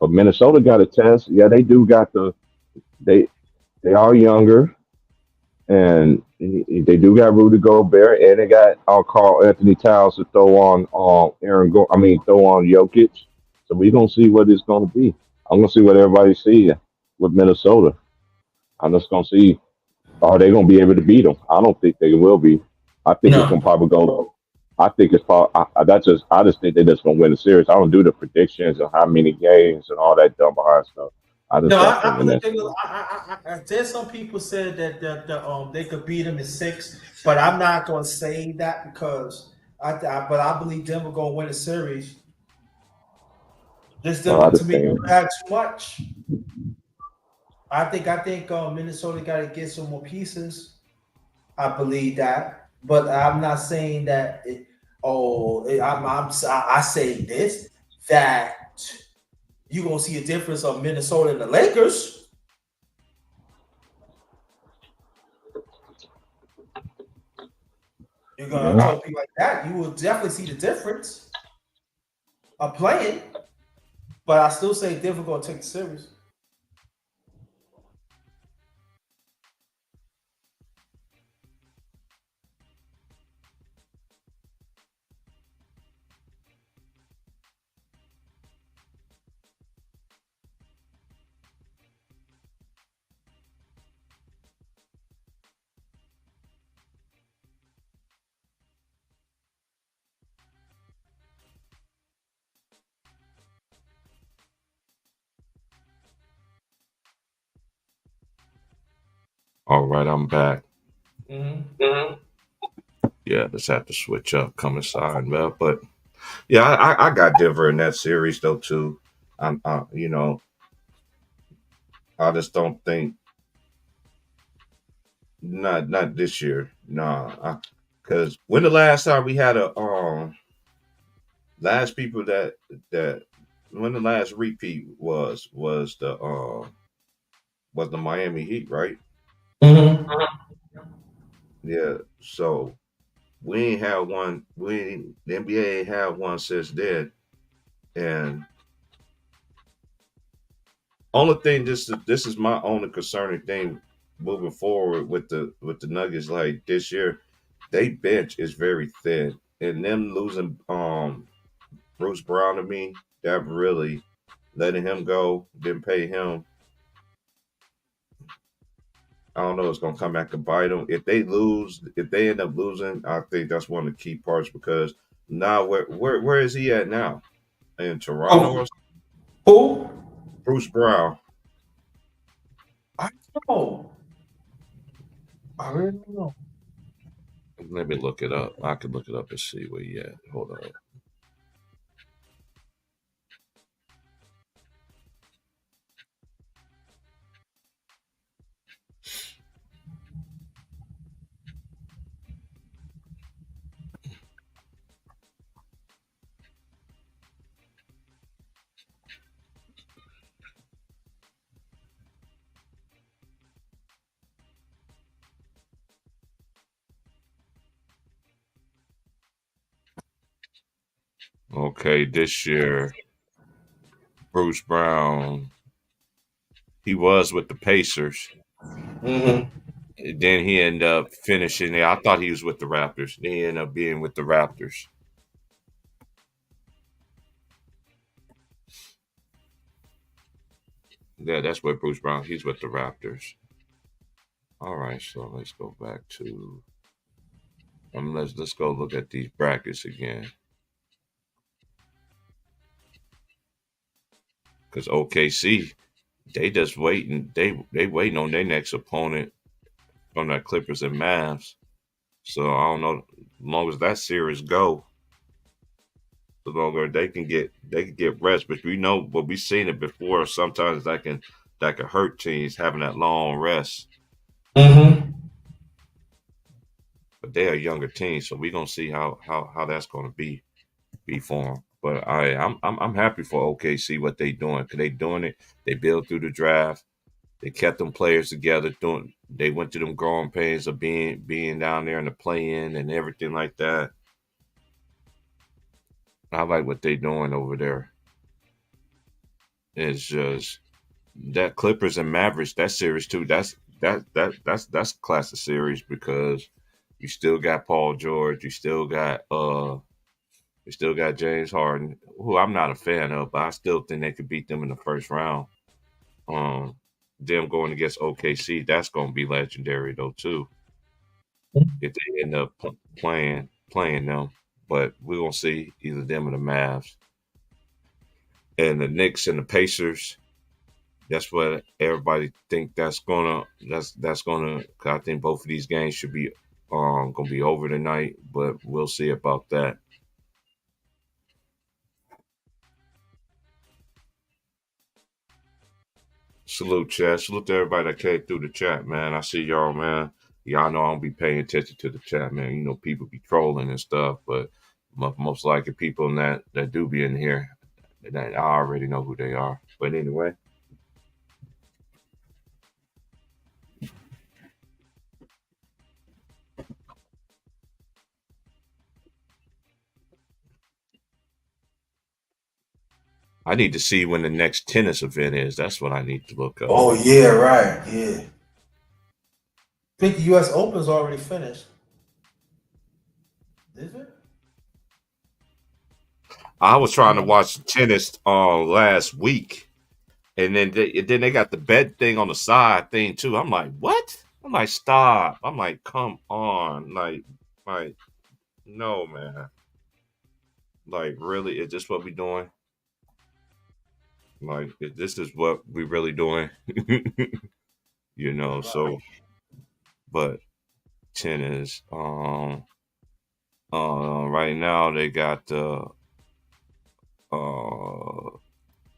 But Minnesota got a test. Yeah, they do got they they are younger, and they do got Rudy Gobert, and they got Carl Anthony Towns to throw on throw on Jokic. So we're gonna see what it's gonna be. I'm gonna see what everybody see with Minnesota. I'm just gonna see, are they gonna be able to beat them? I don't think they will be. I think it's No, gonna probably go. I think it's probably. I just think they're just gonna win the series. I don't do the predictions and how many games and all that dumb behind stuff. I just no, start thinking believe that. they will. There's some people said that they could beat them in 6, but I'm not going to say that because but I believe Denver going to win the series. This No, I Denver to just me think. had too much. I think Minnesota got to get some more pieces. I believe that, but I'm not saying that. I say this that you're gonna see a difference of Minnesota and the Lakers. You're gonna Yeah. talk people like that. You will definitely see the difference of playing, but I still say Denver gonna take the series. All right, I'm back. Mm-hmm. Yeah, just have to switch up, come inside, man. But yeah, I got Denver in that series though too. I just don't think not this year. Nah, because when the last time we had a last people that when the last repeat was the Miami Heat, right? Mm-hmm. Yeah. So we ain't had one. The NBA ain't had one since then. And only thing this is my only concerning thing moving forward with the Nuggets like this year. they bench is very thin, and them losing Bruce Brown to me, that really letting him go, didn't pay him. I don't know. It's gonna come back to bite them. If they lose, if they end up losing, I think that's one of the key parts because now where is he at now? In Toronto Oh, or who? Bruce Brown? I don't know. I really don't know. Let me look it up. I can look it up and see where he at. Hold on. Okay, this year Bruce Brown, he was with the Pacers. Mm-hmm. Then he ended up finishing it. I thought he was with the Raptors. Then he ended up being with the Raptors. Yeah, that's where Bruce Brown. He's with the Raptors. All right, so let's go back to. Let's go look at these brackets again. Because OKC, they just waiting. They waiting on their next opponent from the Clippers and Mavs. So I don't know. As long as that series go, the longer they can get rest. But we know, but we've seen it before. Sometimes that can hurt teams having that long rest. Mm-hmm. But they are younger teams, so we're gonna see how that's gonna be for them. But I'm happy for OKC what they doing because they doing it. They build through the draft. They kept them players together. They went through them growing pains of being down there in the play-in and everything like that. I like what they doing over there. It's just that Clippers and Mavericks that series too. That's class of series because you still got Paul George. You still got James Harden, who I'm not a fan of, but I still think they could beat them in the first round. Um, them going against OKC, that's going to be legendary though too. If they end up playing them, but we're gonna see either them or the Mavs and the Knicks and the Pacers. That's what everybody think that's gonna. I think both of these games should be gonna be over tonight, but we'll see about that. Salute, chat. Salute to everybody that came through the chat, man. I see y'all, man. Y'all know I don't be paying attention to the chat, man. You know, people be trolling and stuff, but most likely people that do be in here, that I already know who they are. But anyway, I need to see when the next tennis event is. That's what I need to look up. Oh yeah, right. Yeah. I think the U.S. Open's already finished. Is it? I was trying to watch tennis last week, and then they got the bet thing on the side thing too. I'm like, what? I'm like, stop. I'm like, come on, like, no, man. Like, really, is this what we doing? Like, this is what we really doing? You know. So, but tennis. Right now they got uh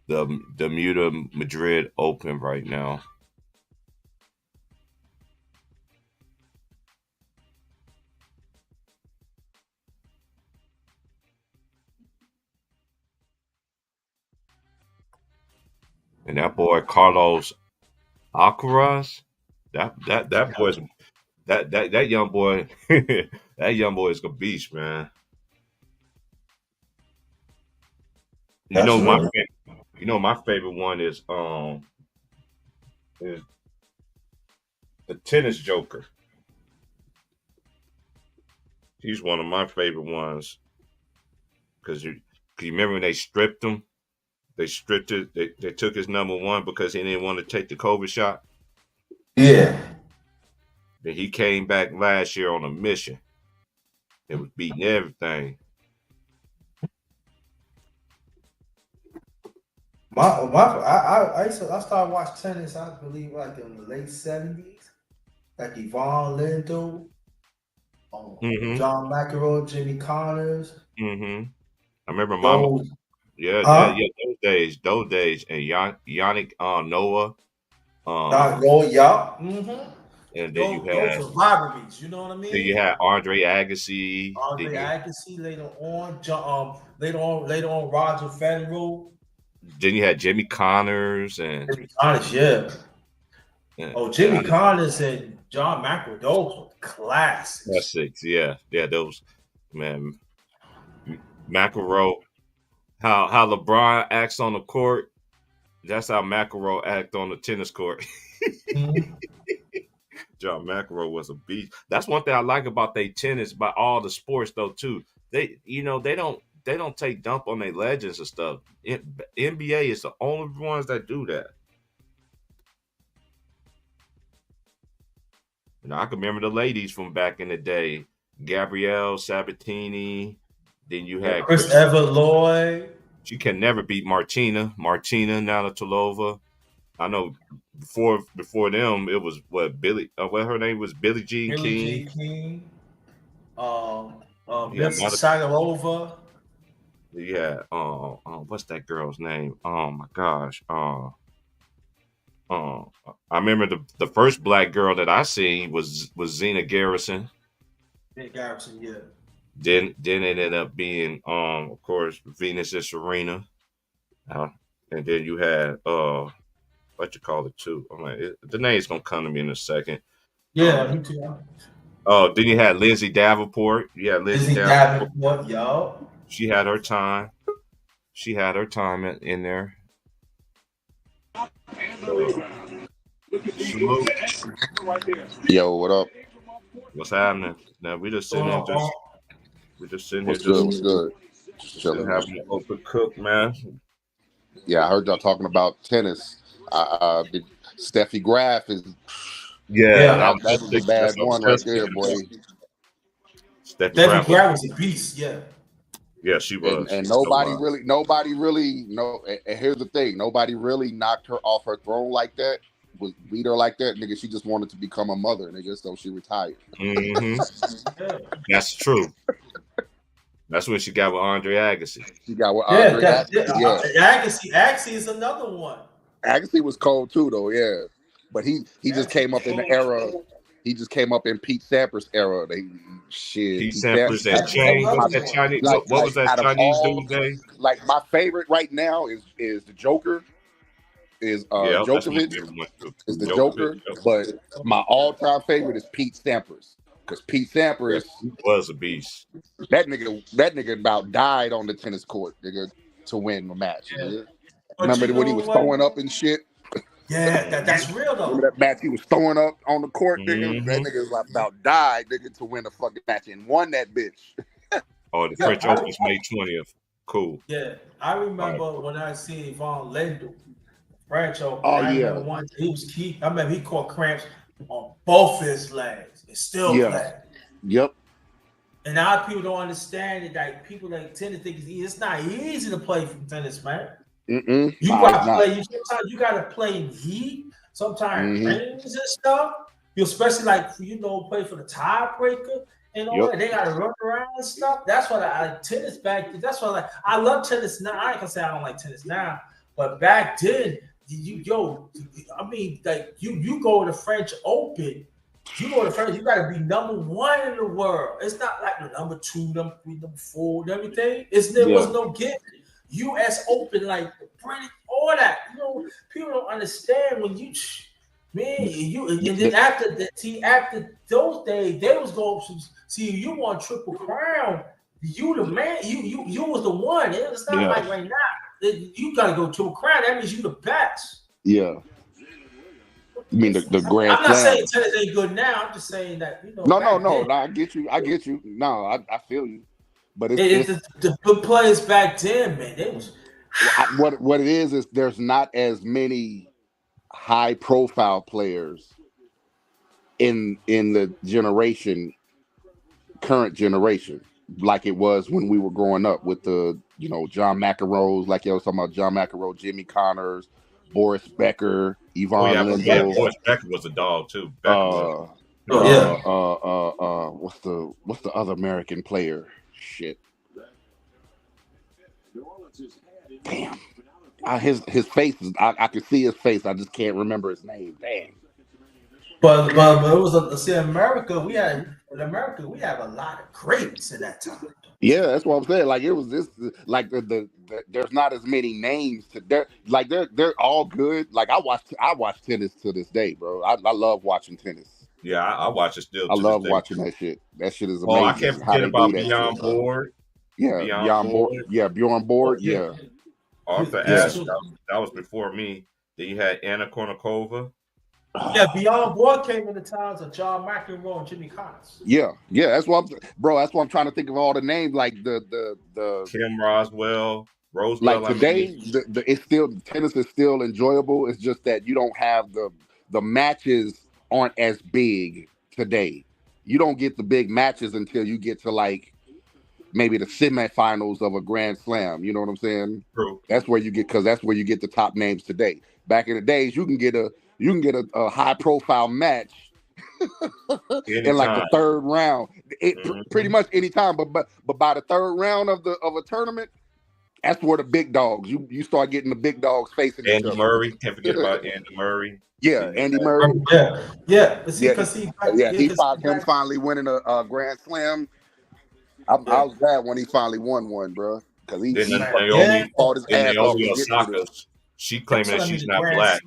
the Muta Madrid Open right now. And that boy Carlos Alcaraz, that boy's that young boy, that young boy is a beast, man. You That's know my right. you know my favorite one is the tennis Joker. He's one of my favorite ones because you remember when they stripped him. They stripped it. They took his number one because he didn't want to take the COVID shot. Yeah. Then he came back last year on a mission. It was beating everything. I started watching tennis. I believe like in the late 70s, like Yvonne Lindell, John McEnroe, Jimmy Connors. I remember Mama. Yeah, those days, and Yannick Noah. And then you had those rivalries. You know what I mean? Then you had Andre Agassi. Later on Roger Federer. Then you had Jimmy Connors and Jimmy Connors, yeah. Jimmy Connors and John McEnroe, those were classics. Classics, yeah, those, man. McEnroe, how LeBron acts on the court, that's how McEnroe act on the tennis court. John McEnroe was a beast. That's one thing I like about they tennis, by all the sports though too. They don't take dump on their legends and stuff. NBA is the only ones that do that. And I can remember the ladies from back in the day, Gabrielle Sabatini. Then you had Chris Everloy. She can never beat Martina Navratilova. I know before them it was Billy. What her name was, Billie Jean King. Sagarova. Yeah. What's that girl's name? Oh my gosh. I remember the first black girl that I seen was Zena Garrison. Garrison, yeah. Then it ended up being of course Venus and Serena. And then you had what you call it too. I'm like, the name's gonna come to me in a second. Yeah, me too. Then you had Lindsay Davenport. Yeah, Lindsay Davenport. Yo. She had her time. In there. Yo, what up? What's happening? Now we just sitting here What's good? Chilling, having an open cook, man. Yeah, I heard y'all talking about tennis. Steffi Graf is. That was a bad one right there, boy. Steffi Graf was a beast. Yeah, she was. And nobody really. And here's the thing: nobody really knocked her off her throne like that. Beat her like that, nigga. She just wanted to become a mother, nigga. So she retired. That's true. That's when she got with Andre Agassi. She got with Andre Agassi. Agassi is another one. Agassi was cold too, though. Yeah, but he just came up in the era. He just came up in Pete Sampras era. Pete Sampras and Chang. What was that Chinese dude's name? Like my favorite right now is the Joker. Djokovic is the Joker, but my all-time favorite is Pete Sampras, because Pete Sampras was a beast. That nigga about died on the tennis court, nigga, to win the match. Yeah. Remember when he was throwing up and shit? Yeah, that's real though. Remember that match he was throwing up on the court, nigga? That nigga was about died, nigga, to win a fucking match and won that bitch. The French Open's May 20th. Cool. Yeah, I remember when I seen Yvonne Lendl. French Open. He was key. I remember he caught cramps on both his legs. It's still playing. Yep. And a lot of people don't understand it. Like people like tennis think it's not easy to play from tennis, man. You gotta play. Sometimes you gotta play in heat. Sometimes rings and stuff. You especially play for the tiebreaker and all that. They gotta run around and stuff. That's what I tennis back then. That's what I love tennis now. I ain't gonna say I don't like tennis now, but back then. You go to the French Open, you gotta be number one in the world. It's not like the number 2, number 3, number 4, and everything. There was no gift. US Open, like the British, all that. People don't understand when and then after those days, they was going see you won Triple Crown. You the man, you was the one. It's not like right now. You gotta go to a crown. That means you the best. Yeah. You mean the Grand I'm not Slam? saying tennis ain't good now. I'm just saying that No, back then, I get you. No, I feel you. But the good players back then, man, they was what it is there's not as many high profile players in the current generation, like it was when we were growing up with the John McEnroe's, like you was talking about John McEnroe, Jimmy Connors, Boris Becker, Yvonne Lendl. Boris Becker was a dog too. What's the other American player? Shit. Damn. His face is, I can see his face. I just can't remember his name. Damn. But it was America. We have a lot of greats in that time. Yeah, that's what I'm saying. Like it was this, like the there's not as many names to they're all good. Like I watch tennis to this day, bro. I love watching tennis. Yeah, I watch it still. I love watching that shit. That shit is amazing. Oh, I can't forget about Bjorn Borg. Yeah, Bjorn Borg. Yeah, Bjorn Borg. Yeah. Arthur Ashe. That was before me. Then you had Anna Kournikova. Yeah, Bjorn Borg came in the times of John McEnroe and Jimmy Connors. Yeah, that's what I'm trying to think of all the names, like the Kim Roswell, Rosewell. Like today, it's still tennis is still enjoyable. It's just that you don't have the matches aren't as big today. You don't get the big matches until you get to like maybe the semifinals of a Grand Slam. You know what I'm saying? True. That's where you get the top names today. Back in the days, you can get a high profile match in like the third round. Pretty much anytime, but by the third round of a tournament, that's where the big dogs. You start getting the big dogs facing Andy Murray. Can't forget about Andy Murray. Yeah, Andy Murray. Yeah. But see, him finally winning a Grand Slam. I was glad when he finally won one, bro, because he fought his ass off. Osaka, she claiming that she's not black.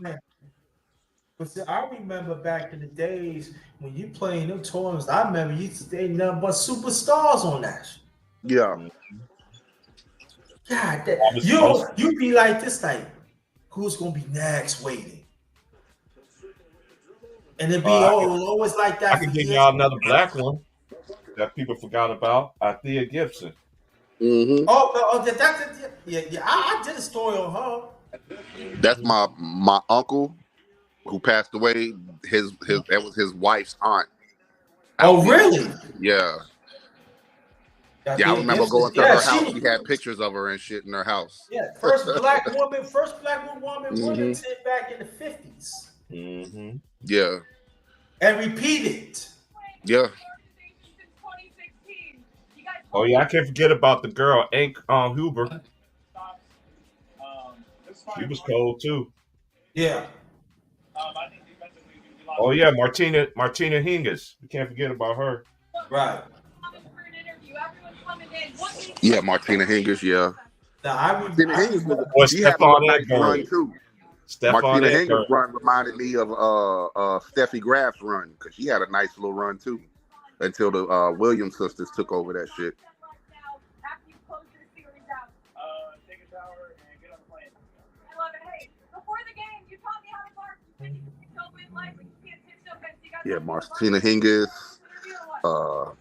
But see, I remember back in the days when you playing them tournaments. I remember you used to stay nothing but superstars on that. Yeah. God, you be like this, like who's gonna be next? Waiting. And it be always like that. I can give y'all another black one that people forgot about. Thea Gibson. Mm-hmm. I did a story on her. That's my uncle who passed away. That was his wife's aunt. Oh, really? Yeah. Yeah, I remember going to her house. She had pictures of her and shit in her house. Yeah, first black woman winning back in the 50s. Mm-hmm. Yeah. And repeated. Yeah. Oh yeah, I can't forget about the girl, Huber. She was cold too. Yeah. Oh yeah, Martina Hingis. We can't forget about her. Right. Yeah, Martina Hingis. Yeah. Martina Hingis she had a nice run too. Martina Hingis' run reminded me of Steffi Graf's run because she had a nice little run too until the Williams sisters took over that shit. Yeah, Martina Hingis. Y'all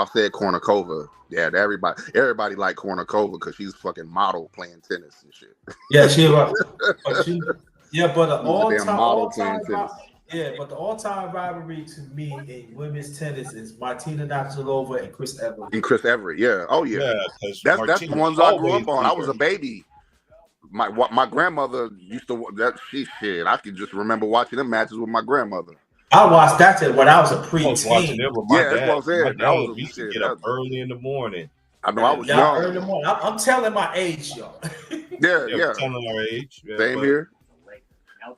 said Kournikova. Yeah, everybody liked Kournikova because she's fucking model playing tennis and shit. Yeah, she was. But the all-time rivalry to me in women's tennis is Martina Navratilova and Chris Evert. Yeah. Oh yeah. That's the ones I grew up on. I was a baby. My grandmother used to shit. I could just remember watching them matches with my grandmother. I watched that when I was a preteen. I was watching it with my dad. That's what I'm saying. My dad used to get up early in the morning. I know I was young. Early in the morning. I'm telling my age, y'all. Yeah. Telling our age. Yeah, same here.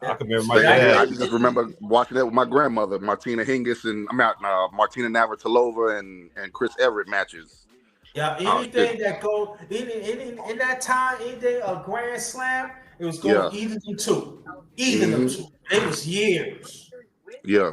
I can remember my dad. I just remember watching that with my grandmother, Martina Hingis and Martina Navratilova and Chris Evert matches. Yeah, anything that go in that time, anything a Grand Slam, it was going either them two. It was years. Yeah.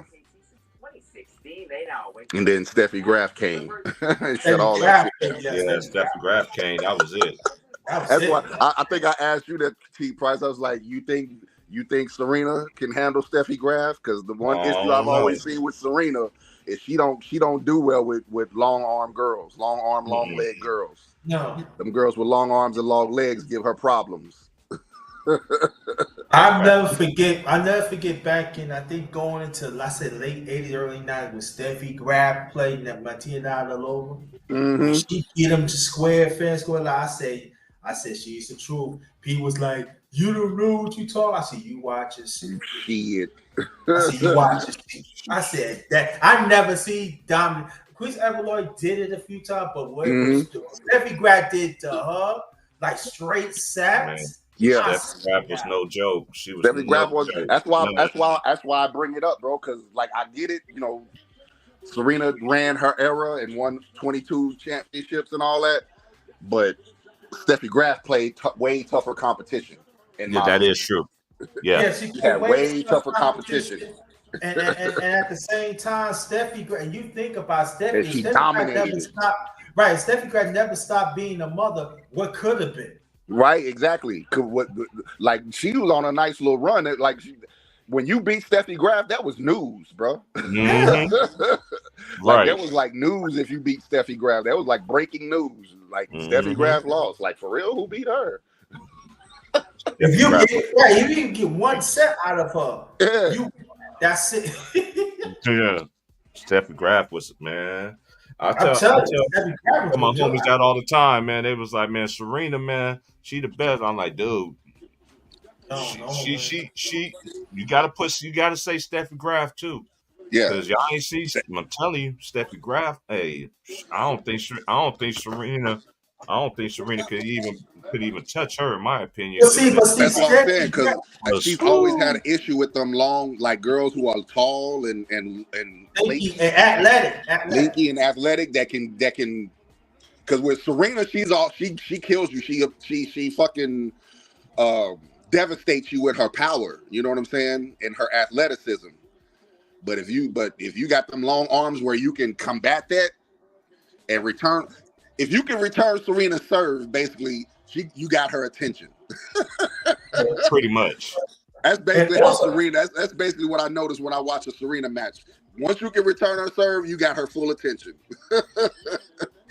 And then Steffi Graf came and shut all that shit. Yeah, Steffi Graf came. That was it. That's why I think I asked you that, T. Price. I was like, you think You think Serena can handle Steffi Graf? Because the one issue I've always seen with Serena is she don't do well with long arm girls, long leg girls. No, them girls with long arms and long legs give her problems. I'll never forget back in, I think going into, let's say, late 80s, early 90s, when Steffi Graf played that Martina Navratilova. She get him to fair square. Like I said, she's the truth. P was like, you don't know what you talk. I said, you watch it. Shit. I said, you watch it. I said that I never see dominant. Chris Everloy did it a few times, but what Steffi Graf did to her, like straight sacks. Yeah, Steffi Graf was no joke. She was Steffi Graf was. joke. That's why I bring it up, bro. Because like I get it, you know, Serena ran her era and won 22 championships and all that, but Steffi Graf played way tougher competition. That is true. Yeah, she had way tougher competition. And at the same time, Steffi Graf, and you think about Steffi, she Steffi dominated. Graf never stopped. Right, Steffi Graf never stopped being a mother. What could have been? Right, exactly. Like she was on a nice little run. When you beat Steffi Graf, that was news, bro. Like that was like news if you beat Steffi Graf. That was like breaking news. Like Steffi Graf lost. Like for real, who beat her? If you can get one set out of her, that's it. Yeah, Steffi Graf was, man. I tell my homies that all the time, man. They was like, man, Serena, man, she the best. I'm like, dude, she you gotta say Steffi Graf too. Yeah, because y'all ain't see. I'm telling you, Steffi Graf. Hey, I don't think Serena could even touch her, in my opinion. That's what I'm saying, because she's always had an issue with them long, like girls who are tall and lanky and athletic, lanky and athletic that can. Because with Serena, she kills you. She fucking devastates you with her power. You know what I'm saying? And her athleticism. But if you got them long arms where you can combat that and return, if you can return Serena's serve, basically you got her attention. Pretty much. That's basically how Serena. That's basically what I noticed when I watch a Serena match. Once you can return her serve, you got her full attention.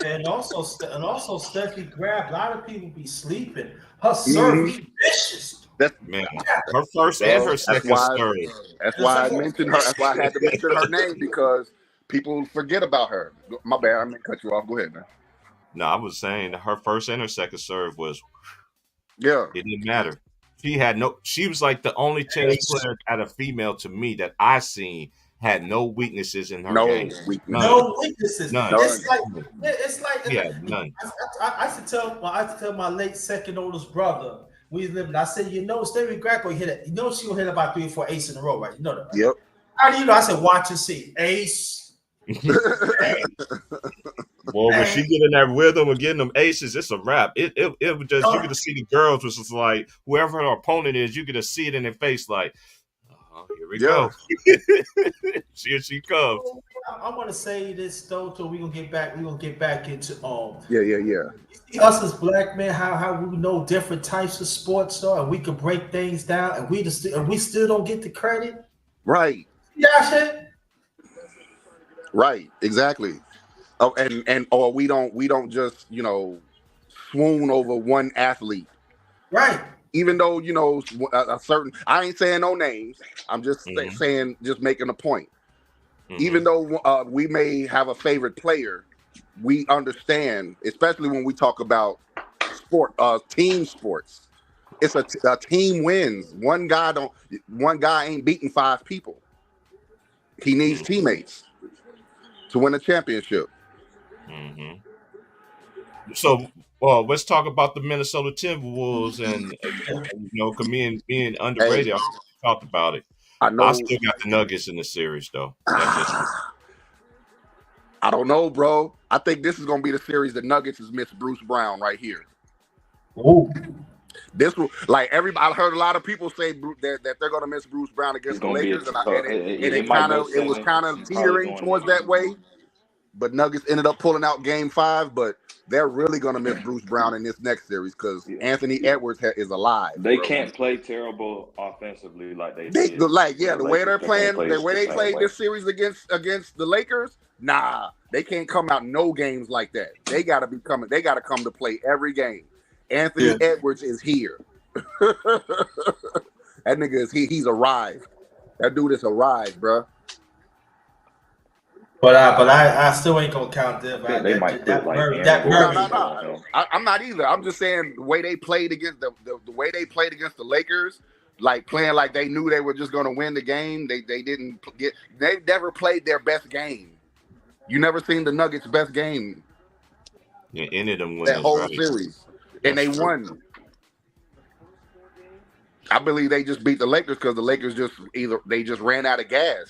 and also Steffi Graf. A lot of people be sleeping. Her serve is vicious. Man, her first and her second serve. That's why I mentioned her. That's why I had to mention her name, because people forget about her. My bad. I didn't cut you off. Go ahead, man. No, I was saying her first and her second serve was. Yeah, it didn't matter. She was like the only tennis player at a female to me that I seen had no weaknesses in her game. No weaknesses. None. It's like none. I used to tell my late second oldest brother. We lived. I said, Steffi Graf will hit it. She will hit about 3 or 4 aces in a row, right? You know that. Right? Yep. How do you know? I said, watch and see. Ace. Well, when she get in that rhythm of getting them aces, it's a wrap. It was just you get to see the girls, which is like whoever her opponent is, you get to see it in their face, like, here we go. Here she comes. I want to say this though, so we're gonna get back into Yeah. Us as black men, how we know different types of sports and we can break things down, and we still don't get the credit. Right. Yeah, shit. Right. Exactly. Oh, or we don't just swoon over one athlete. Right. Even though a certain, I ain't saying no names. I'm just saying, just making a point. Even though we may have a favorite player, we understand, especially when we talk about team sports. It's a team wins. One guy ain't beating 5 people. He needs teammates to win a championship. So, let's talk about the Minnesota Timberwolves and being underrated. I talked about it. I know. I still got the Nuggets in the series, though. I don't know, bro. I think this is going to be the series that Nuggets has missed Bruce Brown right here. Oh, this will, like everybody. I heard a lot of people say that they're going to miss Bruce Brown against the Lakers, and it was kind of teetering towards that way. But Nuggets ended up pulling out Game 5. But they're really gonna miss Bruce Brown in this next series because Anthony Edwards is alive. They can't play terrible offensively like they They did. the The way they're Lakers, playing, play the way they same played way. this series against the Lakers. Nah, they can't come out no games like that. They gotta be coming. They gotta come to play every game. Anthony Edwards is here. That nigga is he's arrived. That dude is arrived, bro. But I still ain't gonna count them. They might put like Aaron No. I'm not either. I'm just saying the way they played against the way they played against the Lakers, like playing like they knew they were just gonna win the game. They never played their best game. You never seen the Nuggets' best game. Yeah, any of them wins That whole right. series, and they won. I believe they just beat the Lakers because the Lakers just ran out of gas.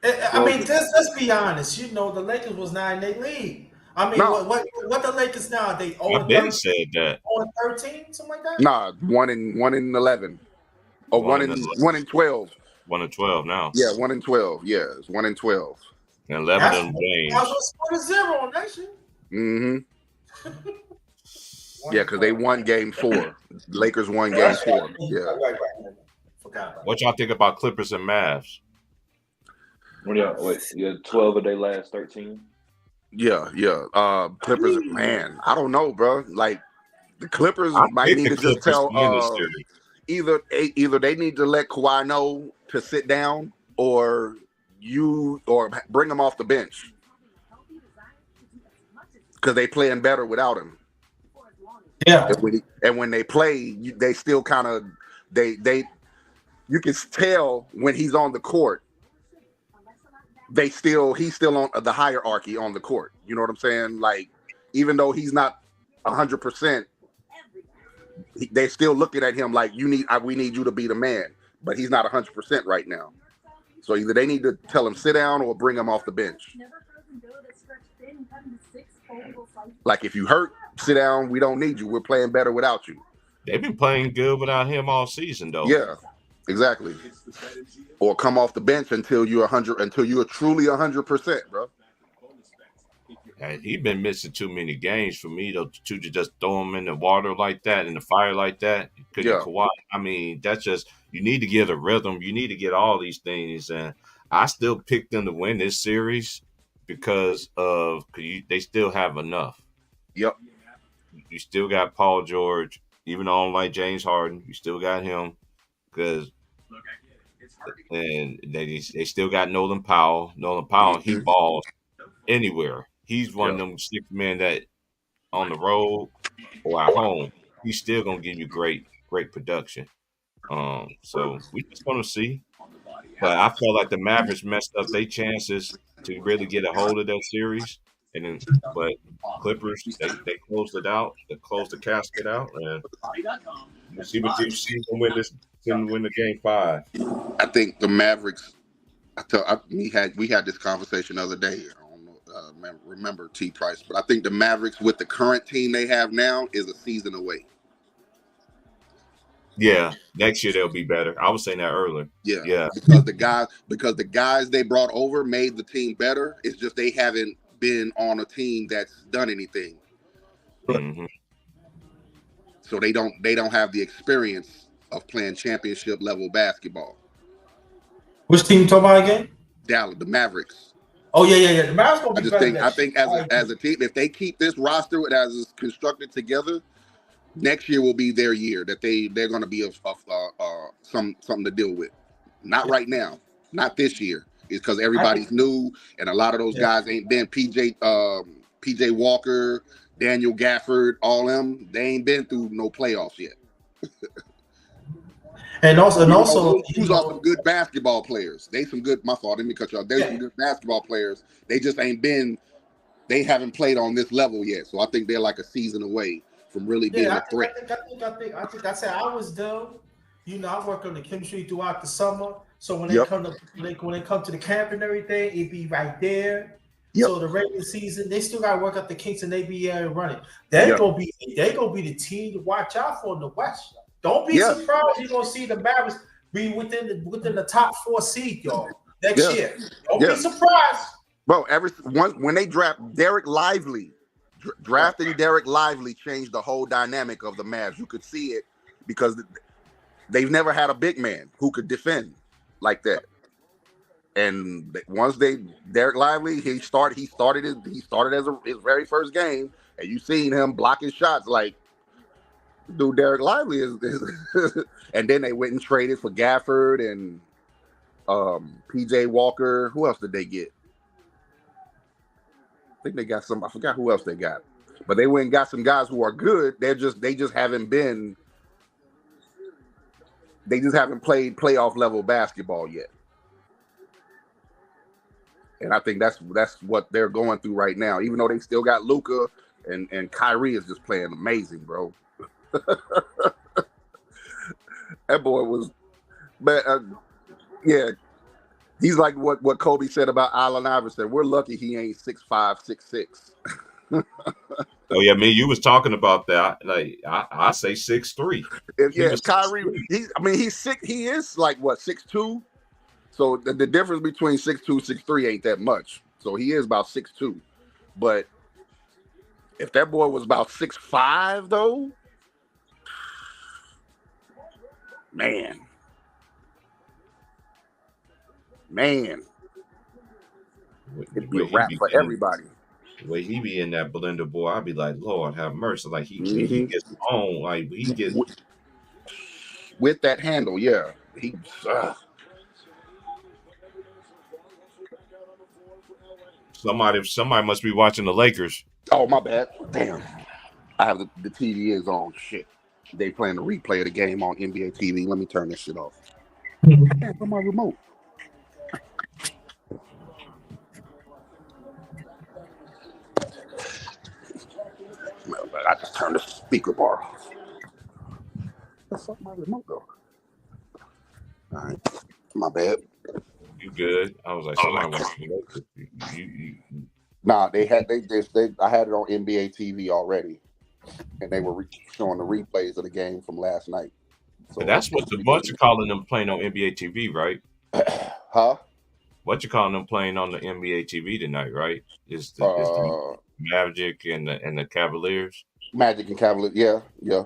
I mean, let's be honest. You know, the Lakers was not in their league. I mean, what the Lakers now? They 0-13? Said that 0-13, something like that. Nah, 1-11, or 1-12. 1-12 now. Yeah, 1-12. Yeah, it's 1-12. And 11 of them games. I was 1-0 on that shit. Mm-hmm. Yeah, because they won game 4. Lakers won game 4. Yeah. Forgot. What y'all think about Clippers and Mavs? Yeah, 12 of their last 13. Yeah. Clippers, man, I don't know, bro. Like the Clippers might need to just tell either they need to let Kawhi know to sit down or bring him off the bench because they playing better without him. Yeah, and when they play, they still kind of you can tell when he's on the court. He's still on the hierarchy on the court. You know what I'm saying? Like, even though he's not 100%, they're still looking at him like we need you to be the man. But he's not 100% right now. So either they need to tell him sit down or bring him off the bench. Like if you hurt, sit down. We don't need you. We're playing better without you. They've been playing good without him all season, though. Yeah. Exactly. Or come off the bench until you're truly 100%, bro. And he's been missing too many games for me to just throw him in the water like that, in the fire like that. Kawhi, I mean, that's just, you need to get a rhythm. You need to get all these things. And I still picked them to win this series because they still have enough. Yep. You still got Paul George, even though I don't like James Harden, you still got him. And they still got Nolan Powell. He balls anywhere. He's one of them 6 men that on the road or at home, he's still gonna give you great production. So we just gonna see. But I felt like the Mavericks messed up their chances to really get a hold of that series. But Clippers, they closed it out. They closed the casket out, and we'll see what you see them win the game 5. I think the Mavericks. We had this conversation the other day. I don't know, remember T Price, but I think the Mavericks with the current team they have now is a season away. Yeah, next year they'll be better. I was saying that earlier. Yeah. Because the guys they brought over made the team better. It's just they haven't been on a team that's done anything. Mm-hmm. So they don't have the experience of playing championship level basketball. Which team you talking about again? Dallas, the Mavericks. Oh yeah. The Mavericks gonna be better. I think as a team, if they keep this roster as it's constructed together, next year will be their year. That they're going to be something to deal with. Not right now. Not this year. It's because everybody's new and a lot of those guys ain't been PJ Walker, Daniel Gafford, all them. They ain't been through no playoffs yet. And also, who's off some good basketball players? They some good. My fault. Let me cut you off. There's some good basketball players. They just ain't been. They haven't played on this level yet. So I think they're like a season away from really being a threat. I think I said I was done. You know, I work on the chemistry throughout the summer. So when they come to the camp and everything, it be right there. Yep. So the regular season, they still got to work up the kinks and they be running. They gonna be the team to watch out for in the West. Don't be surprised you're gonna see the Mavericks be within the top 4 seed, y'all, next year. Don't be surprised. Bro, when they draft Derek Lively, drafting Derek Lively changed the whole dynamic of the Mavs. You could see it because they've never had a big man who could defend like that. And once Derek Lively, he started as his very first game, and you seen him blocking shots like, dude, Derek Lively is and then they went and traded for Gafford and PJ Walker. Who else did they get? I think they got some. I forgot who else they got, but they went and got some guys who are good. They just haven't been. They just haven't played playoff level basketball yet. And I think that's what they're going through right now. Even though they still got Luka and Kyrie is just playing amazing, bro. That boy was, but yeah, he's like what Kobe said about Allen Iverson. We're lucky he ain't 6'5", 6'6". Oh yeah, man, you was talking about that. Like I say 6'3". Yeah, Kyrie. He's sick. He is like what 6'2". So the difference between 6'2", 6'3" ain't that much. So he is about 6'2". But if that boy was about 6'5", though, man, it'd be a wrap for everybody. The way he be in that blender, boy, I'd be like, Lord have mercy. Like he gets on, like he gets with that handle, yeah. Somebody must be watching the Lakers. Oh, my bad. Damn. I have the TV is on. Shit. They playing the replay of the game on NBA TV. Let me turn this shit off. I can't put my remote. I just turned the speaker bar off. That's not my remote though. All right. My bad. You good? I was like, somebody watching the Lakers. Nah, I had it on NBA TV already, and they were showing the replays of the game from last night. So that's what the bunch of calling them playing on NBA TV, right? Huh? What you calling them playing on the NBA TV tonight, right? Is the Magic and the Cavaliers? Magic and Cavaliers, yeah.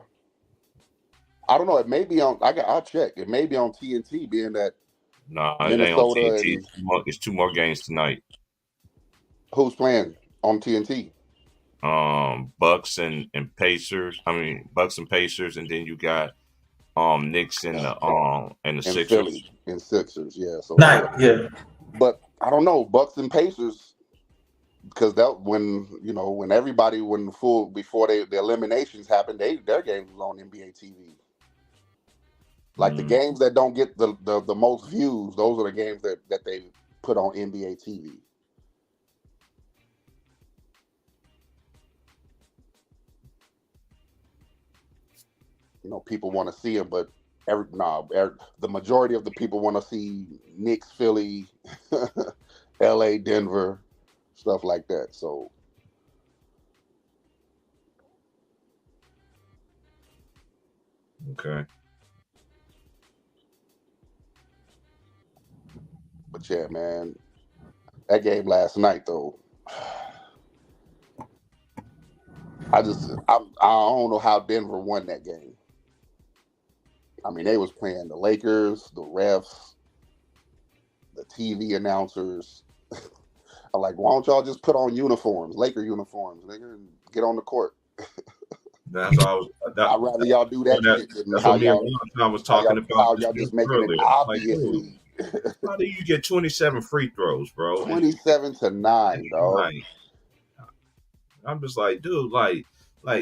I don't know. It may be on. I'll check. It may be on TNT, being that. No, it ain't on TNT. It's two more games tonight. Who's playing on TNT? Bucks and Pacers. I mean, Bucks and Pacers, and then you got Knicks and the Sixers. Philly and Sixers, yeah. So yeah. But I don't know, Bucks and Pacers, because before the eliminations happened, their games was on NBA TV. Like the games that don't get the most views, those are the games that they put on NBA TV. People want to see them, but the majority of the people want to see Knicks, Philly, LA, Denver, stuff like that. So okay. But yeah, man, that game last night though, I don't know how Denver won that game. I mean, they was playing the Lakers, the refs, the TV announcers. I'm like, why don't y'all just put on uniforms, Laker uniforms, nigga, and get on the court? That's all. I'd rather y'all do that shit than how y'all was talking about. How y'all just making it obviously. How do you get 27 free throws, bro? 27-9, dog. I'm just like, dude, like,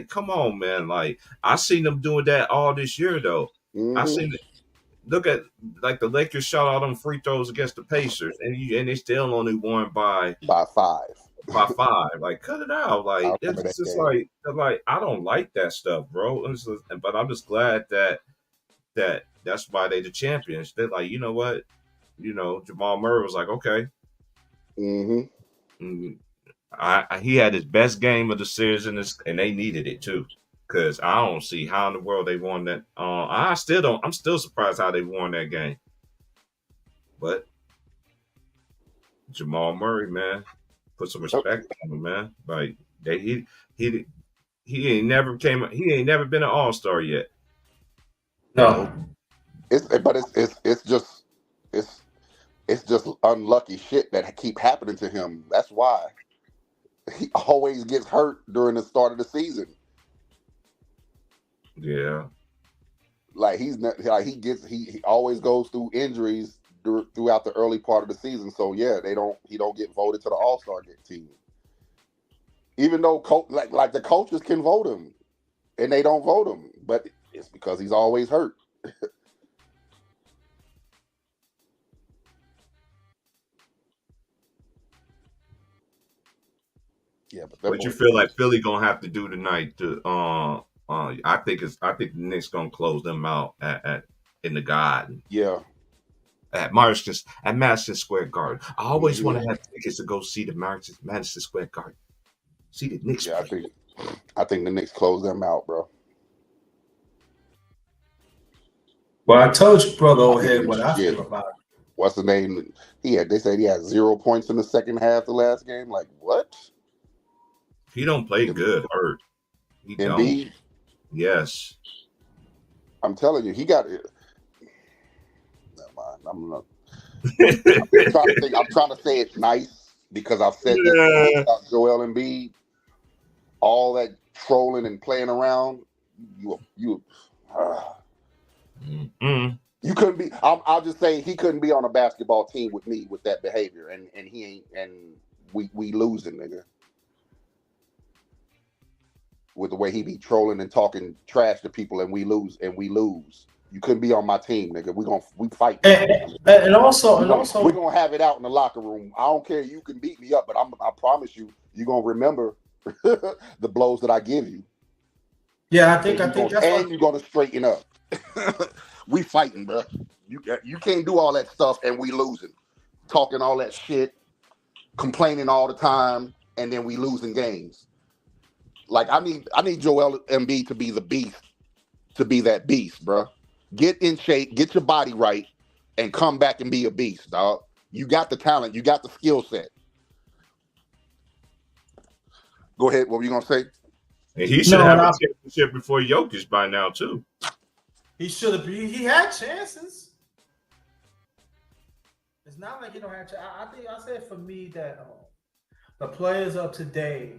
come on, man. Like, I seen them doing that all this year, though. I seen it. Look at like the Lakers shot all them free throws against the Pacers, and they still only won by 5. Like, cut it out. Like, it's just like I don't like that stuff, bro. But I'm just glad that's why they the champions. They're like, you know what? Jamal Murray was like, okay. He had his best game of the series and they needed it too. Because I don't see how in the world they won that. I'm still surprised how they won that game. But Jamal Murray, man, Put some respect on him, man. Like he ain't never been an all-star yet. No. It's just unlucky shit that keep happening to him. That's why he always gets hurt during the start of the season. Yeah. Like he always goes through injuries throughout the early part of the season. So yeah, he don't get voted to the All-Star team. Even though like the coaches can vote him and they don't vote him, but it's because he's always hurt. Yeah, what you feel like Philly gonna have to do tonight to I think the Knicks gonna close them out in the Garden. Yeah. At Madison Square Garden. I always want to have tickets to go see the Madison Square Garden. See the Knicks. Yeah, I think the Knicks close them out, bro. Well, I told you, brother, over here what I feel about it. What's the name? They said he had 0 points in the second half the last game. Like, what? He don't play good, hurt. He Embiid? don't. Yes. I'm telling you, he got it. Never mind. I'm trying to say it nice because I've said this about Joel Embiid. All that trolling and playing around, you couldn't be. I'll just say he couldn't be on a basketball team with me with that behavior, and he ain't. And we losing, nigga. With the way he be trolling and talking trash to people, and we lose. You couldn't be on my team, nigga. We fight. And also, we're gonna have it out in the locker room. I don't care. You can beat me up, but I promise you're gonna remember the blows that I give you. Yeah, I think that's you're gonna straighten up. We fighting, bro. You can't do all that stuff, and we losing, talking all that shit, complaining all the time, and then we losing games. Like I need Joel Embiid to be the beast, to be that beast, bro. Get in shape, get your body right, and come back and be a beast, dog. You got the talent, you got the skill set. Go ahead. What were you gonna say? And he should have a championship before Jokic by now too. He should have. He had chances. It's not like he don't have chances. I think I said for me that the players of today.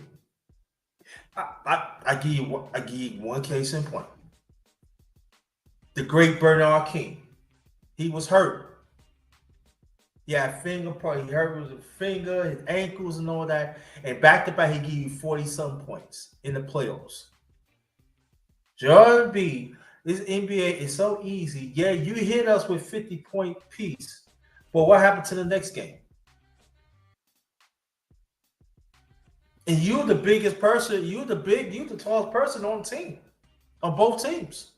I give you one case in point. The great Bernard King. He was hurt. He had finger part. He hurt with his finger, his ankles, and all that. And back to back, he gave you 40-some points in the playoffs. Joel Embiid, this NBA is so easy. Yeah, you hit us with 50-point piece, but what happened to the next game? And you're the biggest person. You're the tallest person on the team, on both teams.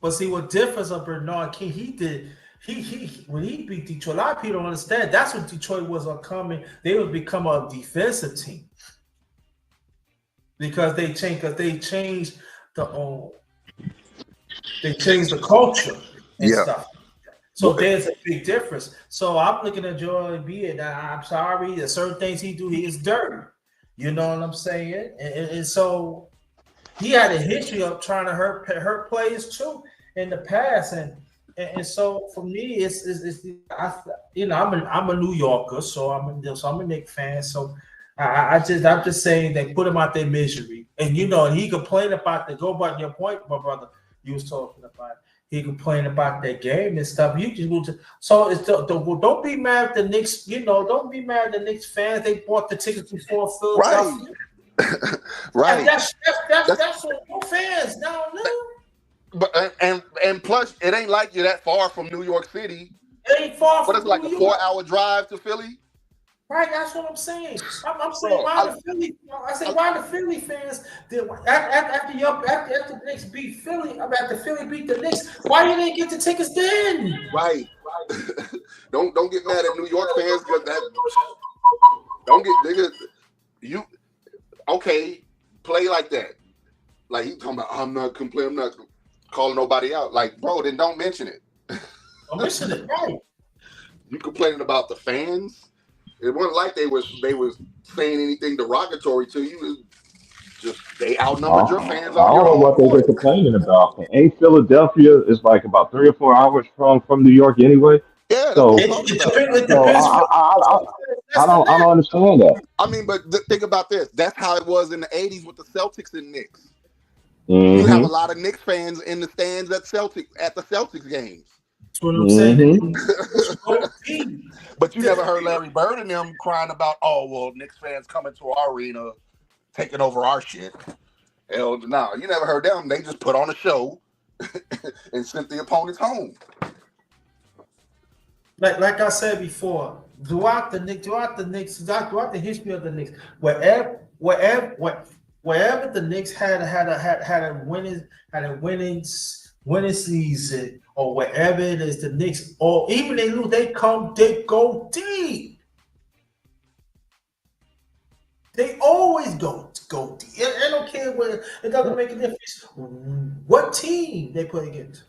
But see what difference of Bernard King? He did. He when he beat Detroit, a lot of people don't understand. That's when Detroit was coming. They would become a defensive team because they changed the culture and stuff. So there's a big difference. So I'm looking at Joel Embiid. I'm sorry, there's certain things he do. He is dirty. You know what I'm saying? And so he had a history of trying to hurt players too in the past. And so for me, I'm a New Yorker, so I'm a Knicks fan. So I'm just saying they put him out their misery. And and he complained about go about your point, my brother. You was talking about. He complained about their game and stuff. Don't be mad at the Knicks. Don't be mad at the Knicks fans. They bought the tickets before Philadelphia. Right. That's what no fans now. But and plus, it ain't like you're that far from New York City. It ain't far from. But it's like a 4-hour drive to Philly. Right, that's what I'm saying. I'm saying why the Philly fans after the Knicks beat Philly, after Philly beat the Knicks, why you didn't get the tickets then? Right. Don't get mad at New York fans because don't get nigga. Okay, play like that. Like he talking about I'm not complaining, I'm not calling nobody out. Like, bro, then don't mention it. Don't mention it, right? You complaining about the fans? It wasn't like they was saying anything derogatory to you. It just they outnumbered your fans I on don't your know home what they were court. complaining about. Ain't Philadelphia is like about 3 or 4 hours from New York anyway? Yeah, that's what I'm So talking about. It so depends. I don't understand that. I mean, but think about this. That's how it was in the 80s with the Celtics and Knicks. You have a Mm-hmm. lot of Knicks fans in the stands at the Celtics games. That's what I'm Mm-hmm. saying. But you never heard Larry Bird and them crying about, oh, well, Knicks fans coming to our arena, taking over our shit. Hell, no, you never heard them. They just put on a show and sent the opponents home. Like I said before, throughout the history of the Knicks, wherever the Knicks had a winning season, or wherever it is, the Knicks, or even they lose, they go deep. They always go deep. I don't care whether it doesn't make a difference what team they play against.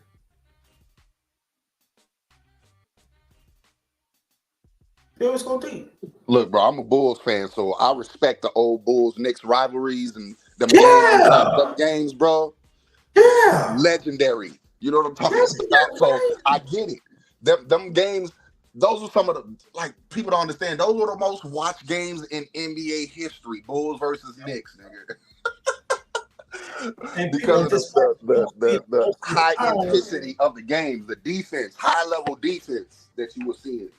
They always go deep. Look, bro, I'm a Bulls fan, so I respect the old Bulls-Knicks rivalries and them games, bro. Yeah. Legendary. You know what I'm talking about? So I get it. Them games, those are some of the, like, people don't understand. Those were the most watched games in NBA history. Bulls versus Knicks, nigga. Because of the high intensity of the games, the defense, high level defense that you were seeing.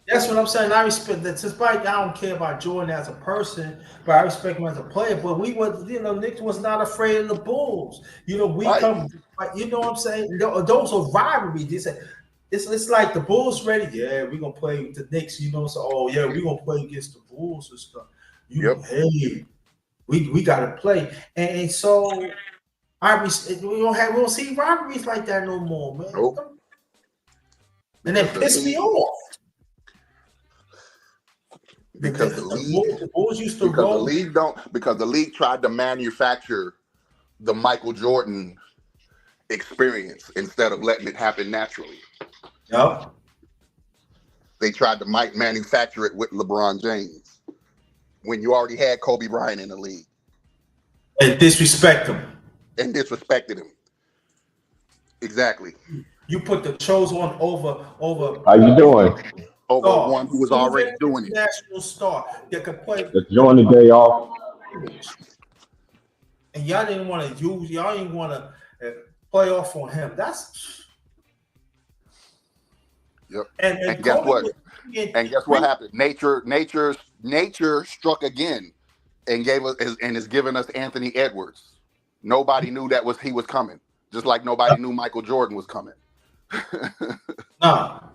That's what I'm saying. I respect that. Despite I don't care about Jordan as a person, but I respect him as a player. But Knicks was not afraid of the Bulls. Come. You know what I'm saying? Those are rivalries. It's like the Bulls ready. Yeah, we're gonna play with the Knicks. So we're gonna play against the Bulls and stuff. Hey, we gotta play. And so we don't see rivalries like that no more, man. Nope. And it pissed me off. Because the league tried to manufacture the Michael Jordan experience instead of letting it happen naturally. Yep. They tried to manufacture it with LeBron James when you already had Kobe Bryant in the league. And disrespect him. And disrespected him. Exactly. You put the chosen one over. How you doing? Over one who was already doing it. National star that could play. Enjoying the day off. And y'all didn't want to use. Y'all didn't want to play off on him. That's. Yep. And guess what? And guess what happened? Nature struck again, and gave us and is giving us Anthony Edwards. Nobody knew he was coming. Just like nobody knew Michael Jordan was coming. No.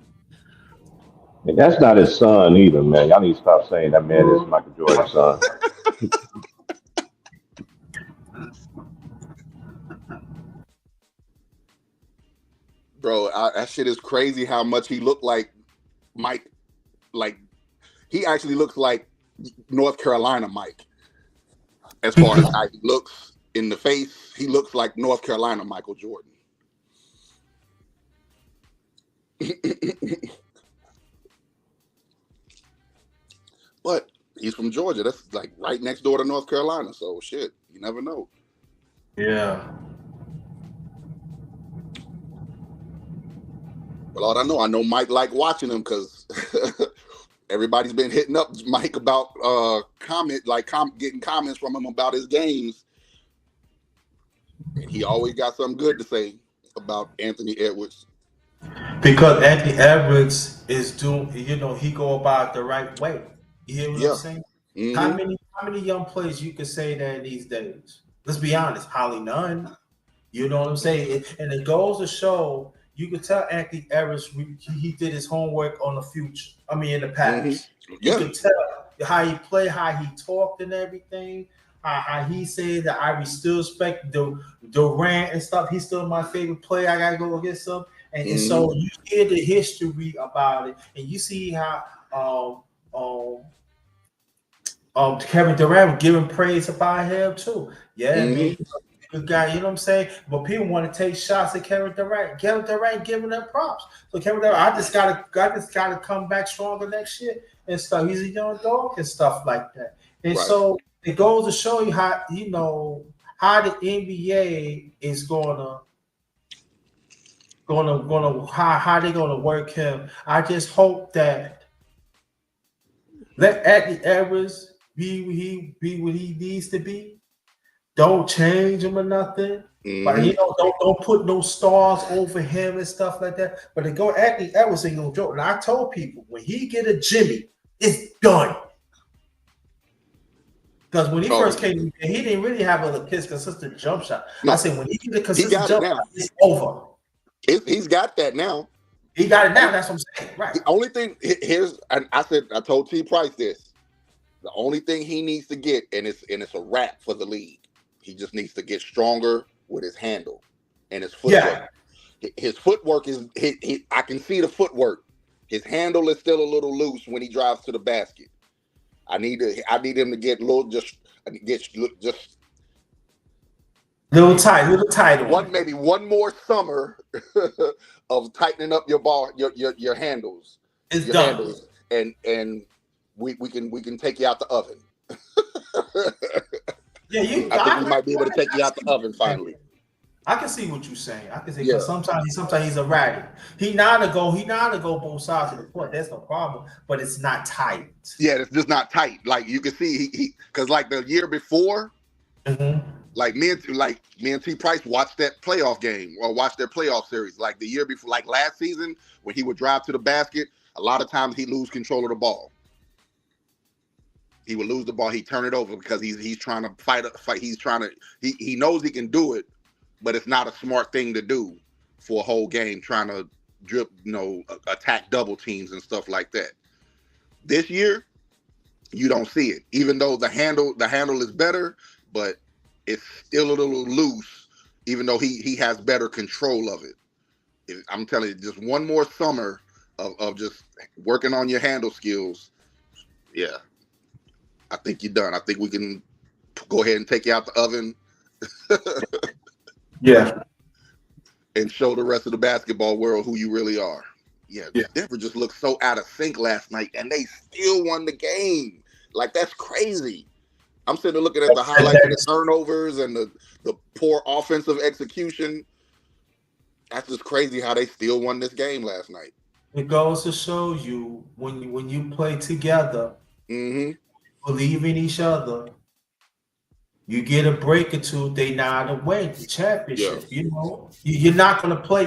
And that's not his son either, man. Y'all need to stop saying that man is Michael Jordan's son. Bro, that shit is crazy how much he looked like Mike. Like, he actually looks like North Carolina Mike. As far as how he looks in the face, he looks like North Carolina Michael Jordan. But he's from Georgia. That's like right next door to North Carolina. So shit, you never know. Yeah. But all I know Mike liked watching him because everybody's been hitting up Mike about getting comments from him about his games. And he always got something good to say about Anthony Edwards. Because Anthony Edwards is doing, he go about it the right way. You hear what I'm saying? Mm-hmm. How many young players you can say that these days? Let's be honest, Holly none. You know what I'm saying? And it goes to show, you can tell Anthony Edwards he did his homework on the future. I mean, in the past. Mm-hmm. You can tell how he played, how he talked and everything. How he said that I still respect Durant and stuff. He's still my favorite player. I gotta go against him. And so you hear the history about it, and you see how Kevin Durant was giving praise about him too. Yeah, good guy. You know what I'm saying? But people want to take shots at Kevin Durant. Kevin Durant giving them props. So Kevin Durant, I just gotta come back stronger next year and stuff. He's a young dog and stuff like that. And so it goes to show you how how the NBA is gonna how they're gonna work him. I just hope that let Anthony Edwards be what he needs to be. Don't change him or nothing. But don't put no stars over him and stuff like that. But to go Anthony Edwards ain't no joke. And I told people when he get a Jimmy, it's done. Because when he first came, he didn't really have a consistent jump shot. No. I said when he get a consistent jump shot, it's over. He's got that now. He got it now. That's what I'm saying. Right. The only thing I told T Price this. The only thing he needs to get, and it's a wrap for the league. He just needs to get stronger with his handle and his footwork. Yeah. His footwork is I can see the footwork. His handle is still a little loose when he drives to the basket. I need him to get a little just little tight. Maybe one more summer of tightening up your ball, your handles. It's done. Handles, and we can take you out the oven. Yeah, I think we might be able to take you out the oven finally. I can see what you're saying. I can see because sometimes he's erratic. He know how to go both sides of the court. That's no problem, but it's not tight. Yeah, it's just not tight. Like you can see, he because like the year before, like me and T Price watched that playoff game or watched their playoff series. Like the year before, like last season when he would drive to the basket, a lot of times he'd lose control of the ball. He would lose the ball. He'd turn it over because he's trying to fight. He's trying to. He knows he can do it, but it's not a smart thing to do for a whole game. Trying to drip, attack double teams and stuff like that. This year, you don't see it. Even though the handle is better, but it's still a little loose. Even though he has better control of it. I'm telling you, just one more summer of just working on your handle skills. Yeah. I think you're done. I think we can go ahead and take you out the oven. Yeah. And show the rest of the basketball world who you really are. Yeah. Denver just looked so out of sync last night, and they still won the game. Like, that's crazy. I'm sitting there looking at the highlights of the turnovers and the poor offensive execution. That's just crazy how they still won this game last night. It goes to show you when you play together, believe in each other, you get a break or two, they know how to win the championship. Yeah. You're not going to play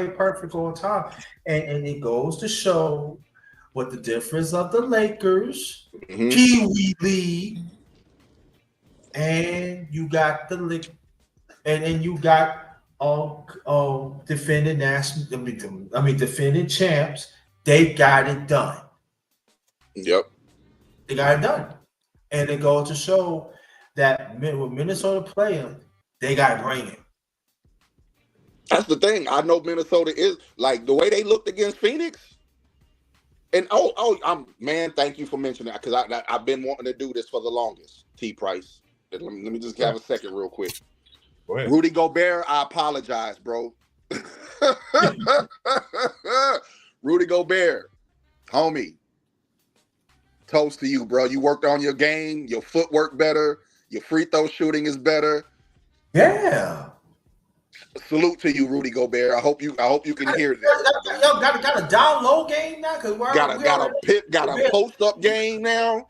perfect all the time. And it goes to show what the difference of the Lakers, Pee Wee League, and you got the league, and you got defending defending champs. They got it done. Yep. They got it done. And it goes to show that with Minnesota playing, they got to bring it. That's the thing. I know Minnesota is like the way they looked against Phoenix. And thank you for mentioning that because I've been wanting to do this for the longest. T Price. Let me just have a second real quick. Rudy Gobert, I apologize, bro. Rudy Gobert, homie. Toast to you, bro. You worked on your game, your footwork better, your free throw shooting is better. Yeah. Salute to you, Rudy Gobert. I hope you can hear this. Got a down low game now because got a post up game now.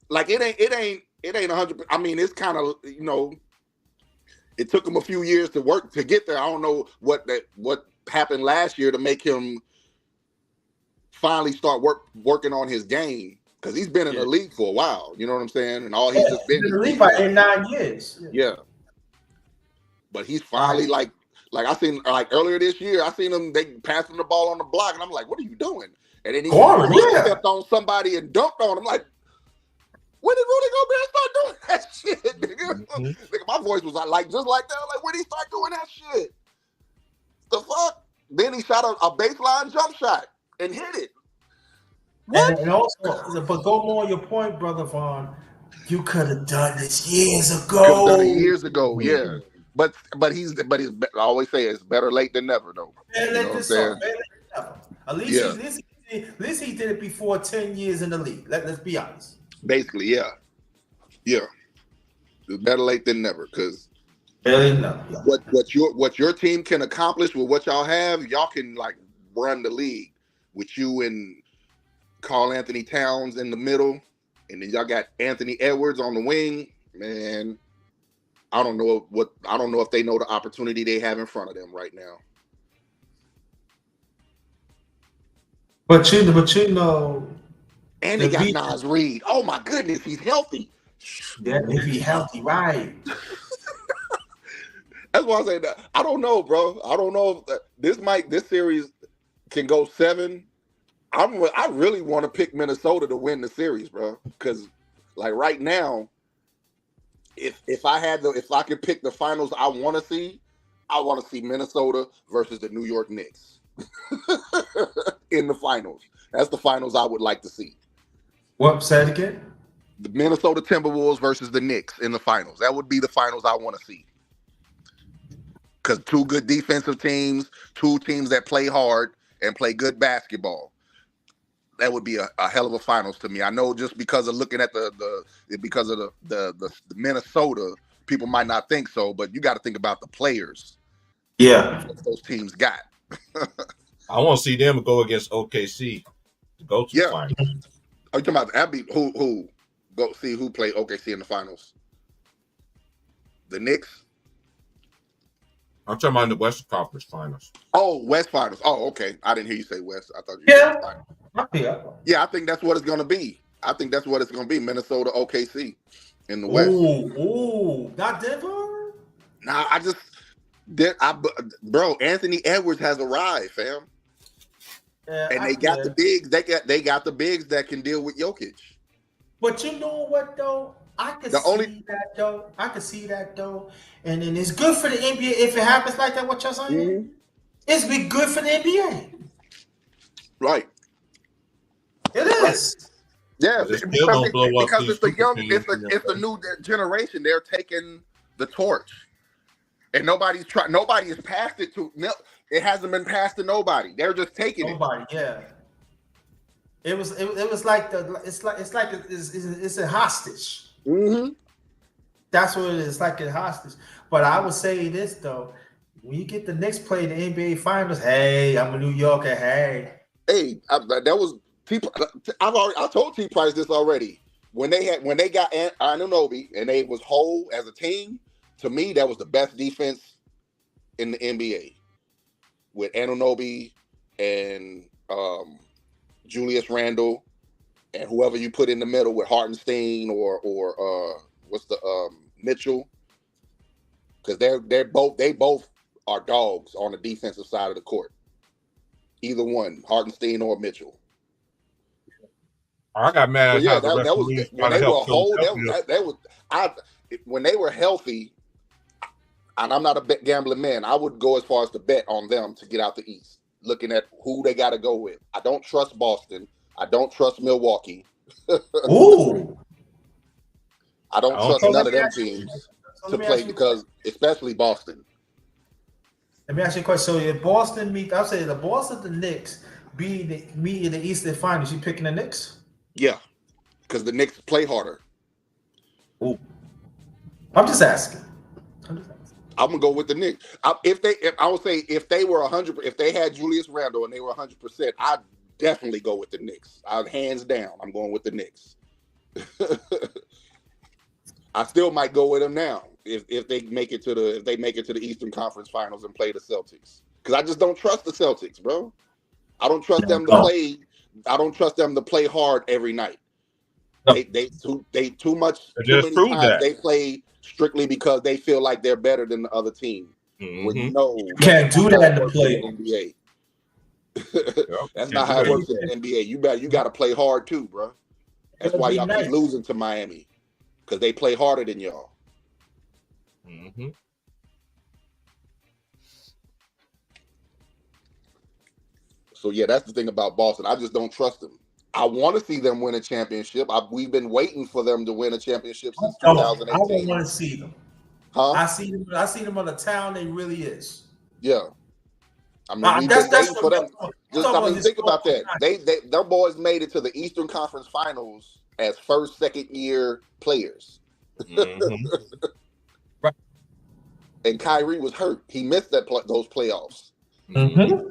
Like it ain't 100%. I mean, it's kind of it took him a few years to get there. I don't know what happened last year to make him finally start working on his game. Because he's been in the league for a while, you know what I'm saying? And all he's just been in the league in 9 years. Yeah. But he's finally like I seen like earlier this year, I seen him, they passing the ball on the block, and I'm like, what are you doing? And then he stepped on somebody and dunked on him. Like, when did Rudy Gobert start doing that shit, nigga? Nigga, my voice was like just like that. Like, when did he start doing that shit? The fuck? Then he shot a baseline jump shot and hit it. And also, but go more on your point, Brother Vaughn. You could have done this years ago. Yeah. But he's I always say it's better late than never though. Man, You know let what I'm this song. saying? Man, let it At least, Yeah. at least he did it before 10 years in the league. Let's be honest. Basically, yeah. It's better late than never because what your team can accomplish with what y'all have, y'all can like run the league with you and Karl Anthony Towns in the middle, and then y'all got Anthony Edwards on the wing. Man, I don't know if they know the opportunity they have in front of them right now. But you know, and they got Nas Reed. Oh my goodness, he's healthy. Yeah, if he's healthy, right? That's why I say that. I don't know, bro. I don't know if this series can go 7. I really want to pick Minnesota to win the series, bro. Because like right now, if I could pick the finals I want to see Minnesota versus the New York Knicks in the finals. That's the finals I would like to see. What, say it again? The Minnesota Timberwolves versus the Knicks in the finals. That would be the finals I want to see. Because 2 good defensive teams, 2 teams that play hard and play good basketball. That would be a hell of a finals to me. I know just because of looking at the Minnesota, people might not think so, but you got to think about the players. Yeah, those teams got. I want to see them go against OKC to go to the finals. Are you talking about Abby? Who go see who played OKC in the finals? The Knicks. I'm talking about the Western Conference Finals. Oh, West Finals. Oh, okay. I didn't hear you say West. I thought you said Finals. Yeah, I think that's what it's going to be. Minnesota, OKC in the West. Ooh, not Denver? Nah, bro, Anthony Edwards has arrived, fam. Yeah, and they got the bigs. They got the bigs that can deal with Jokic. But you know what though? I can see that though. And then it's good for the NBA if it happens like that. What you're saying? Mm-hmm. It's be good for the NBA. Right. It is. Yeah, because it's the new generation. They're taking the torch, and nobody has passed it to. It hasn't been passed to nobody. They're just taking it. Yeah. It was like it's a hostage. Mm-hmm. That's what it is. It's like a hostage. But I would say this though: when you get the next play in the NBA Finals, hey, I'm a New Yorker. Hey, that was. I told T Price this already. When they got Anunoby and they was whole as a team, to me that was the best defense in the NBA. With Anunoby and Julius Randle and whoever you put in the middle with Hartenstein or what's the Mitchell, because they both are dogs on the defensive side of the court. Either one, Hartenstein or Mitchell. I got mad. Yeah, that was when they were whole. When they were healthy, and I'm not a gambling man, I would go as far as to bet on them to get out the East. Looking at who they got to go with, I don't trust Boston. I don't trust Milwaukee. Ooh, I don't trust none of them teams to play because, especially Boston. Let me ask you a question. So if Boston I'll say the Boston, the Knicks meet in the Eastern Finals, you picking the Knicks? Yeah, because the Knicks play harder. Ooh. I'm just asking. I'm gonna go with the Knicks. If they were 100, if they had Julius Randle and they were 100%, I'd definitely go with the Knicks. Hands down, I'm going with the Knicks. I still might go with them now if they make it to the Eastern Conference Finals and play the Celtics, because I just don't trust the Celtics, bro. I don't trust them to play. I don't trust them to play hard every night. No. They too much. Too many times they play strictly because they feel like they're better than the other team. Mm-hmm. When you can't do that in the play. NBA. That's not how it works in the NBA. You got to play hard too, bro. That's why y'all keep losing to Miami, because they play harder than y'all. Mm-hmm. So yeah, that's the thing about Boston. I just don't trust them. I want to see them win a championship. We've been waiting for them to win a championship since 2018. I don't want to see them. Huh? I seen them on the town. They really is. Yeah. I mean, we've been waiting for them. Think about that. Their boys made it to the Eastern Conference Finals as first, second year players. Mm-hmm. Right. And Kyrie was hurt. He missed those playoffs. Mm-hmm.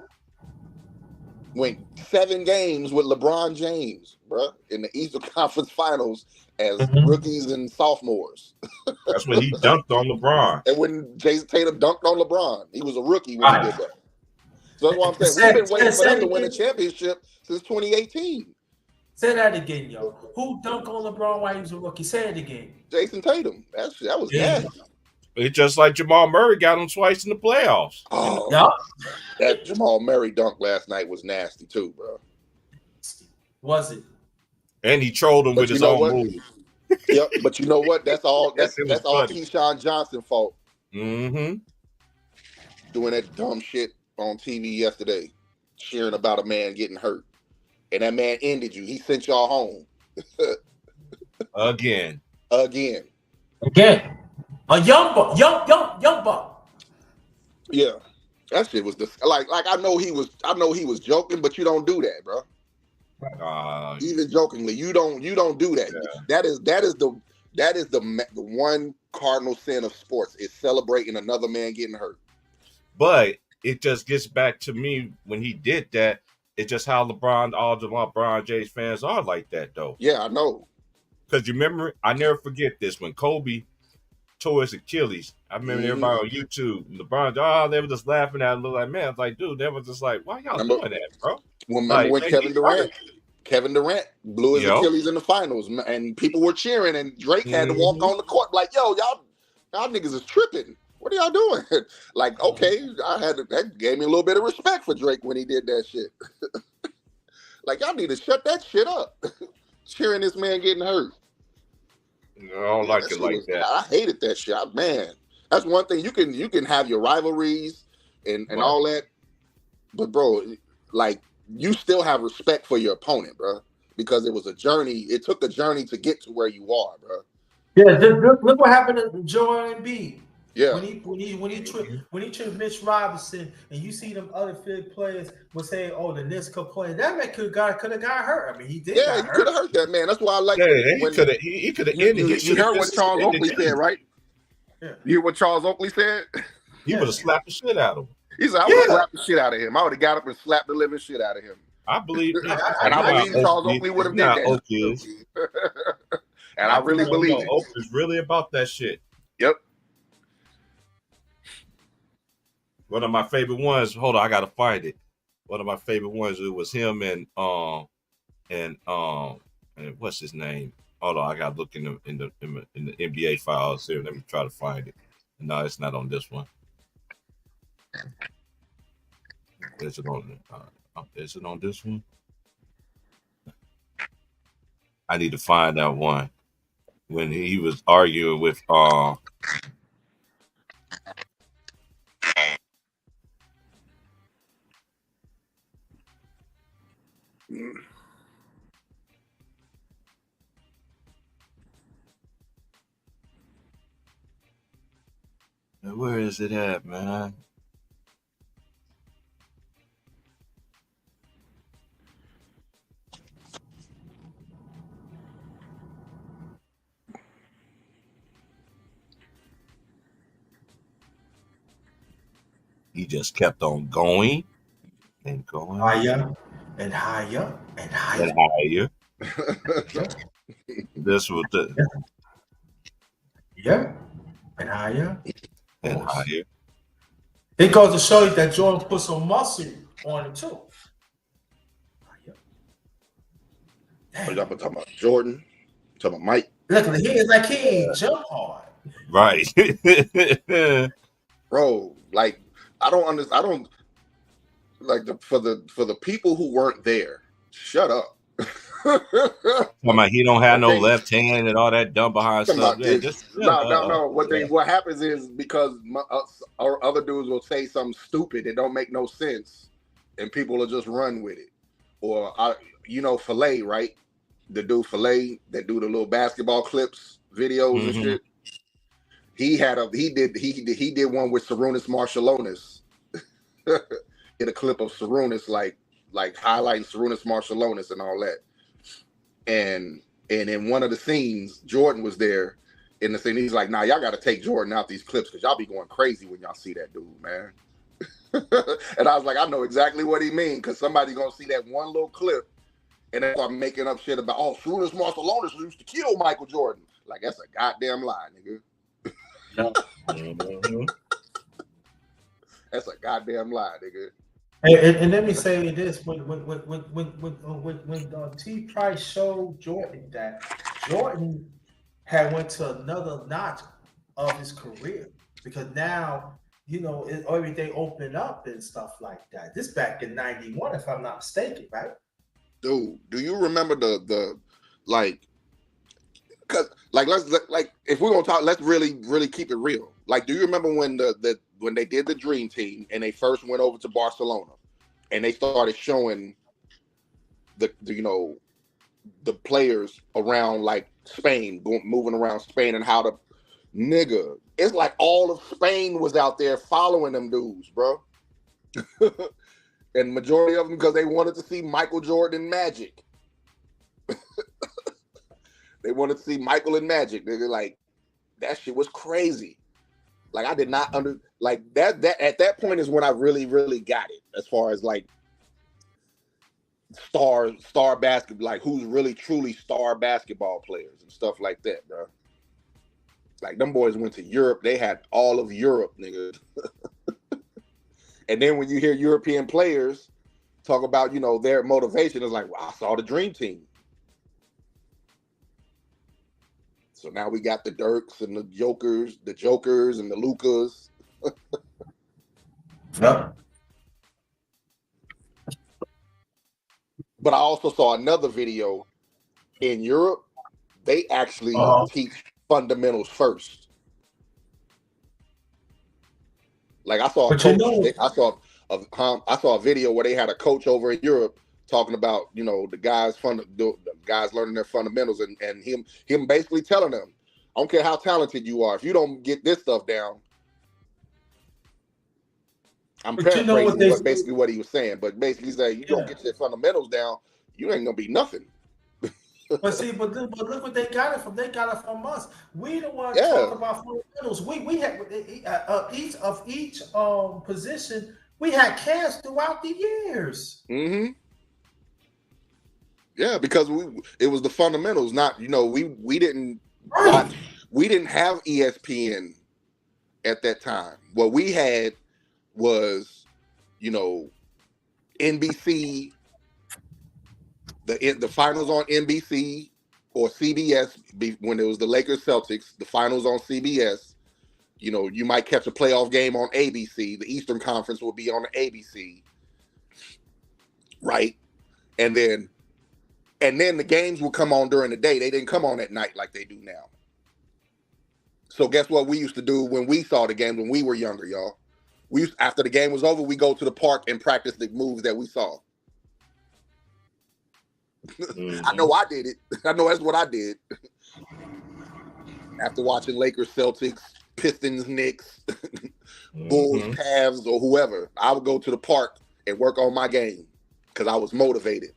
Went 7 games with LeBron James, bro, in the Eastern Conference Finals as rookies and sophomores. That's when he dunked on LeBron. And when Jason Tatum dunked on LeBron, he was a rookie when he did that. So that's what I'm saying. We've been waiting for them to win a championship since 2018. Say that again, yo. Who dunked on LeBron while he was a rookie? Say it again. Jason Tatum. That was nasty. It's just like Jamal Murray got him twice in the playoffs. Oh, yeah. That Jamal Murray dunk last night was nasty too, bro. Was it? And he trolled him with his own move. Yep, but you know what? That's all. That's all Keyshawn Johnson fault. Mm-hmm. Doing that dumb shit on TV yesterday, cheering about a man getting hurt, and that man ended you. He sent y'all home. Again. A young buck. Yeah, that shit was like I know he was joking, but you don't do that, bro. Even jokingly, you don't do that. Yeah. That is the one cardinal sin of sports is celebrating another man getting hurt. But it just gets back to me when he did that. It's just how all the LeBron James fans are like that, though. Yeah, I know. Because you remember, I never forget this when Kobe tore his Achilles. I remember everybody on YouTube, LeBron, they were just laughing at him. Like, man, I was like, dude, they were just like, why y'all doing that, bro? Remember when Kevin Durant blew his Achilles in the finals, and people were cheering, and Drake had to walk on the court like, yo, y'all niggas is tripping. What are y'all doing? Like, okay, that gave me a little bit of respect for Drake when he did that shit. Like, y'all need to shut that shit up. Cheering this man getting hurt. I don't like it like that. I hated that shit. Man, that's one thing. You can have your rivalries and all that, but bro, like, you still have respect for your opponent, bro, because it was a journey. It took a journey to get to where you are, bro. Yeah, look what happened to Joel Embiid. Yeah, when he tripped Mitch Robinson, and you see them other field players would say, "Oh, the Knicks could play." That man could have got hurt. I mean, he did. Yeah, he could have hurt that man. That's why I like. Yeah, he could have ended. You heard what Charles Oakley said, right? Yeah. You hear what Charles Oakley said? He would have slapped the shit out of him. He said, "I would have slapped the shit out of him. I would have got up and slapped the living shit out of him." I believe, and I believe Charles Oakley would have did that. And I really believe it. Oakley's really about that shit. Yep. One of my favorite ones. Hold on, I gotta find it. One of my favorite ones. It was him and what's his name? Hold on, I gotta look in the NBA files here. Let me try to find it. No, it's not on this one. Is it on this one? I need to find that one when he was arguing with where is it at, man? He just kept on going and going higher and higher and higher and higher. This was the and higher and higher. It goes to show you that Jordan put some muscle on it too. Y'all talking about Jordan? Talking about Mike? Look, he is like he ain't jump hard. Right. Bro, like I don't like for the people who weren't there, shut up. He don't have no left hand and all that dumb behind stuff. No. What happens is because our other dudes will say something stupid that don't make no sense, and people will just run with it. Or Filet, right? The dude Filet that do the little basketball clips, videos and shit. he did one with Sarunas Marciulionis in a clip of Sarunas like highlighting Sarunas Marciulionis and all that. And in one of the scenes, Jordan was there in the scene. He's like, "Nah, y'all got to take Jordan out these clips because y'all be going crazy when y'all see that dude, man." And I was like, I know exactly what he means, because somebody's gonna see that one little clip and then start making up shit about, oh, Sarunas Marciulionis used to kill Michael Jordan. Like, that's a goddamn lie, nigga. That's a goddamn lie, nigga. And let me say this: when T. Price showed Jordan that Jordan had went to another notch of his career, because now, you know, everything opened up and stuff like that. This back in '91, if I'm not mistaken, right? Dude, do you remember the like? Cause like if we're gonna talk, let's really keep it real. Like, do you remember when when they did the Dream Team and they first went over to Barcelona and they started showing the players around like Spain, moving around Spain, and how the nigga, it's like all of Spain was out there following them dudes, bro. And majority of them because they wanted to see Michael Jordan Magic. They wanted to see Michael and Magic. Nigga, like, that shit was crazy. Like, I did not that at that point is when I really got it, as far as like star basketball, like who's really truly star basketball players and stuff like that, bro. Like, them boys went to Europe. They had all of Europe, nigga. And then when you hear European players talk about, you know, their motivation, it's like, well, I saw the Dream Team. So now we got the Dirks and the Jokers and the Lucas. Yep. But I also saw another video in Europe. They actually teach fundamentals first. Like, I saw I saw a video where they had a coach over in Europe talking about, you know, the guys learning their fundamentals, and him basically telling them, I don't care how talented you are, if you don't get this stuff down. I'm paraphrasing basically what he was saying, but basically he's saying, you don't get your fundamentals down, you ain't gonna be nothing. But look what they got it from. They got it from us. We the ones talking about fundamentals. We had each position. We had camps throughout the years. Mm-hmm. Yeah, because it was the fundamentals. Not, you know, we didn't have ESPN at that time. What we had was, you know, NBC. The finals on NBC or CBS when it was the Lakers Celtics, the finals on CBS. You know, you might catch a playoff game on ABC. The Eastern Conference will be on the ABC, right? And then the games will come on during the day. They didn't come on at night like they do now. So guess what we used to do when we saw the game when we were younger, y'all? After the game was over, we go to the park and practice the moves that we saw. Mm-hmm. I know I did it. I know that's what I did. After watching Lakers, Celtics, Pistons, Knicks, Bulls, Cavs, or whoever, I would go to the park and work on my game because I was motivated.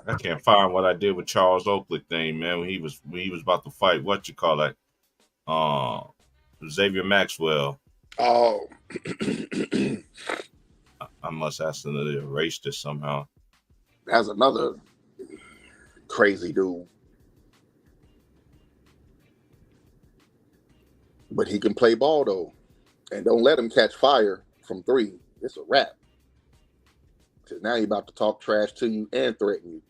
I can't find what I did with Charles Oakley thing, man. When he was about to fight, Xavier Maxwell. Oh. I must accidentally erase this somehow. That's another crazy dude. But he can play ball, though. And don't let him catch fire from three. It's a wrap. Because now he's about to talk trash to you and threaten you.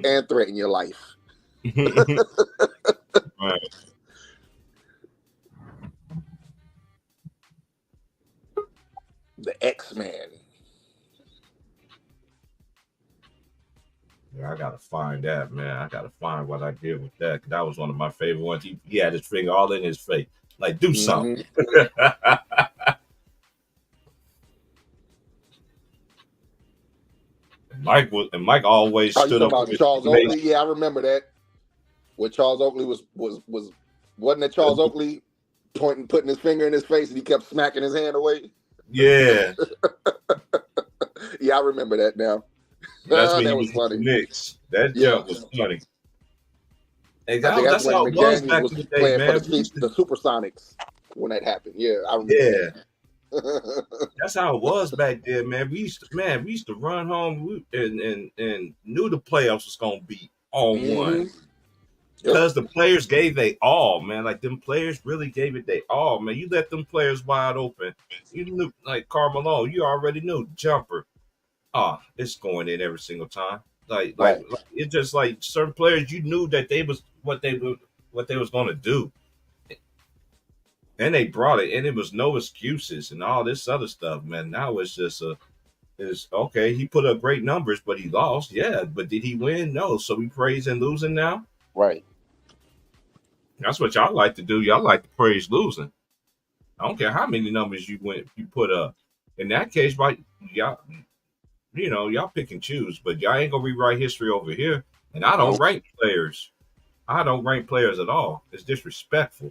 And threaten your life. Right. The X-Man. Yeah, I gotta find that, man. I gotta find what I did with that. That was one of my favorite ones. He had his finger all in his face. Like, do something. Mike always Oh, you stood talking up about for his Charles teammates. Oakley? Yeah, I remember that. When Charles Oakley wasn't it Charles Oakley putting his finger in his face and he kept smacking his hand away? Yeah, Yeah, I remember that now. that's when he That was was with the funny. Knicks. That Yeah. jump was funny. Hey, I think that's that's when how it was McDaniels back was in the day, playing for man. the Supersonics when that happened. Yeah, I remember Yeah, that. that's how it was back then, man. We used to run home and knew the playoffs was gonna be on one. Yep. Because the players gave they all, man. Like them players really gave it they all, man. You let them players wide open. You knew, like Carmelo, you already knew jumper. Oh, it's going in every single time. Right. It's just like certain players, you knew that they was what they was going to do, and they brought it, and it was no excuses and all this other stuff, man. Now it's just is okay. He put up great numbers, but he lost. Yeah, but did he win? No. So we praise and losing now. Right. That's what y'all like to do. Y'all like to praise losing. I don't care how many numbers you put up. In that case, right, y'all, y'all pick and choose, but y'all ain't gonna rewrite history over here. And I don't rank players. I don't rank players at all. It's disrespectful.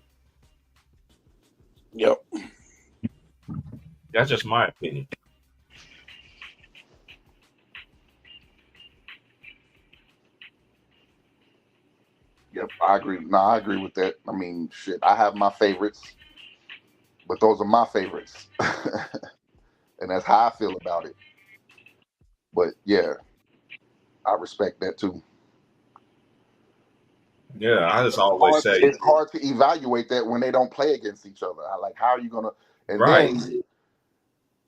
Yep. That's just my opinion. Yep, I agree. No, I agree with that. I mean, shit, I have my favorites, but those are my favorites. And that's how I feel about it. But yeah, I respect that too. Yeah, I just always say it's hard to evaluate that when they don't play against each other. Like, how are you gonna? And right.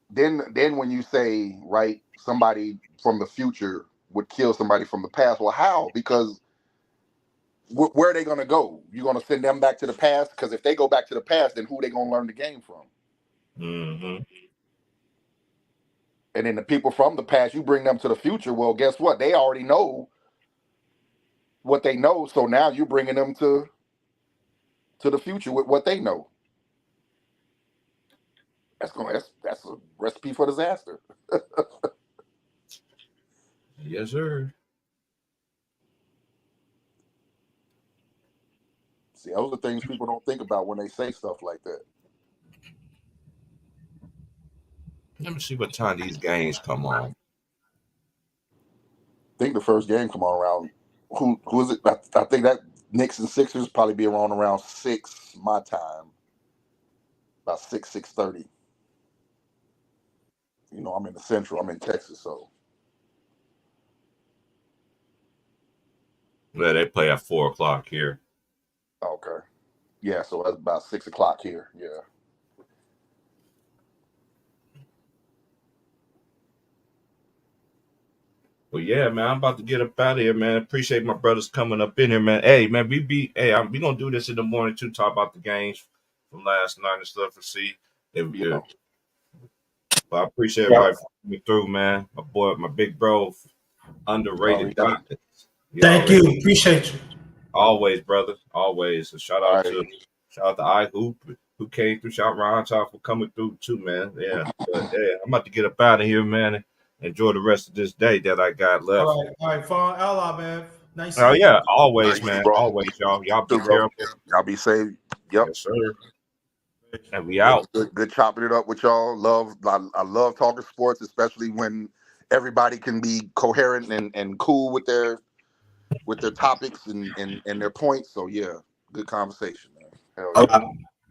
then when you say, right, somebody from the future would kill somebody from the past. Well, how? Because where are they gonna go? You gonna send them back to the past? Because if they go back to the past, then who they gonna learn the game from? Mm-hmm. And then the people from the past, you bring them to the future. Well, guess what? They already know what they know. So now you're bringing them to the future with what they know. That's a recipe for disaster. Yes, sir. See, those are things people don't think about when they say stuff like that. Let me see what time these games come on. I think the first game come on around. Who is it? I think that Knicks and Sixers probably be around 6 my time. About 6:30. I'm in the Central. I'm in Texas, so. Yeah, they play at 4:00 here. Okay. Yeah, so that's about 6:00 here. Yeah. Well, yeah, man, I'm about to get up out of here, man. Appreciate my brothers coming up in here, man. Hey, man, we gonna do this in the morning too. Talk about the games from last night and stuff and see. But I appreciate everybody coming through, man. My boy, my big bro, underrated doctor. Thank you, appreciate you. Always, brother, always. So shout out to iHoop who came through. Shout out Ron Top for coming through too, man. Yeah, but yeah, I'm about to get up out of here, man. Enjoy the rest of this day that I got left. All right, Fawn Ella, man. Nice. Oh yeah, always, man. Always, y'all. Y'all be careful. Y'all be safe. Yep. Yes, sir. And we out. Good chopping it up with y'all. I love talking sports, especially when everybody can be coherent and cool with their topics and their points. So yeah, good conversation, man. Hell yeah.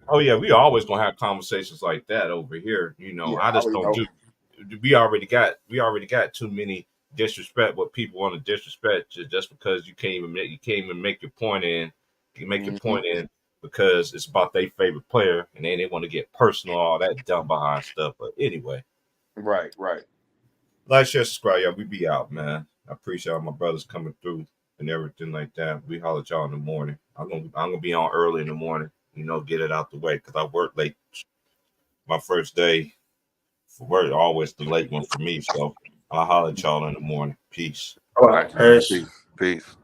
Oh yeah, we always gonna have conversations like that over here. I just don't do. We already got too many disrespect. What people want to disrespect just because you can't even make your point in. You make your point in because it's about their favorite player, and then they want to get personal, all that dumb behind stuff. But anyway, right. Like, share, subscribe, y'all. We be out, man. I appreciate all my brothers coming through and everything like that. We holler at y'all in the morning. I'm gonna be on early in the morning. Get it out the way because I work late. My first day for work always the late one for me. So I'll holler at y'all in the morning. Peace. All right. Peace.